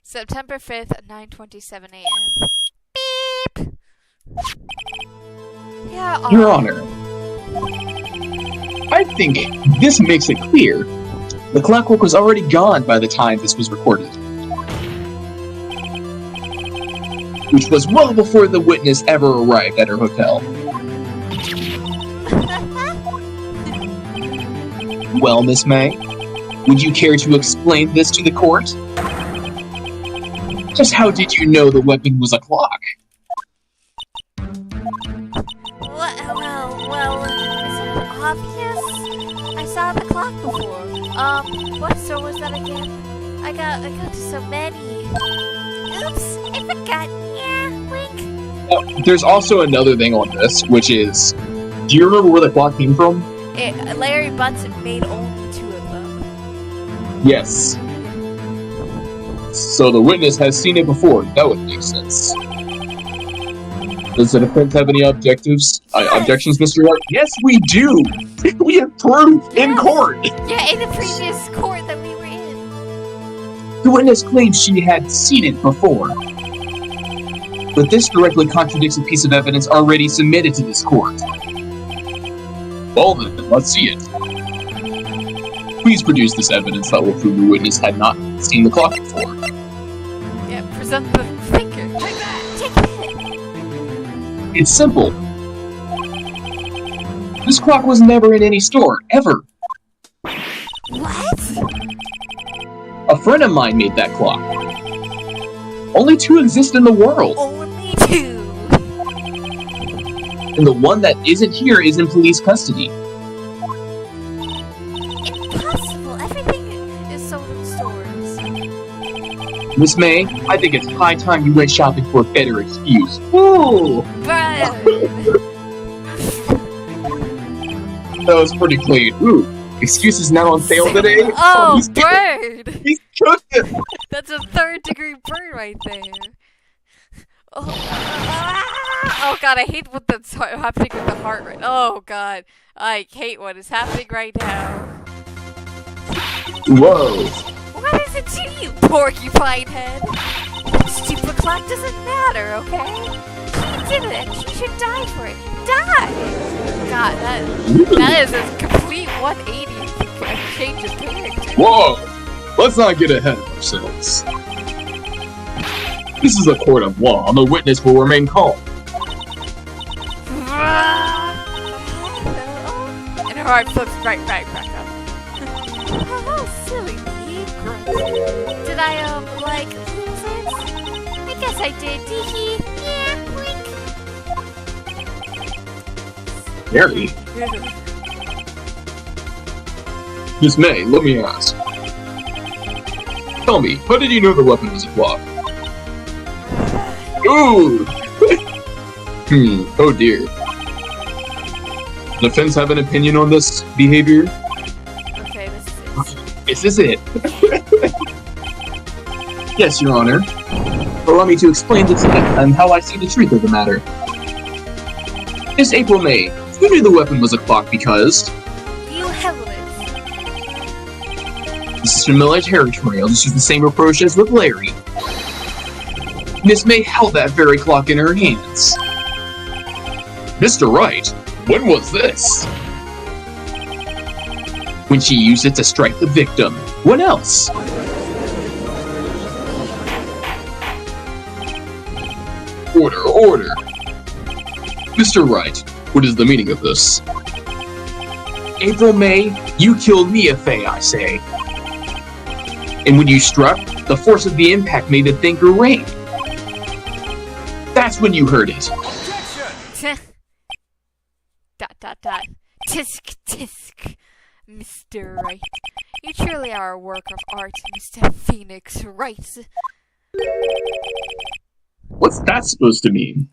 September 5th at 9:27 a.m. Beep! Yeah, Your Honor, I think this makes it clear. The clockwork was already gone by the time this was recorded. Which was well before the witness ever arrived at her hotel. Well, Miss May, would you care to explain this to the court? Just how did you know the weapon was a clock? Well, is it obvious? I saw the clock before. What store was that again? I got to so many. Oops, I forgot. Yeah, wink. There's also another thing on this, which is, do you remember where the clock came from? Larry Butson made only 2 of them. Yes. So the witness has seen it before. That would make sense. Does the defense have any objectives? Objections, Mr. Wright? Yes, we do! We have proof in court! Yeah, in the previous court that we were in. The witness claims she had seen it before. But this directly contradicts a piece of evidence already submitted to this court. Well then, let's see it. Please produce this evidence that will prove the witness had not seen the clock before. Yeah, present the thinker. Take that! Take that! It's simple. This clock was never in any store, ever. What? A friend of mine made that clock. Only 2 exist in the world. Only 2. And the one that isn't here is in police custody. Impossible. Everything is sold in stores. Miss May, I think it's high time you went shopping for a better excuse. Ooh! But That was pretty clean. Ooh, excuse is now on sale today? oh, bird! He's cooking! That's a 3rd-degree burn right there. Oh god, I hate what's happening with the heart rate. Oh god, I hate what is happening right now. Whoa! What is it to you, porcupine head? That stupid clock doesn't matter, okay? She did it. She should die for it. Die! God, that is a complete 180 change of character. Whoa! Let's not get ahead of ourselves. This is a court of law, and the witness will remain calm. And her heart flips right back up. Oh, silly me. Did I, like, lose it? I guess I did. Teehee. Yeah, blink. Gary. Miss May, let me ask. Tell me, how did you know the weapon was a clock? Ooh! Oh dear. Defense have an opinion on this behavior? Okay, This is it. Yes, Your Honor. Allow me to explain this and how I see the truth of the matter. Miss April May, you knew the weapon was a clock because... You held it. This is familiar territory. I'll just use the same approach as with Larry. Miss May held that very clock in her hands. Mr. Wright, when was this? When she used it to strike the victim. When else? Order, order. Mr. Wright, what is the meaning of this? April May, you killed Mia Fey, I say. And when you struck, the force of the impact made the thinker ring. That's when you heard it. Dot dot dot. Tisk tisk. Mr. Wright. You truly are a work of art, Mr. Phoenix Wright. What's that supposed to mean?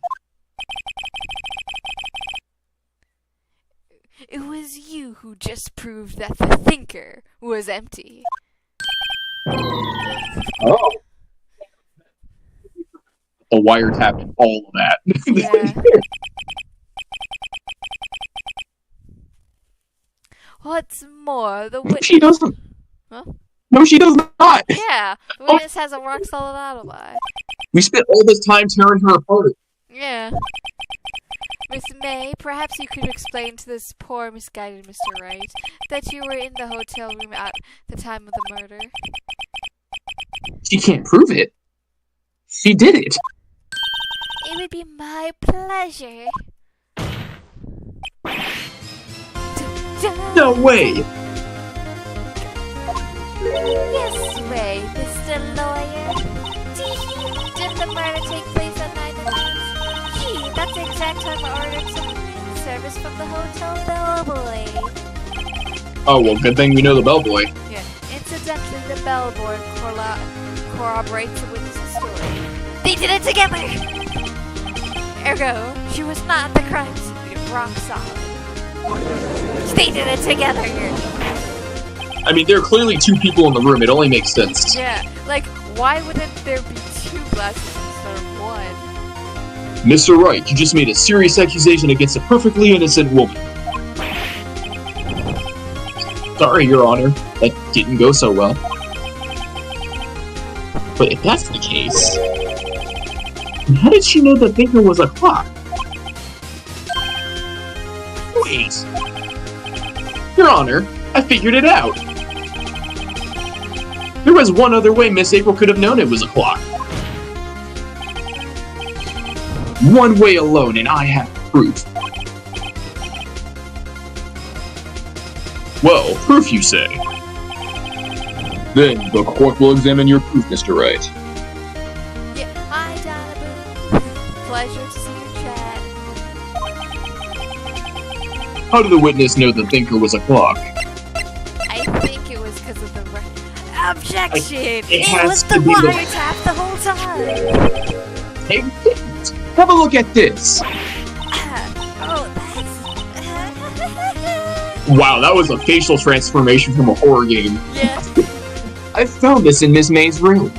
It was you who just proved that the thinker was empty. Oh. A wiretap and all of that. Yeah. What's more, the witness... She doesn't. Huh? No, she does not. Yeah, the witness has a rock-solid alibi. We spent all this time tearing her apart. Yeah. Miss May, perhaps you could explain to this poor, misguided Mr. Wright that you were in the hotel room at the time of the murder. She can't prove it. She did it. It would be my pleasure. No way. Yes way, Mr. Lawyer. Did the murder take place at 9 o'clock? Gee, that's the exact time I ordered some cleaning service from the hotel bellboy. Oh, well, good thing we know the bellboy. Yeah. Incidentally, the bellboy corroborates the witness's story. They did it together! Ergo, she was not the crime scene. Rock solid. They did it together here. I mean, there are clearly two people in the room. It only makes sense. Yeah, like, why wouldn't there be two glasses instead of one? Mr. Wright, you just made a serious accusation against a perfectly innocent woman. Sorry, Your Honor. That didn't go so well. But if that's the case, how did she know the thinker was a clock? Wait. Your Honor, I figured it out. There was one other way Miss April could have known it was a clock. One way alone, and I have proof. Well, proof you say? Then the court will examine your proof, Mr. Wright. Yeah, hi, Donna Boo. Pleasure to see you, chat. How did the witness know the thinker was a clock? I think it was because of the objection. It has was to the be the- wiretap the whole time. Hey, have a look at this. Oh, that's. Wow, that was a facial transformation from a horror game. Yeah. I found this in Miss May's room.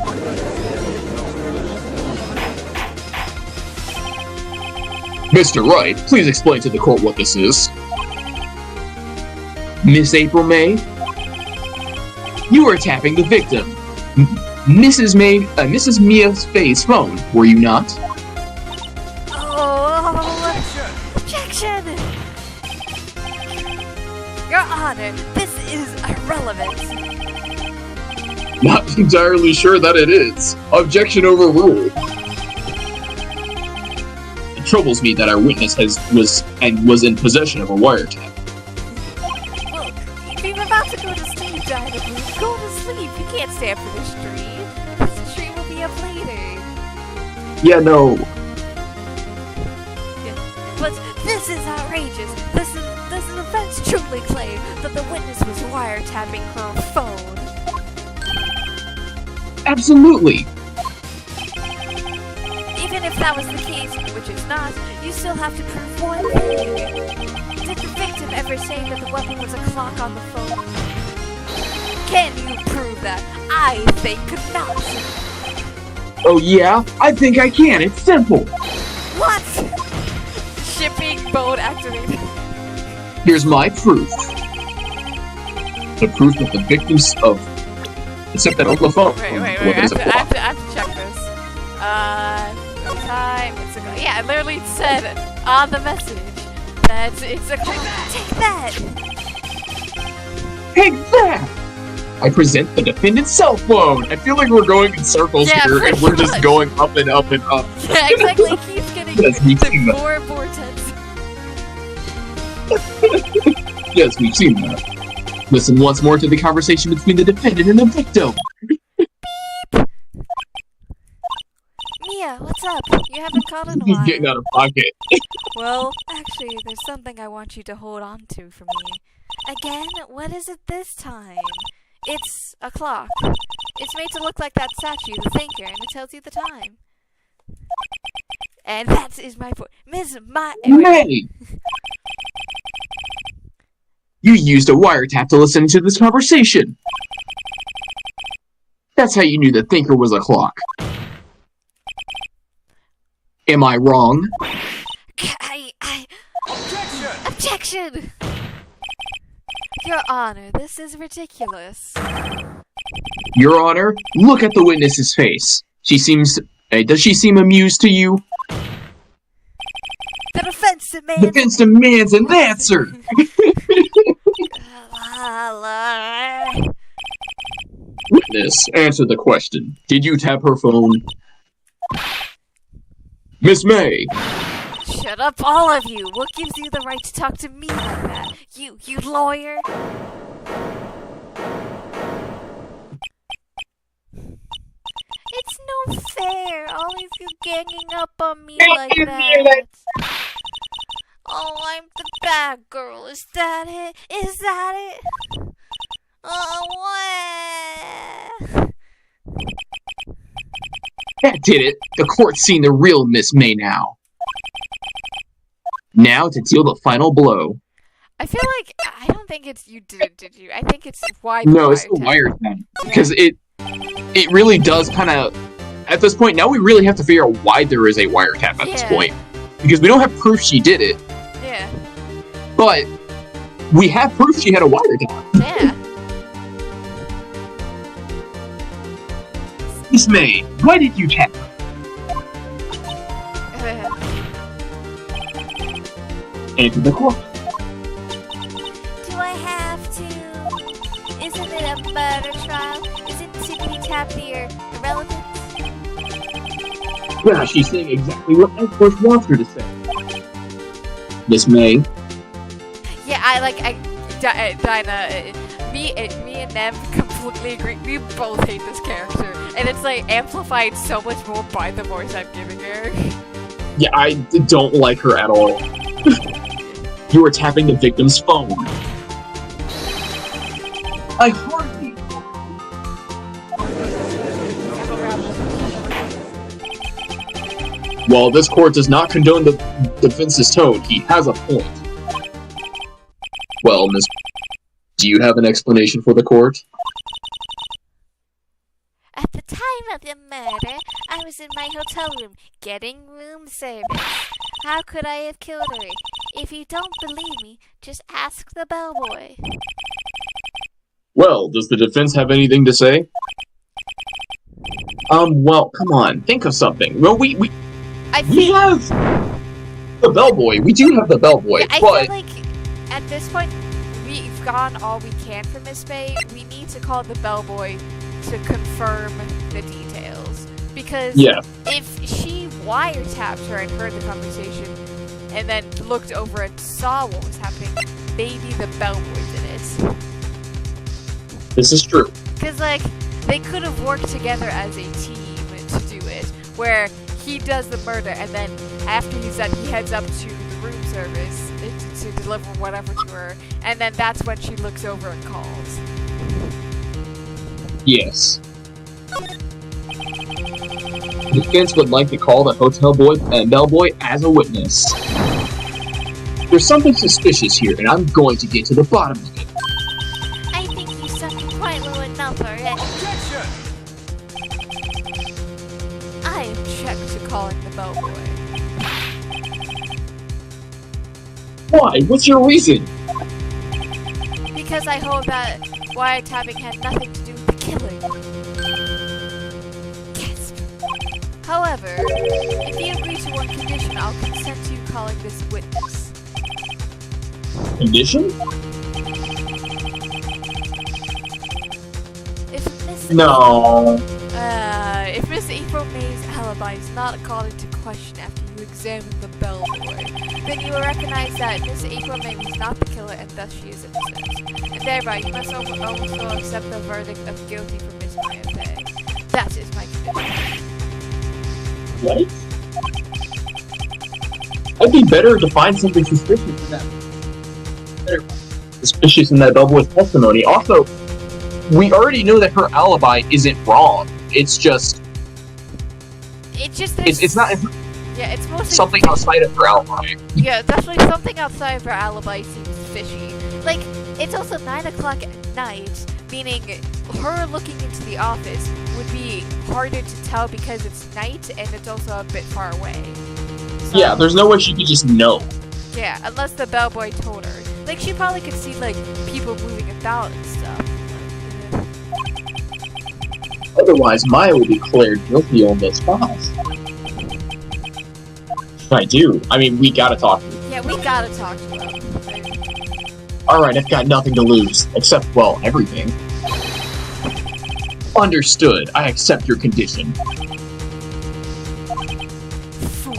Mr. Wright, please explain to the court what this is. Miss April May, you were tapping the victim, Mrs. Mia Faye's phone, were you not? Oh, objection! Your Honor, this is irrelevant. Not entirely sure that it is. Objection overruled. It troubles me that our witness was in possession of a wiretap. Look, if you're about to go to sleep, Dinah, go to sleep. You can't stay up for the stream. The stream will be up later. Yeah, no. Yeah. But this is outrageous. This offense truly claim that the witness was wiretapping her phone. Absolutely. Even if that was the case, which it's not, you still have to prove one thing. Did the victim ever say that the weapon was a clock on the phone? Can you prove that? I think not. Oh yeah? I think I can. It's simple. What? Shipping mode activated. Here's my proof. The proof that the victims of... Except that on the phone. Wait. I have to check this. Time. It's a clock. Yeah, it literally said on the message that it's a clock. Take that! Take that! I present the defendant's cell phone. I feel like we're going in circles here, and we're just going up and up and up. Yeah, exactly. It keeps getting Yes, we've seen that. more and more tense. Yes, we've seen that. Listen once more to the conversation between the defendant and the victim. Mia, what's up? You haven't called in a He's while. getting out of pocket. Well, actually, there's something I want you to hold on to for me. Again, what is it this time? It's a clock. It's made to look like that statue, the thinker, and it tells you the time. And that is my point. May! You used a wiretap to listen to this conversation. That's how you knew the thinker was a clock. Am I wrong? Objection! Your Honor, this is ridiculous. Your Honor, look at the witness's face. She seems... does she seem amused to you? The defense demands... Defense demands an answer! Witness, answer the question. Did you tap her phone? Miss May! Shut up, all of you! What gives you the right to talk to me like that? You lawyer? It's no fair, all of you ganging up on me like that. Oh, I'm the bad girl, is that it? Is that it? Oh, what? That did it. The court's seen the real Miss May now. Now to deal the final blow. I feel like I don't think it's you did you? I think it's why the No, it's the wiretap. wiretap Yeah. because it really does kind of. At this point, now we really have to figure out why there is a wiretap at this Yeah. point, because we don't have proof she did it, Yeah. but we have proof she had a wiretap. Yeah. Miss May, why did you tap her? Answer the question. Do I have to? Isn't it a murder trial? Isn't tickety tappier irrelevant? Yeah, she's saying exactly what Edgeworth wants her to say. Miss May, Yeah, Dinah. Me and Nev completely agree. We both hate this character, and it's like amplified so much more by the voice I'm giving her. yeah, I don't like her at all. You were tapping the victim's phone. I hardly. While this court does not condone the defense's tone, he has a point. Well, Miss, do you have an explanation for the court? At the time of the murder, I was in my hotel room getting room service. How could I have killed her? If you don't believe me, just ask the bellboy. Well, does the defense have anything to say? Well, come on, think of something. Well, we I We feel, have the bellboy. We do have the bellboy, yeah, I but feel like at this point, we've gone all we can for Miss May. We need to call the bellboy to confirm the details. Because yeah, if she wiretapped her and heard the conversation and then looked over and saw what was happening, maybe the bellboy did it. this is true. Because, like, they could have worked together as a team to do it, where he does the murder and then after he's done, he heads up to the room service to deliver whatever to her, and then that's when she looks over and calls. Yes. The defense would like to call the hotel boy and bellboy as a witness. There's something suspicious here, and I'm going to get to the bottom of it. I think you sucked quite low enough already. Objection! I object to calling the bellboy. Why? What's your reason? Because I hold that wiretapping had nothing to do with the killing. Gasp. However, if you agree to one condition, I'll consent to you calling this witness. Condition? If Miss No. If Miss April May's alibi is not called into question after you examine the bellboy, then you will recognize that Miss April May was not the killer and thus she is innocent. And thereby, you must also accept the verdict of guilty for Miss May. That is my condition. What? I'd be better to find something suspicious in that. Better suspicious in that bellboy's testimony. Also, we already know that her alibi isn't wrong. It's just it's not Yeah, it's mostly something outside of her alibi. Yeah, definitely something outside of her alibi seems fishy. Like, it's also 9 o'clock at night, meaning her looking into the office would be harder to tell because it's night and it's also a bit far away. So, Yeah, there's no way she could just know. yeah, unless the bellboy told her. Like, she probably could see, like, people moving about and stuff. Otherwise, Maya will be declared guilty on the spot. I do. I mean, we gotta talk to her. Yeah, we gotta talk to her. Alright, I've got nothing to lose. Except, well, everything. Understood. I accept your condition. Fool.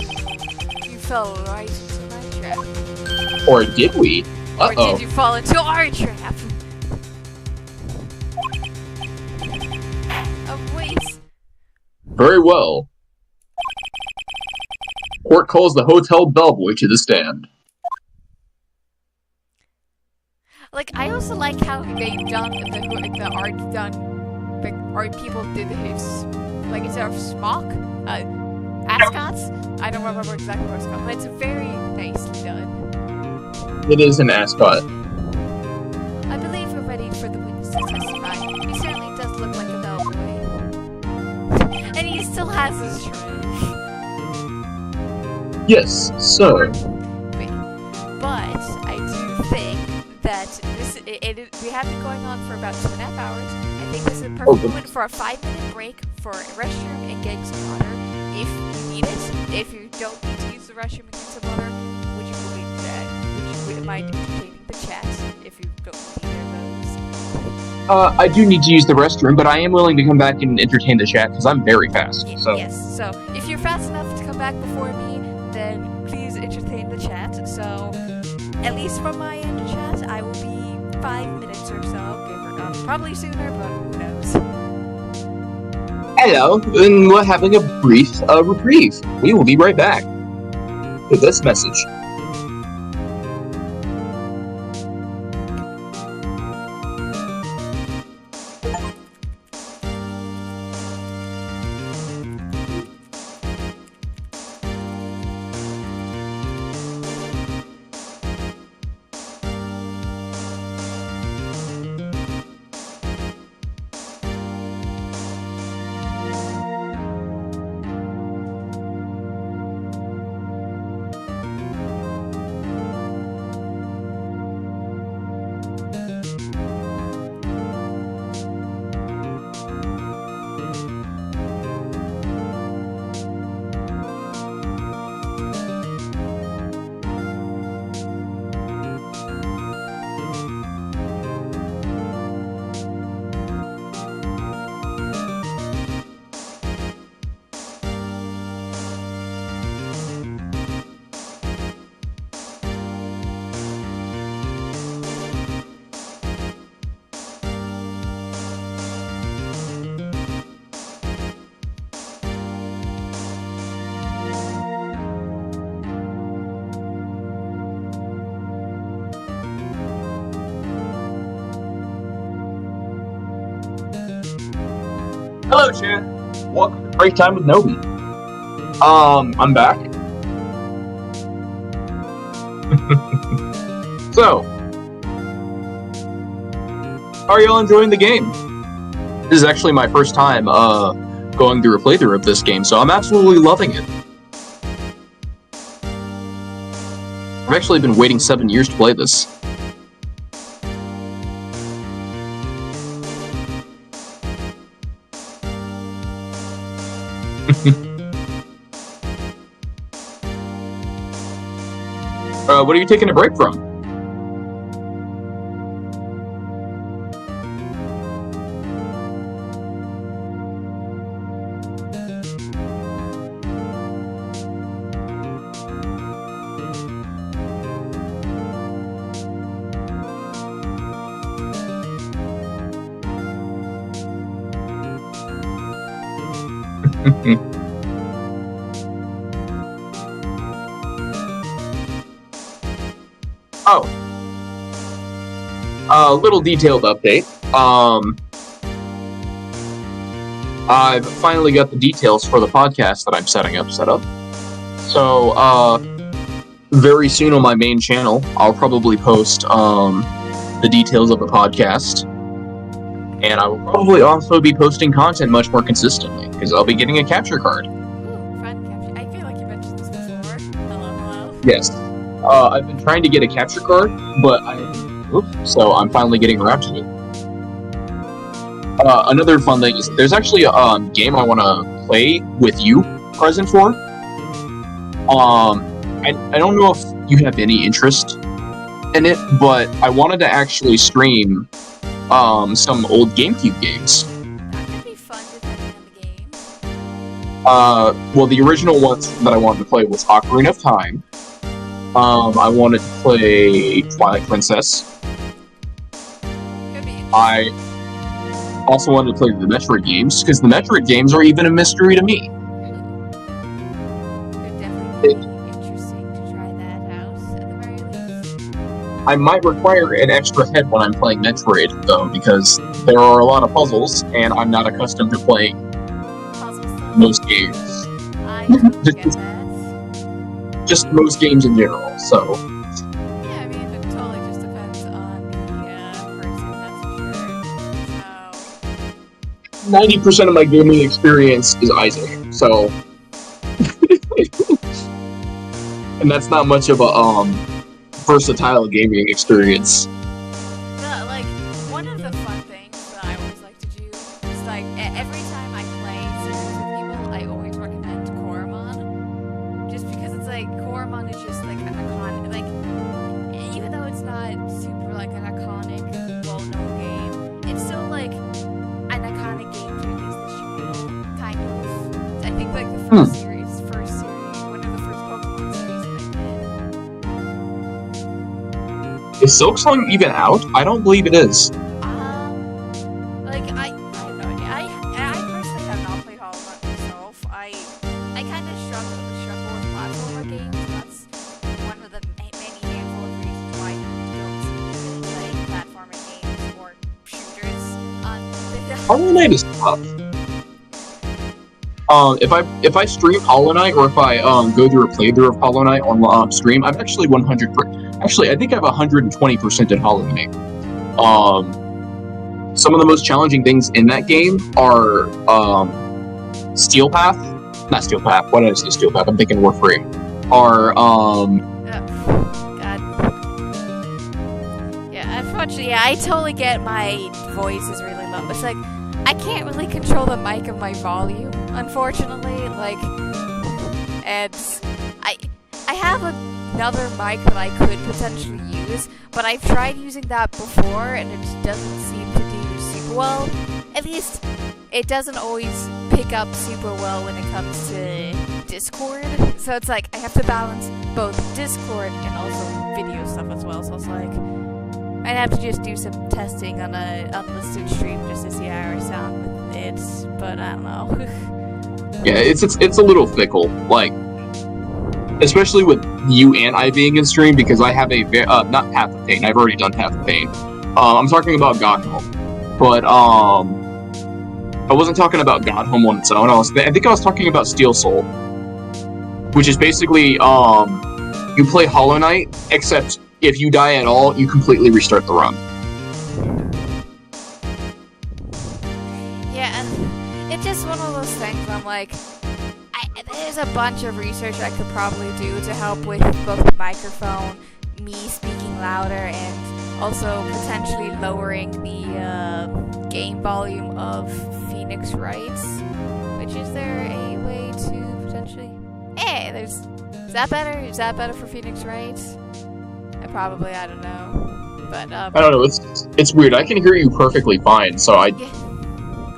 You fell right into my trap. Or did we? Or Uh-oh. did you fall into our trap? Oh, wait. Very well. Court calls the hotel bellboy to the stand. Like, I also like how they've done the art done. The art people did his, like, instead of smock, ascots. I don't remember exactly what it's called, but it's very nicely done. It is an ascot. I believe we're ready for the witness to testify. He certainly does look like a bellboy. And he still has his shred. Yes, sir. But I do think that we have been going on for about 2.5 hours. I think this is a perfect moment for a 5-minute break for a restroom and getting some water if you need it. If you don't need to use the restroom and get some water, would you believe that? Would you mind entertaining the chat if you don't need either of those? I do need to use the restroom, but I am willing to come back and entertain the chat because I'm very fast. Yes, so if you're fast enough to come back before me, then please entertain the chat. So, at least from my end, chat, I will be 5 minutes or so, probably sooner, but who knows. Hello, and we're having a brief reprieve. We will be right back with this message. Hello, chat. Welcome to Break Time with Nobi. I'm back. So, how are y'all enjoying the game? This is actually my first time going through a playthrough of this game, so I'm absolutely loving it. I've actually been waiting 7 years to play this. What are you taking a break from? Oh. A little detailed update. I've finally got the details for the podcast that I'm set up. So, very soon on my main channel, I'll probably post, the details of the podcast. And I will probably also be posting content much more consistently, because I'll be getting a capture card. Ooh, fun capture. I feel like you mentioned this before. Hello. Yes. I've been trying to get a capture card, but so I'm finally getting around to it. Another fun thing is there's actually a game I want to play with you present for. I don't know if you have any interest in it, but I wanted to actually stream some old GameCube games. That could be fun depending on the game. Well, the original ones that I wanted to play was Ocarina of Time. I wanted to play Twilight Princess. Could be. I also wanted to play the Metroid games, because the Metroid games are even a mystery to me. Could definitely be interesting to try that out, at the very least. I might require an extra head when I'm playing Metroid, though, because there are a lot of puzzles, and I'm not accustomed to playing most games. I totally get that. Just most games in general, so... Yeah, I mean, 90% of my gaming experience is Isaac, so and that's not much of a versatile gaming experience. Like, one of the fun things that I always like to do is, like, every time I play series with people, I always recommend Koromon. Just because it's like, Koromon is just like an iconic, like, even though it's not super like an iconic, well-known game, it's still like an iconic game to at least the shooting, kind of. I think like the first series, one of the first Pokemon series that I did. Is Silksong even out? I don't believe it is. Like I have no idea. I personally have not played Hollow Knight myself. I kind of struggle with platformer games. That's one of the many handful of reasons why you don't play platforming games or shooters on the Hollow Knight is tough. If I stream Hollow Knight, or if I go through a playthrough of Hollow Knight on stream, I'm actually 100%. Actually, I think I've 120% in Hollow Knight. Some of the most challenging things in that game are Steel Path. Not Steel Path. Why did I say Steel Path? I'm thinking Warframe. Are God. Yeah, unfortunately, I totally get my voice is really low. It's like I can't really control the mic of my volume, unfortunately. Like, and I have another mic that I could potentially use, but I've tried using that before, and it just doesn't seem to do super well. At least, it doesn't always pick up super well when it comes to Discord. So it's like, I have to balance both Discord and also video stuff as well. So it's like, I'd have to just do some testing on a unlisted stream just to see how I sound with it, but I don't know. yeah, it's a little fickle, like, especially with you and I being in stream, because I have a not Path of Pain. I've already done Path of Pain. I'm talking about God Home, but I wasn't talking about God Home on its own. I think I was talking about Steel Soul, which is basically you play Hollow Knight, except if you die at all, you completely restart the run. Yeah, and it's just one of those things where I'm like, there's a bunch of research I could probably do to help with both the microphone, me speaking louder, and also potentially lowering the game volume of Phoenix Wright. Which, is there a way to potentially... Hey, is that better? Is that better for Phoenix Wright? I don't know. But, I don't know, it's weird. I can hear you perfectly fine, so I'm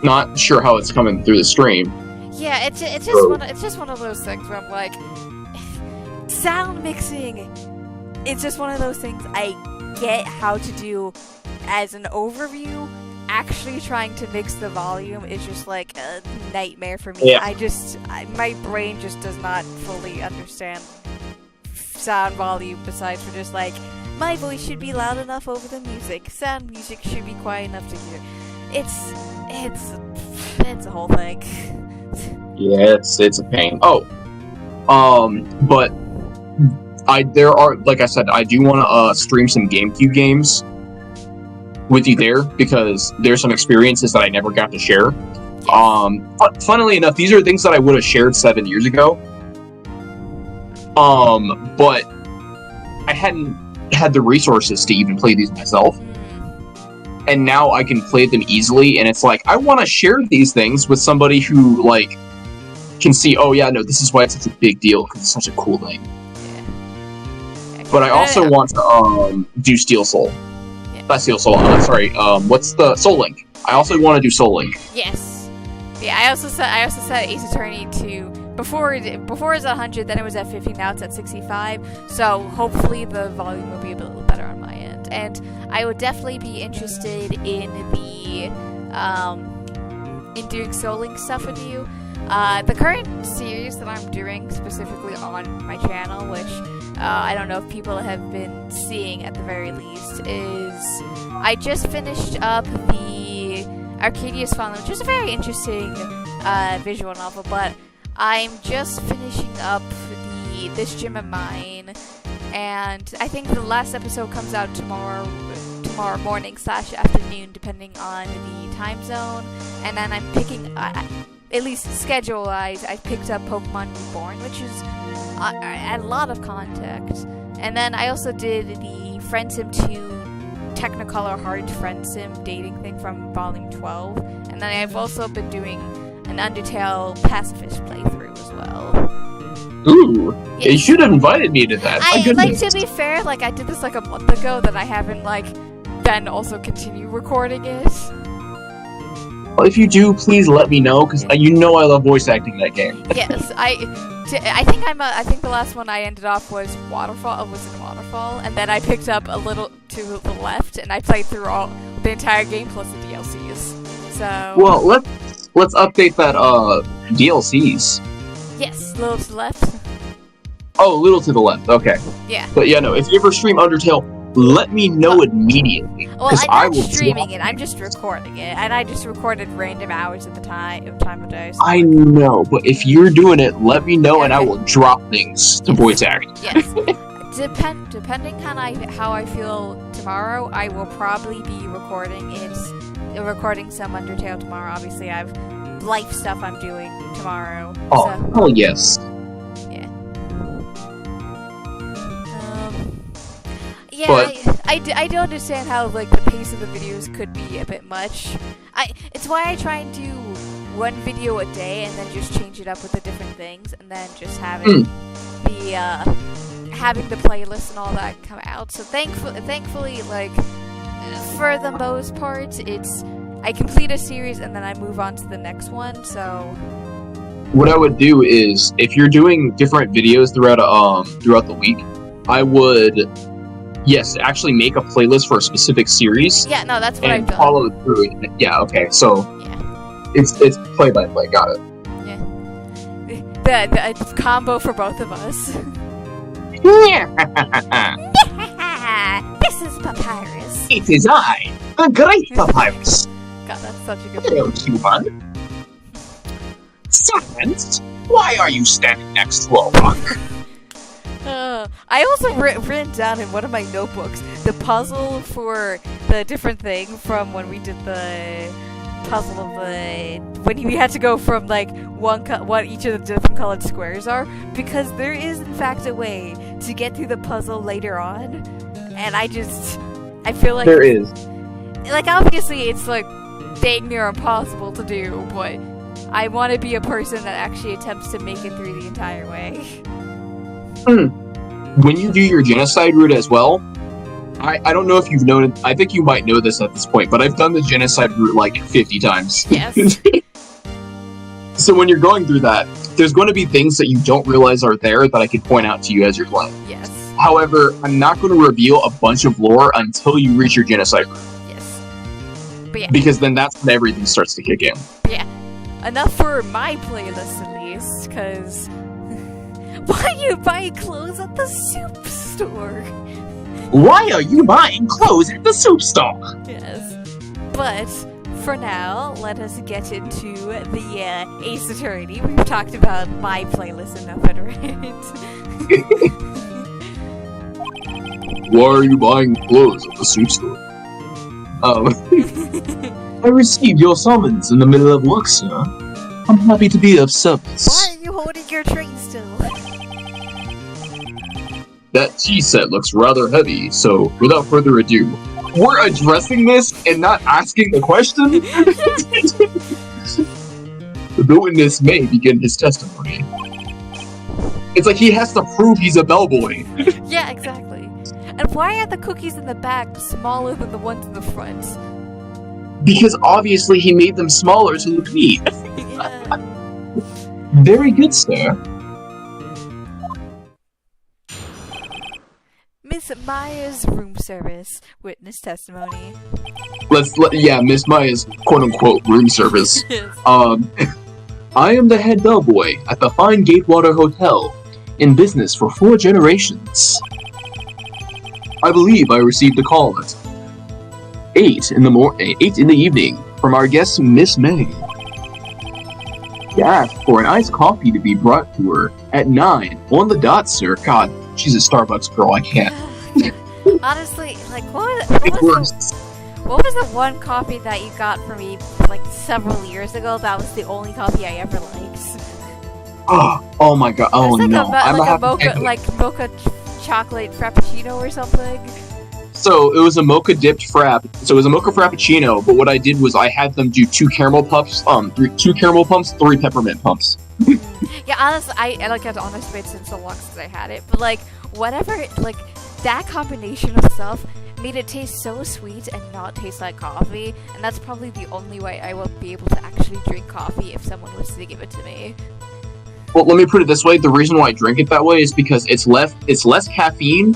not sure how it's coming through the stream. Yeah, it's just one of those things where I'm like, sound mixing. It's just one of those things I get how to do as an overview. Actually trying to mix the volume is just like a nightmare for me. Yeah. My brain just does not fully understand sound volume, besides for just like, my voice should be loud enough over the music. Sound music should be quiet enough to hear. It's a whole thing. Yeah, it's a pain. Oh, but there are, like I said, I do want to stream some GameCube games with you there, because there's some experiences that I never got to share. Funnily enough, these are things that I would have shared 7 years ago. But I hadn't had the resources to even play these myself. And now I can play them easily, and it's like, I want to share these things with somebody who, like, can see, oh yeah, no, this is why it's such a big deal, because it's such a cool thing. Yeah. But I also want to do Steel Soul. Yeah. Not Steel Soul, sorry, what's the Soul Link? I also want to do Soul Link. Yes. Yeah, I also set Ace Attorney to before it was at 100, then it was at 50, now it's at 65. So hopefully the volume will be a little better on my end. And I would definitely be interested in the in doing Soul Link stuff with you. The current series that I'm doing specifically on my channel, which I don't know if people have been seeing at the very least, is I just finished up the Arcadia's Fallen, which is a very interesting visual novel, but I'm just finishing up This Gym of Mine, and I think the last episode comes out tomorrow tomorrow morning/afternoon, depending on the time zone. And then I'm picking, at least schedule-wise, I picked up Pokemon Reborn, which is a lot of content. And then I also did the Friend Sim 2 Technicolor Hard Friend Sim dating thing from Volume 12. And then I've also been doing an Undertale Pacifist playthrough as well. Ooh, you should have invited me to that. To be fair, I did this a month ago, that I haven't, then also continue recording it. Well, if you do, please let me know, because you know I love voice acting in that game. Yes, I think the last one I ended off was Waterfall, and then I picked up a little to the left, and I played through the entire game plus the DLCs. So... Well, let's update that, DLCs. Yes, little to the left. Oh, little to the left, okay. Yeah. But yeah, no, if you ever stream Undertale, let me know immediately. Well, I'm not streaming it, I'm just recording it, and I just recorded random hours at the time of day. So I know, but if you're doing it, let me know, and I will drop things to voice act. Yes. Depending on how I feel tomorrow, I will probably be recording some Undertale tomorrow. Obviously, I have life stuff I'm doing tomorrow. Oh yes. Yeah, but, I do understand how the pace of the videos could be a bit much. It's why I try and do one video a day and then just change it up with the different things, and then just having the playlist and all that come out. So thankfully, for the most part, I complete a series and then I move on to the next one. So what I would do is, if you're doing different videos throughout the week, I would. Yes, actually make a playlist for a specific series. Yeah, no, that's what I've done. And follow through it. Yeah, okay, so... Yeah. It's play by play, got it. Yeah. The combo for both of us. This is Papyrus. It is I, the great Papyrus. God, that's such a good Hello, human. Silence? Why are you standing next to a rock? I also written down in one of my notebooks the puzzle for the different thing from when we did the puzzle of when we had to go from what each of the different colored squares are, because there is in fact a way to get through the puzzle later on, and I feel like there is. Obviously it's dang near impossible to do, but I want to be a person that actually attempts to make it through the entire way. When you do your genocide route as well, I don't know if you've known it, I think you might know this at this point, but I've done the genocide route 50 times. Yes. So when you're going through that, there's going to be things that you don't realize are there that I could point out to you as you're playing. Yes. However, I'm not going to reveal a bunch of lore until you reach your genocide route. Yes. But yeah. Because then that's when everything starts to kick in. Yeah. Enough for my playlist at least, because... Why are you buying clothes at the soup store? Why are you buying clothes at the soup store? Yes. But, for now, let us get into the Ace Attorney. We've talked about my playlist enough already. Why are you buying clothes at the soup store? I received your summons in the middle of work, sir. I'm happy to be of service. Why are you holding your train still? That tea set looks rather heavy, so without further ado, we're addressing this and not asking the question? The witness may begin his testimony. It's like he has to prove he's a bellboy. Yeah, exactly. And why are the cookies in the back smaller than the ones in the front? Because obviously he made them smaller to look neat. Yeah. Very good, sir. Miss Maya's room service. Witness testimony. Miss Maya's quote-unquote room service. Yes. I am the head bellboy at the fine Gatewater Hotel, in business for 4 generations. I believe I received a call at 8 in the evening from our guest Miss May. She asked for an iced coffee to be brought to her at 9 on the dot, sir. God, she's a Starbucks girl, I can't. Honestly, like, It works. what was the one coffee that you got for me, like, several years ago that was the only coffee I ever liked? Oh my god. Oh It was no. like a mocha chocolate frappuccino or something. So it was a mocha dipped frap. So it was a mocha frappuccino, but what I did was I had them do two caramel pumps, three peppermint pumps. Yeah, honestly, I like, I've honestly, it's been so long since I had it, but like, whatever, like, that combination of stuff made it taste so sweet and not taste like coffee, and that's probably the only way I will be able to actually drink coffee if someone was to give it to me. Well, let me put it this way: the reason why I drink it that way is because it's less caffeine,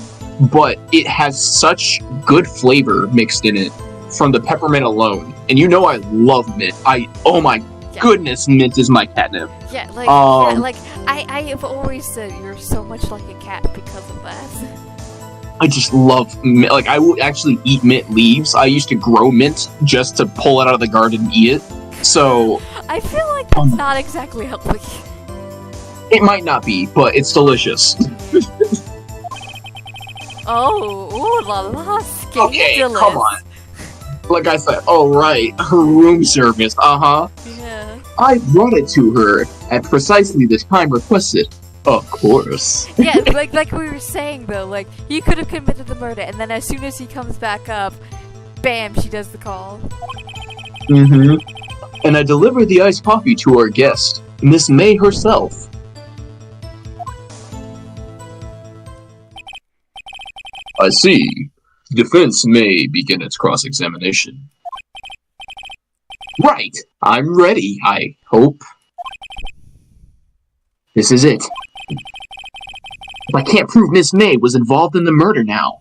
but it has such good flavor mixed in it from the peppermint alone. And you know I love mint. Oh my goodness, mint is my catnip. Yeah, like, I have always said you're so much like a cat because of that. I just love mint. Like, I will actually eat mint leaves. I used to grow mint just to pull it out of the garden and eat it. So I feel like that's not exactly healthy. It might not be, but it's delicious. Oh, ooh la la, scandalous. Okay, come on. Like I said, oh right, room service, Yeah. I brought it to her at precisely the time requested. Of course. Yeah, like we were saying though, like, he could have committed the murder, and then as soon as he comes back up, bam, she does the call. Mm-hmm. And I delivered the iced coffee to our guest, Miss May herself. I see. Defense may begin its cross-examination. Right! I'm ready, I hope. This is it. If I can't prove Miss May was involved in the murder now,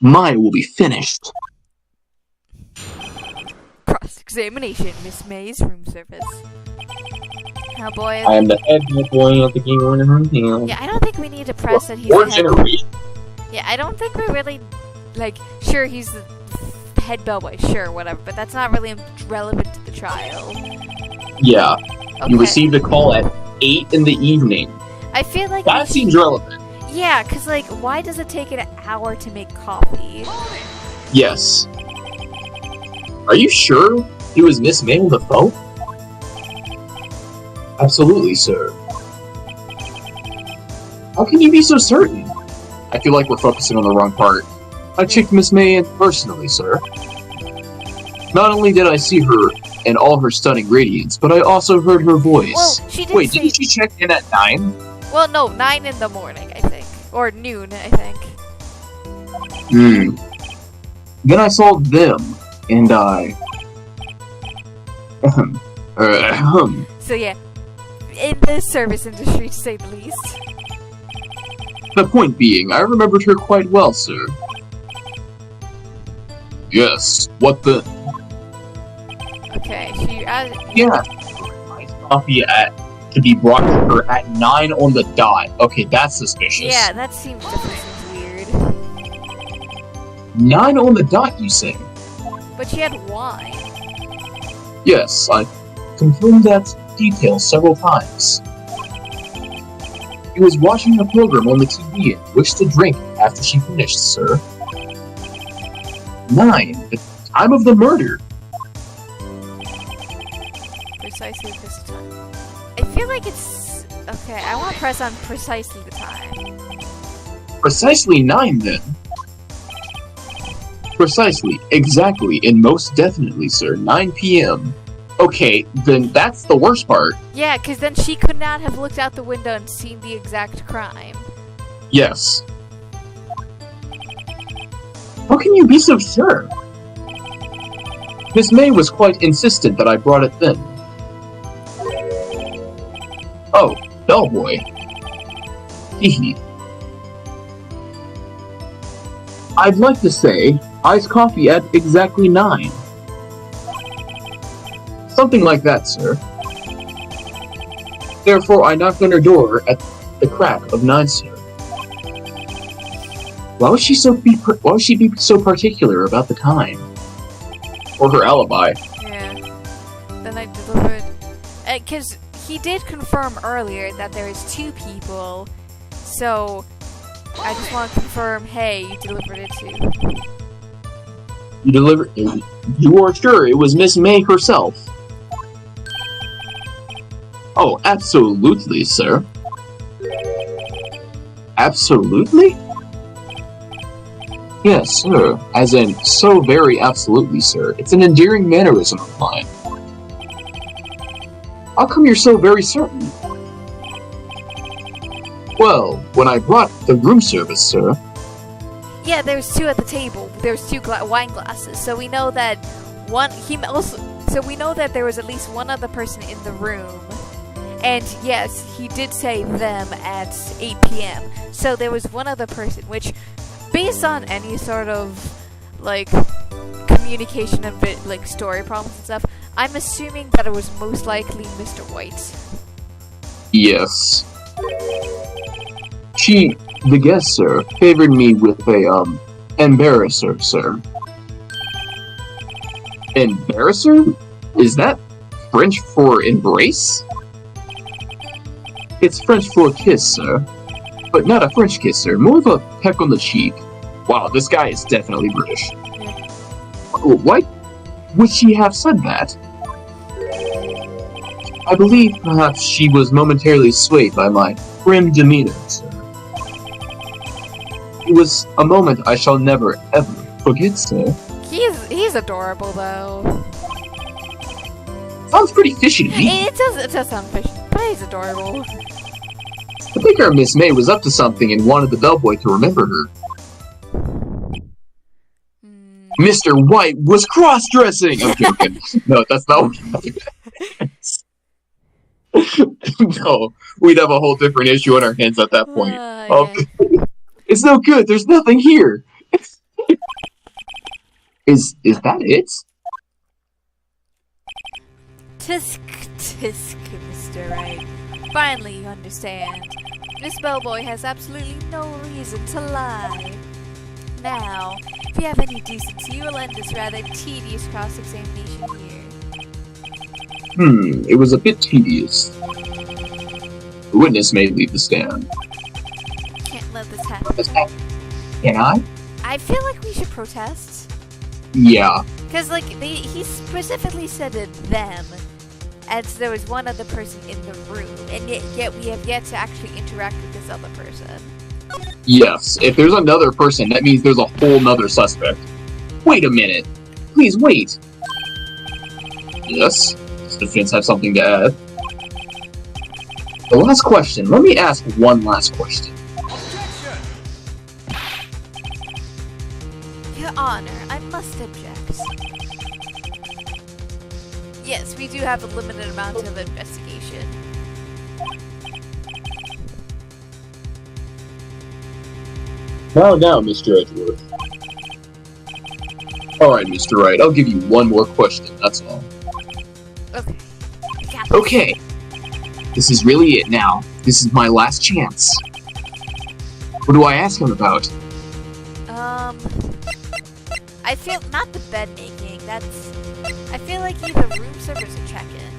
mine will be finished. Cross-examination, Miss May's room service. Oh boy. I am the head boy of the game owner. Yeah, I don't think we need to press that he's Or the head. generation. Yeah, I don't think we're really, like, sure he's the head bellboy, sure, whatever, but that's not really relevant to the trial. Yeah. Okay. You received a call at 8 in the evening. I feel like That seems relevant. Yeah, because, like, why does it take an hour to make coffee? Yes. Are you sure he was Miss May on the phone? Absolutely, sir. How can you be so certain? I feel like we're focusing on the wrong part. I checked Miss May in personally, sir. Not only did I see her in all her stunning radiance, but I also heard her voice. Well, she did Wait, say... didn't she check in at 9? Well, no, 9 in the morning, I think. Or noon, I think. Then I saw them, and I... So yeah, in the service industry, to say the least. The point being, I remembered her quite well, sir. Yes, what the... Okay, she... Yeah. Iced coffee to be brought to her at 9 on the dot. Okay, that's suspicious. Yeah, that definitely seems weird. 9 on the dot, you say? But she had wine. Yes, I confirmed that detail several times. He was watching a program on the TV and wished to drink after she finished, sir. 9. The time of the murder. Precisely this time. I feel like it's... Okay, I want to press on precisely the time. Precisely 9, then. Precisely, exactly, and most definitely, sir, 9 p.m. Okay, then that's the worst part. Yeah, because then she could not have looked out the window and seen the exact crime. Yes. How can you be so sure? Miss May was quite insistent that I brought it then. Oh, bellboy. Hehe. I'd like to say, iced coffee at exactly 9. Something like that, sir. Therefore, I knocked on her door at the crack of 9, sir. Why would she be so particular about the time? Or her alibi? Yeah. Then I delivered... Because he did confirm earlier that there is 2 people, so I just want to confirm, hey, you delivered it to... You delivered... You are sure it was Miss May herself? Oh, absolutely, sir. Absolutely? Yes, sir. As in, so very absolutely, sir. It's an endearing mannerism of mine. How come you're so very certain? Well, when I brought the room service, sir... Yeah, there's two at the table. There's two wine glasses, so we know that so we know that there was at least one other person in the room. And yes, he did say them at 8 p.m. So there was one other person, which, based on any sort of, like, communication and like story problems and stuff, I'm assuming that it was most likely Mr. White. Yes. The guest, sir, favored me with a, embarrasser, sir. Embarrasser? Is that French for embrace? It's French for a kiss, sir. But not a French kiss, sir. More of a peck on the cheek. Wow, this guy is definitely British. Why would she have said that? I believe perhaps she was momentarily swayed by my prim demeanor, sir. It was a moment I shall never, ever forget, sir. He's adorable, though. Sounds pretty fishy to me. It does sound fishy, but he's adorable. I think our Miss May was up to something and wanted the bellboy to remember her. Mr. White was cross-dressing! I'm joking. No, that's not what No, we'd have a whole different issue on our hands at that point. Yeah. It's no good, there's nothing here! Is that it? Tisk, Mr. Wright. Finally you understand. Miss Bellboy has absolutely no reason to lie. Now, if you have any decency, you will end this rather tedious cross-examination here. It was a bit tedious. The witness may leave the stand. Can't let this happen. Can I? I feel like we should protest. Yeah. Because, like, he specifically said it, them, as there was one other person in the room, and yet we have yet to actually interact with this other person. Yes, if there's another person, that means there's a whole nother suspect. Wait a minute. Please wait. Yes? Does the defense have something to add? The last question. Let me ask one last question. Your Honor, I must object. Yes, we do have a limited amount of investigation. Now, Mr. Edgeworth. Alright, Mr. Wright, I'll give you one more question, that's all. Okay. Okay. This is really it now. This is my last chance. What do I ask him about? I feel, not the bed making, I feel like either room service or check-in.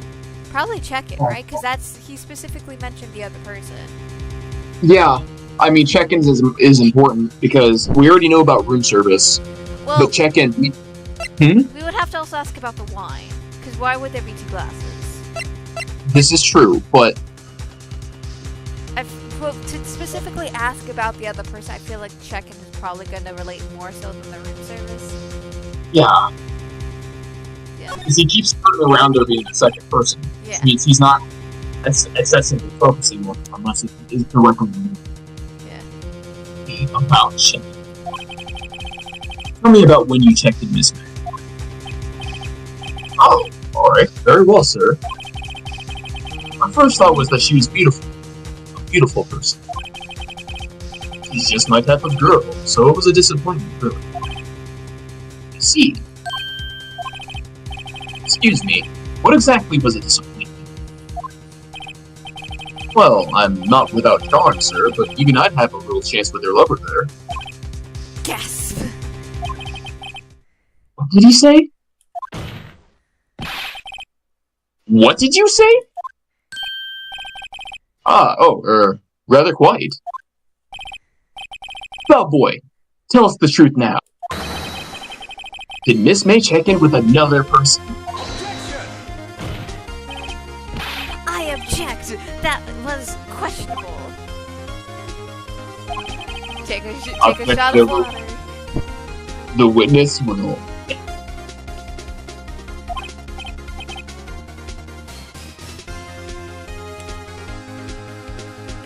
Probably check-in, right? Because he specifically mentioned the other person. Yeah, I mean, check-ins is important, because we already know about room service, well, but check-in... We would have to also ask about the wine, because why would there be two glasses? This is true, but... Well, to specifically ask about the other person, I feel like check-in is probably going to relate more so than the room service. Yeah. Yeah. Because he keeps turning around there being the second person. Yeah. Which means he's not excessively focusing on them unless it is directly about checking. Tell me about when you checked in Miss May. Oh, alright. Very well, sir. My first thought was that she was beautiful. Beautiful person. She's just my type of girl, so it was a disappointment, really. I see. Excuse me, what exactly was a disappointment? Well, I'm not without charm, sir, but even I'd have a little chance with your lover there. Gasp! What did he say? What did you say? Rather quite. Bellboy, tell us the truth now. Did Miss May check in with another person? I object. That was questionable. Take a shot of water. The witness will.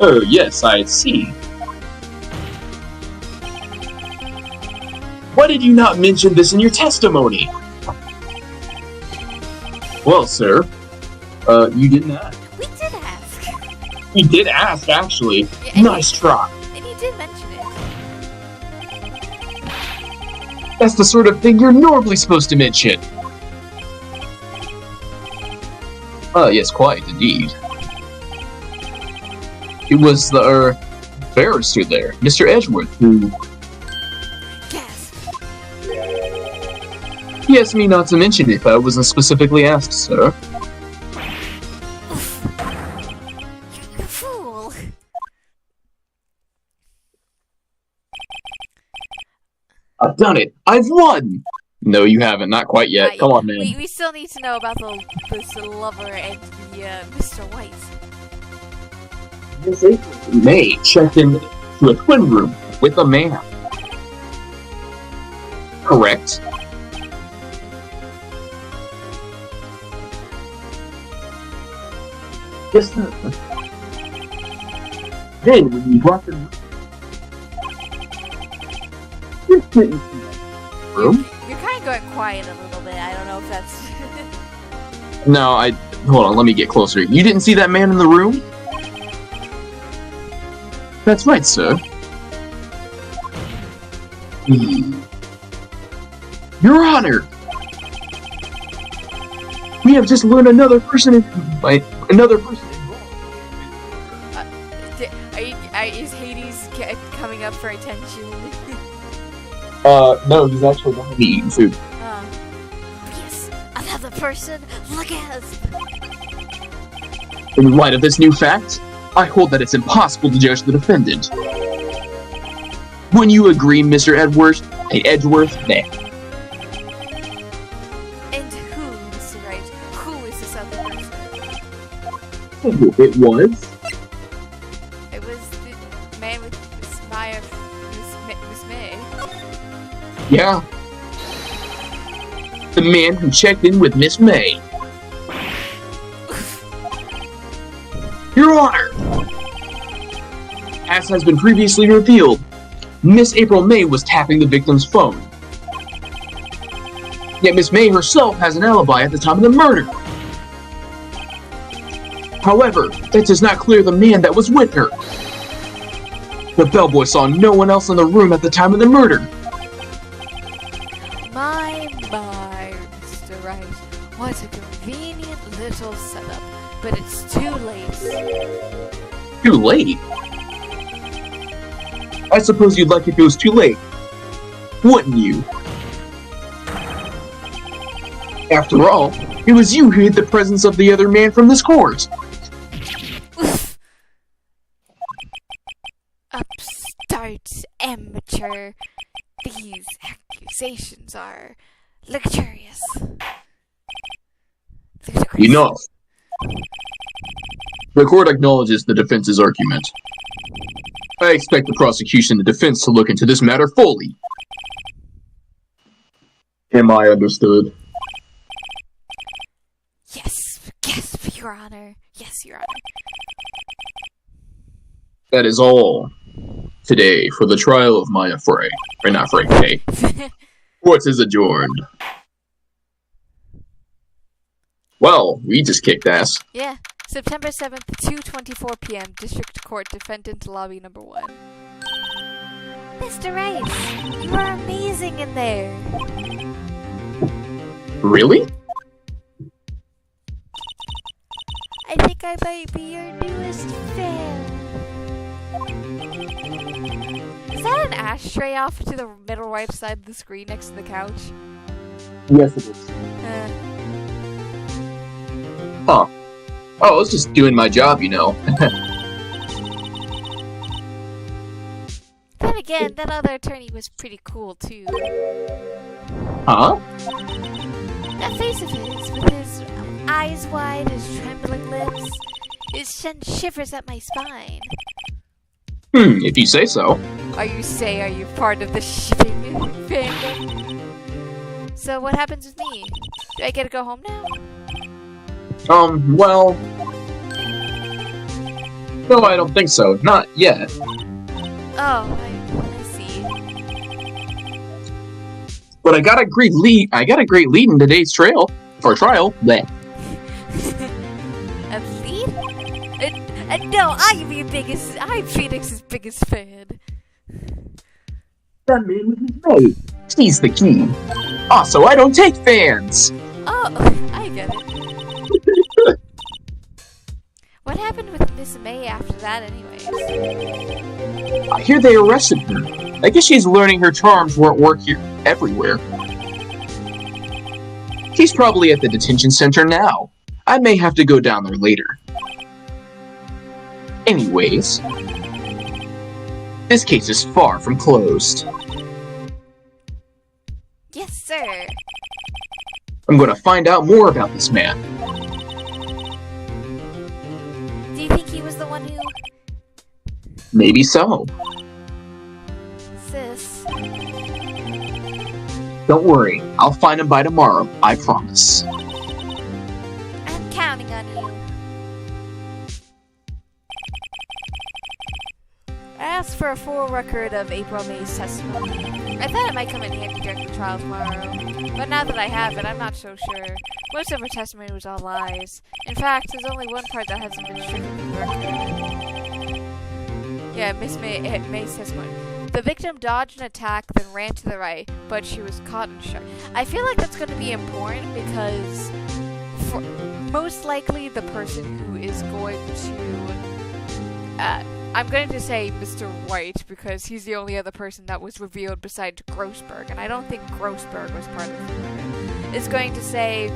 Oh, yes, I see. Why did you not mention this in your testimony? Well, sir, you didn't ask. We did ask. We did ask, actually. Yeah, nice try. And you did mention it. That's the sort of thing you're normally supposed to mention. Yes, quite, indeed. It was the, barrister there, Mr. Edgeworth, who... Gasp. He asked me not to mention it if I wasn't specifically asked, sir. Oof. You fool. I've done it! I've won! No, you haven't. Not quite yet. Come on, man. We still need to know about this lover and the Mr. White. Miss April May checked in to a twin room with a man. Correct. Yes, sir. Then, when you brought them room? You're kind of going quiet a little bit. I don't know if that's... No, hold on, let me get closer. You didn't see that man in the room? That's right, sir. Your Honor! We have just learned another person involved. Is Hades coming up for attention? No, he's actually going to be eating food. Yes, another person. Look at us. In light of this new fact, I hold that it's impossible to judge the defendant. When you agree, Mr. Edgeworth, there. And who, Mr. Wright? Who is this other person? It was? It was the man with Miss May. Yeah. The man who checked in with Miss May. Your Honor! As has been previously revealed, Miss April May was tapping the victim's phone. Yet Miss May herself has an alibi at the time of the murder. However, that does not clear the man that was with her. The bellboy saw no one else in the room at the time of the murder. My, Mr. Wright. What a convenient little setup. But it's too late. Too late? I suppose you'd like it if it was too late. Wouldn't you? After all, it was you who hid the presence of the other man from this court. Oof. Upstart amateur. These accusations are luxurious. Enough. The court acknowledges the defense's argument. I expect the prosecution and defense to look into this matter fully. Am I understood? Yes, Your Honor. Yes, Your Honor. That is all today for the trial of Maya Frey. Or not Frey, hey. Court is adjourned. Well, we just kicked ass. Yeah. September 7th, 2:24 p.m. District Court, Defendant Lobby Number 1. Mr. Rice, you are amazing in there. Really? I think I might be your newest fan. Is that an ashtray off to the middle right side of the screen next to the couch? Yes, it is. Huh. Oh, I was just doing my job, you know. Then again, that other attorney was pretty cool, too. Huh? That face of his, with his eyes wide, his trembling lips, it sends shivers up my spine. If you say so. Are you part of the shipping fandom? So what happens with me? Do I get to go home now? Well... No, I don't think so. Not yet. Oh, I see. But I got a great lead in today's trial. Bleh. A lead? No, I'm Phoenix's biggest fan. That man with his maid. She's the key. Also, I don't take fans. Oh, I get it. What happened with Miss May after that, anyways? I hear they arrested her. I guess she's learning her charms won't work here everywhere. She's probably at the detention center now. I may have to go down there later. Anyways, this case is far from closed. Yes, sir. I'm gonna find out more about this man. Do you think he was the one who... Maybe so. Sis. Don't worry, I'll find him by tomorrow, I promise. I'm counting on you. I asked for a full record of April May's testimony. I thought it might come in handy during the trial tomorrow, but now that I have it, I'm not so sure. Most of her testimony was all lies. In fact, there's only one part that hasn't been strictly recorded. Yeah, May's testimony. The victim dodged an attack, then ran to the right, but she was caught and shot. I feel like that's going to be important because most likely the person who is going to... I'm going to say Mr. White because he's the only other person that was revealed besides Grossberg, and I don't think Grossberg was part of the murder. Is going to say...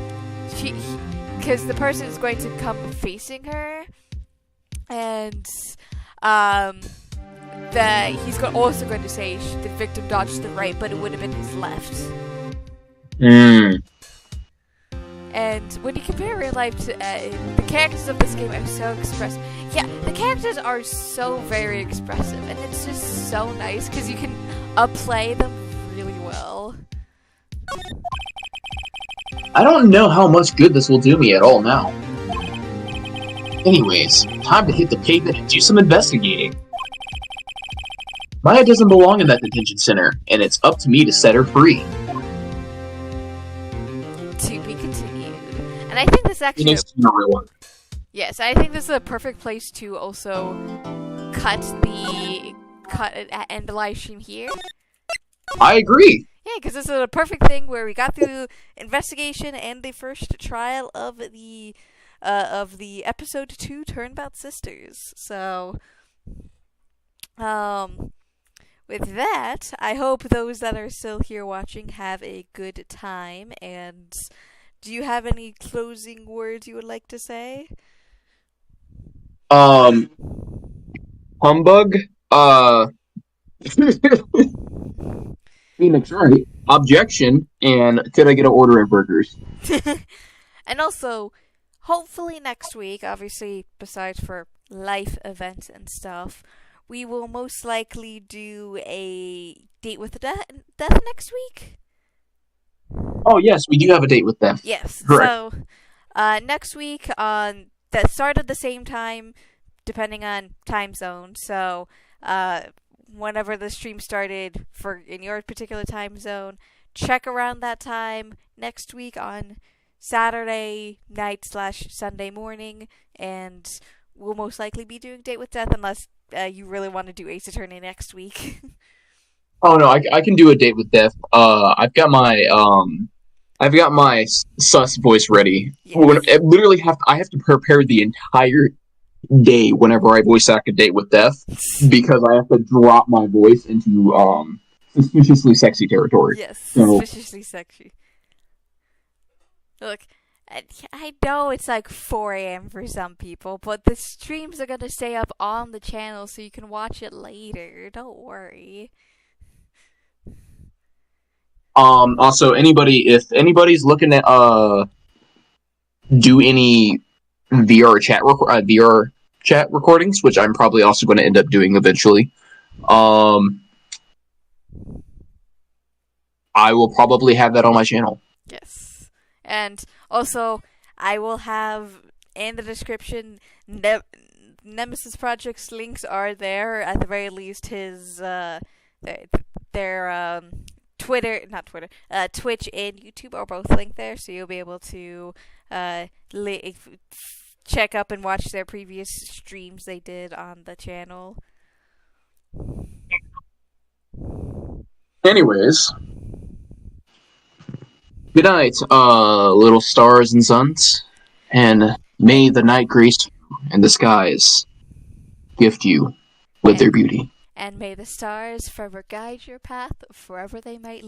Because the person is going to come facing her, and... he's also going to say the victim dodged to the right, but it would have been his left. And when you compare real life to the characters of this game are so expressive. Yeah, the characters are so very expressive, and it's just so nice because you can play them really well. I don't know how much good this will do me at all now. Anyways, time to hit the pavement and do some investigating. Maya doesn't belong in that detention center, and it's up to me to set her free. To be continued. And I think this actually... Yes, I think this is a perfect place to also end the live stream here. I agree. Yeah, because this is a perfect thing where we got through investigation and the first trial of the episode 2 Turnabout Sisters. So, with that, I hope those that are still here watching have a good time. And do you have any closing words you would like to say? Humbug. Phoenix Wright. Objection. And could I get an order of burgers? And also, hopefully next week, obviously, besides for life events and stuff, we will most likely do a date with death next week. Oh, yes, we do have a date with death. Yes. Correct. So, next week on the start of the same time, depending on time zone. So, whenever the stream started in your particular time zone, check around that time next week on Saturday night / Sunday morning, and we'll most likely be doing Date with Death unless you really want to do Ace Attorney next week. Oh no, I can do a Date with Death. I've got my sus voice ready. Yes. I have to prepare the entire day whenever I voice act a Date with Death because I have to drop my voice into suspiciously sexy territory. Yes, so, suspiciously sexy. Look, I know it's like 4 a.m. for some people, but the streams are gonna stay up on the channel so you can watch it later. Don't worry. Also, if anybody's looking at do any VR chat recordings, which I'm probably also going to end up doing eventually. I will probably have that on my channel. Yes. And also, I will have in the description Nemesis Project's links are there. At the very least, his their Twitter, not Twitter, Twitch and YouTube are both linked there, so you'll be able to check up and watch their previous streams they did on the channel. Anyways, good night, little stars and suns, and may the night grace you and the skies gift you with their beauty. And may the stars forever guide your path, wherever they might lead.